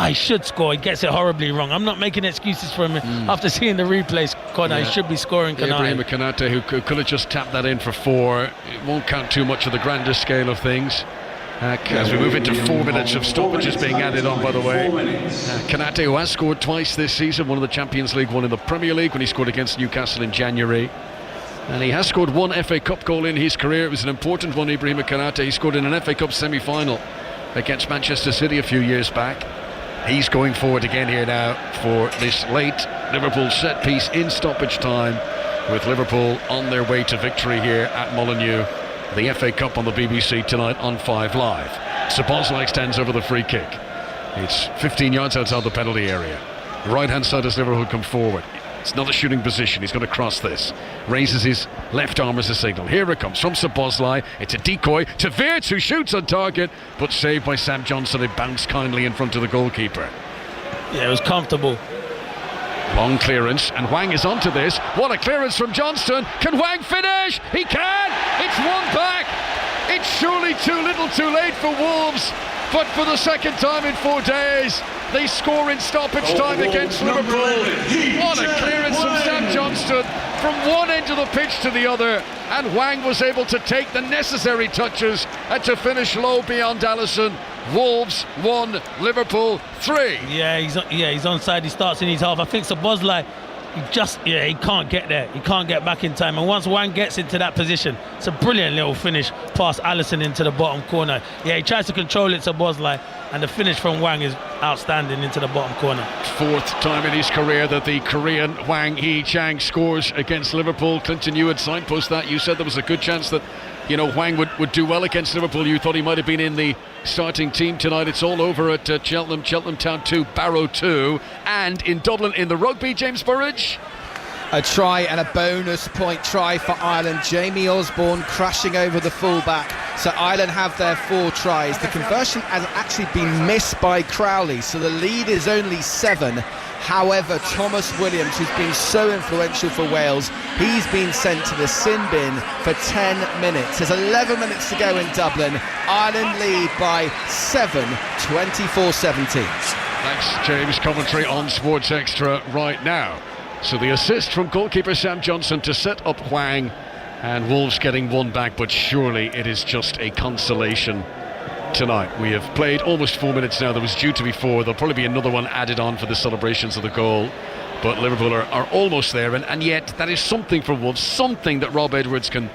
he should score. He gets it horribly wrong. I'm not making excuses for him after seeing the replays. He should be scoring. Ibrahim Konate, who could have just tapped that in for 4. It won't count too much of the grander scale of things. As we move into 4 minutes of stoppages being added on, by the way. Konate, who has scored twice this season, one in the Champions League, one in the Premier League when he scored against Newcastle in January. And he has scored 1 FA Cup goal in his career. It was an important one, Ibrahim Konate. He scored in an FA Cup semi-final against Manchester City a few years back. He's going forward again here now for this late Liverpool set piece in stoppage time, with Liverpool on their way to victory here at Molineux. The FA Cup on the BBC tonight on 5 Live. Szoboszlai extends over the free kick. It's 15 yards outside the penalty area. Right hand side as Liverpool come forward. It's not a shooting position. He's going to cross this. Raises his left arm as a signal. Here it comes from Szoboszlai. It's a decoy to Wirtz, who shoots on target, but saved by Sam Johnson. It bounced kindly in front of the goalkeeper. Yeah, it was comfortable. Long clearance, and Hwang is onto this. What a clearance from Johnston. Can Hwang finish? He can! It's one back! It's surely too little too late for Wolves, but for the second time in 4 days, they score in stoppage time against Liverpool. What a clearance from Sam Johnston from one end of the pitch to the other, and Hwang was able to take the necessary touches and to finish low beyond Alisson. Wolves 1, Liverpool 3. Yeah, he's onside. He starts in his half. I think Szoboszlai, he can't get there. He can't get back in time. And once Wang gets into that position, it's a brilliant little finish past Alisson into the bottom corner. Yeah, he tries to control it, Szoboszlai, and the finish from Wang is outstanding into the bottom corner. Fourth time in his career that the Korean Wang Hee-chang scores against Liverpool. Clinton, you had signposted that. You said there was a good chance that Wang would do well against Liverpool. You thought he might have been in the starting team tonight. It's all over at Cheltenham Town 2, Barrow 2. And in Dublin in the rugby, James Burridge. A try and a bonus point try for Ireland. Jamie Osborne crashing over the fullback. So Ireland have their 4 tries. The conversion has actually been missed by Crowley, so the lead is only 7. However, Thomas Williams, who's been so influential for Wales, he's been sent to the sin bin for 10 minutes. There's 11 minutes to go in Dublin. Ireland lead by 7, 24-17. Thanks, James. Commentary on Sports Extra right now. So the assist from goalkeeper Sam Johnson to set up Wang, and Wolves getting 1 back, but surely it is just a consolation tonight. We have played almost 4 minutes now. There was due to be 4. There'll probably be another one added on for the celebrations of the goal, but Liverpool are almost there, and yet that is something for Wolves, something that Rob Edwards can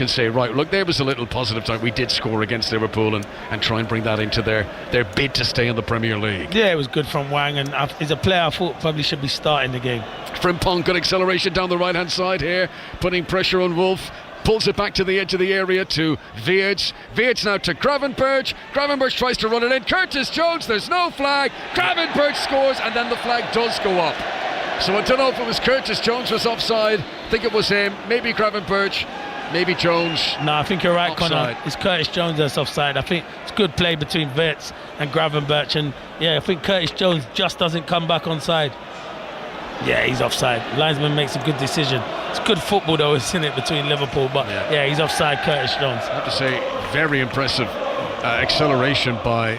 say, right, look, there was a little positive time. We did score against Liverpool and try and bring that into their bid to stay in the Premier League. Yeah, it was good from Wang, and he's a player I thought probably should be starting the game. Frimpong, good acceleration down the right hand side here, putting pressure on Wolf. Pulls it back to the edge of the area to Weerts. Weerts now to Gravenberch. Gravenberch tries to run it in. Curtis Jones, there's no flag. Gravenberch scores, and then the flag does go up. So I don't know if it was Curtis Jones was offside. I think it was him. Maybe Gravenberch. Maybe Jones. No, I think you're right, offside. Connor. It's Curtis Jones that's offside. I think it's good play between Weerts and Gravenberch. And yeah, I think Curtis Jones just doesn't come back onside. Yeah, he's offside. Linesman makes a good decision. It's good football though, isn't it, between Liverpool, but yeah, he's offside, Curtis Jones. I have to say, very impressive acceleration by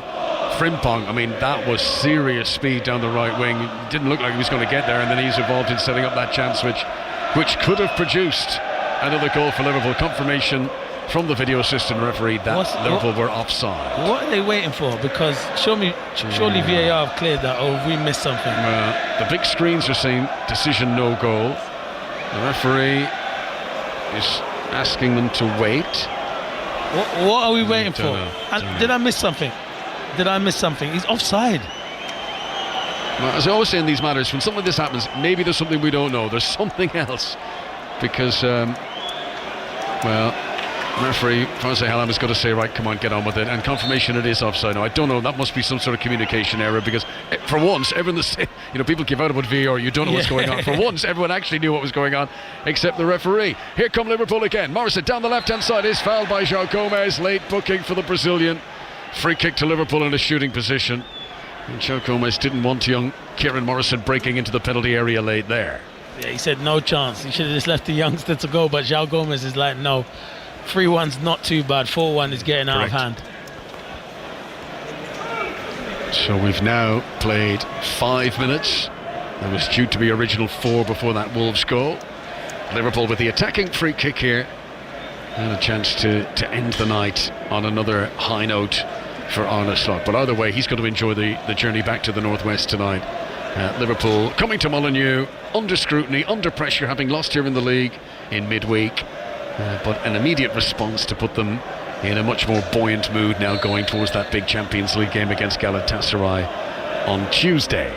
Frimpong. I mean, that was serious speed down the right wing. It didn't look like he was going to get there, and then he's involved in setting up that chance which could have produced another goal for Liverpool. Confirmation from the video assistant referee that Liverpool were offside. What are they waiting for? Because surely VAR have cleared that, or have we missed something? The big screens are saying decision no goal. The referee is asking them to wait. What are we waiting for? Did I miss something? He's offside. Well, as I always say in these matters, when something like this happens, maybe there's something we don't know. There's something else. Because, referee Francis Hallam has got to say, right, come on, get on with it. And confirmation it is offside. Now, I don't know, that must be some sort of communication error, because for once, everyone, people give out about VAR, you don't know what's going on. For once, everyone actually knew what was going on, except the referee. Here come Liverpool again. Morrison down the left-hand side is fouled by João Gomez. Late booking for the Brazilian. Free kick to Liverpool in a shooting position. And João Gomez didn't want young Kieran Morrison breaking into the penalty area late there. Yeah, he said no chance. He should have just left the youngster to go, but João Gomez is like, no. 3-1's not too bad. 4-1 is getting out of hand. So we've now played 5 minutes. There was due to be original 4 before that Wolves goal. Liverpool with the attacking free kick here, and a chance to end the night on another high note for Arne Slot. But either way, he's going to enjoy the journey back to the northwest tonight. Liverpool coming to Molineux under scrutiny, under pressure, having lost here in the league in midweek, but an immediate response to put them in a much more buoyant mood now going towards that big Champions League game against Galatasaray on Tuesday.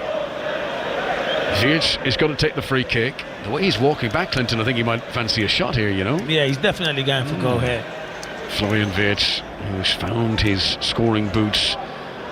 Weerts is going to take the free kick. The way he's walking back, Clinton, I think he might fancy a shot here, you know? Yeah, he's definitely going for goal here. Florian Weerts, who's found his scoring boots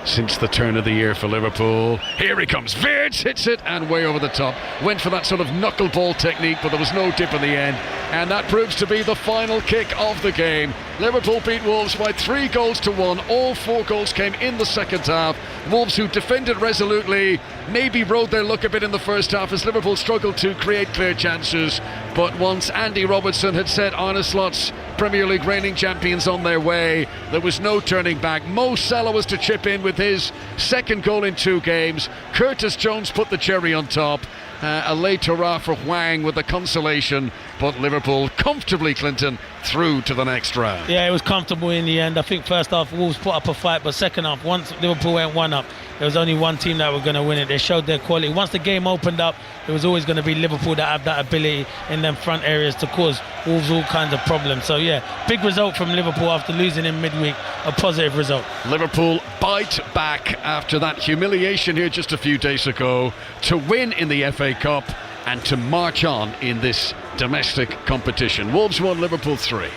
since the turn of the year for Liverpool. Here he comes. Weerts hits it and way over the top. Went for that sort of knuckleball technique, but there was no dip in the end. And that proves to be the final kick of the game. Liverpool beat Wolves by 3-1. All 4 goals came in the second half. Wolves, who defended resolutely, maybe rode their luck a bit in the first half as Liverpool struggled to create clear chances. But once Andy Robertson had set Arne Slot's Premier League reigning champions on their way, there was no turning back. Mo Salah was to chip in with his second goal in 2 games. Curtis Jones put the cherry on top. A late hurrah for Wang with the consolation. but Liverpool comfortably, Clinton, through to the next round. Yeah, it was comfortable in the end. I think first half Wolves put up a fight, but second half, once Liverpool went 1-up, there was only one team that were going to win it. They showed their quality. Once the game opened up, it was always going to be Liverpool that have that ability in them front areas to cause Wolves all kinds of problems. So yeah, big result from Liverpool after losing in midweek, a positive result. Liverpool bite back after that humiliation here just a few days ago to win in the FA Cup and to march on in this domestic competition. Wolves 1, Liverpool 3.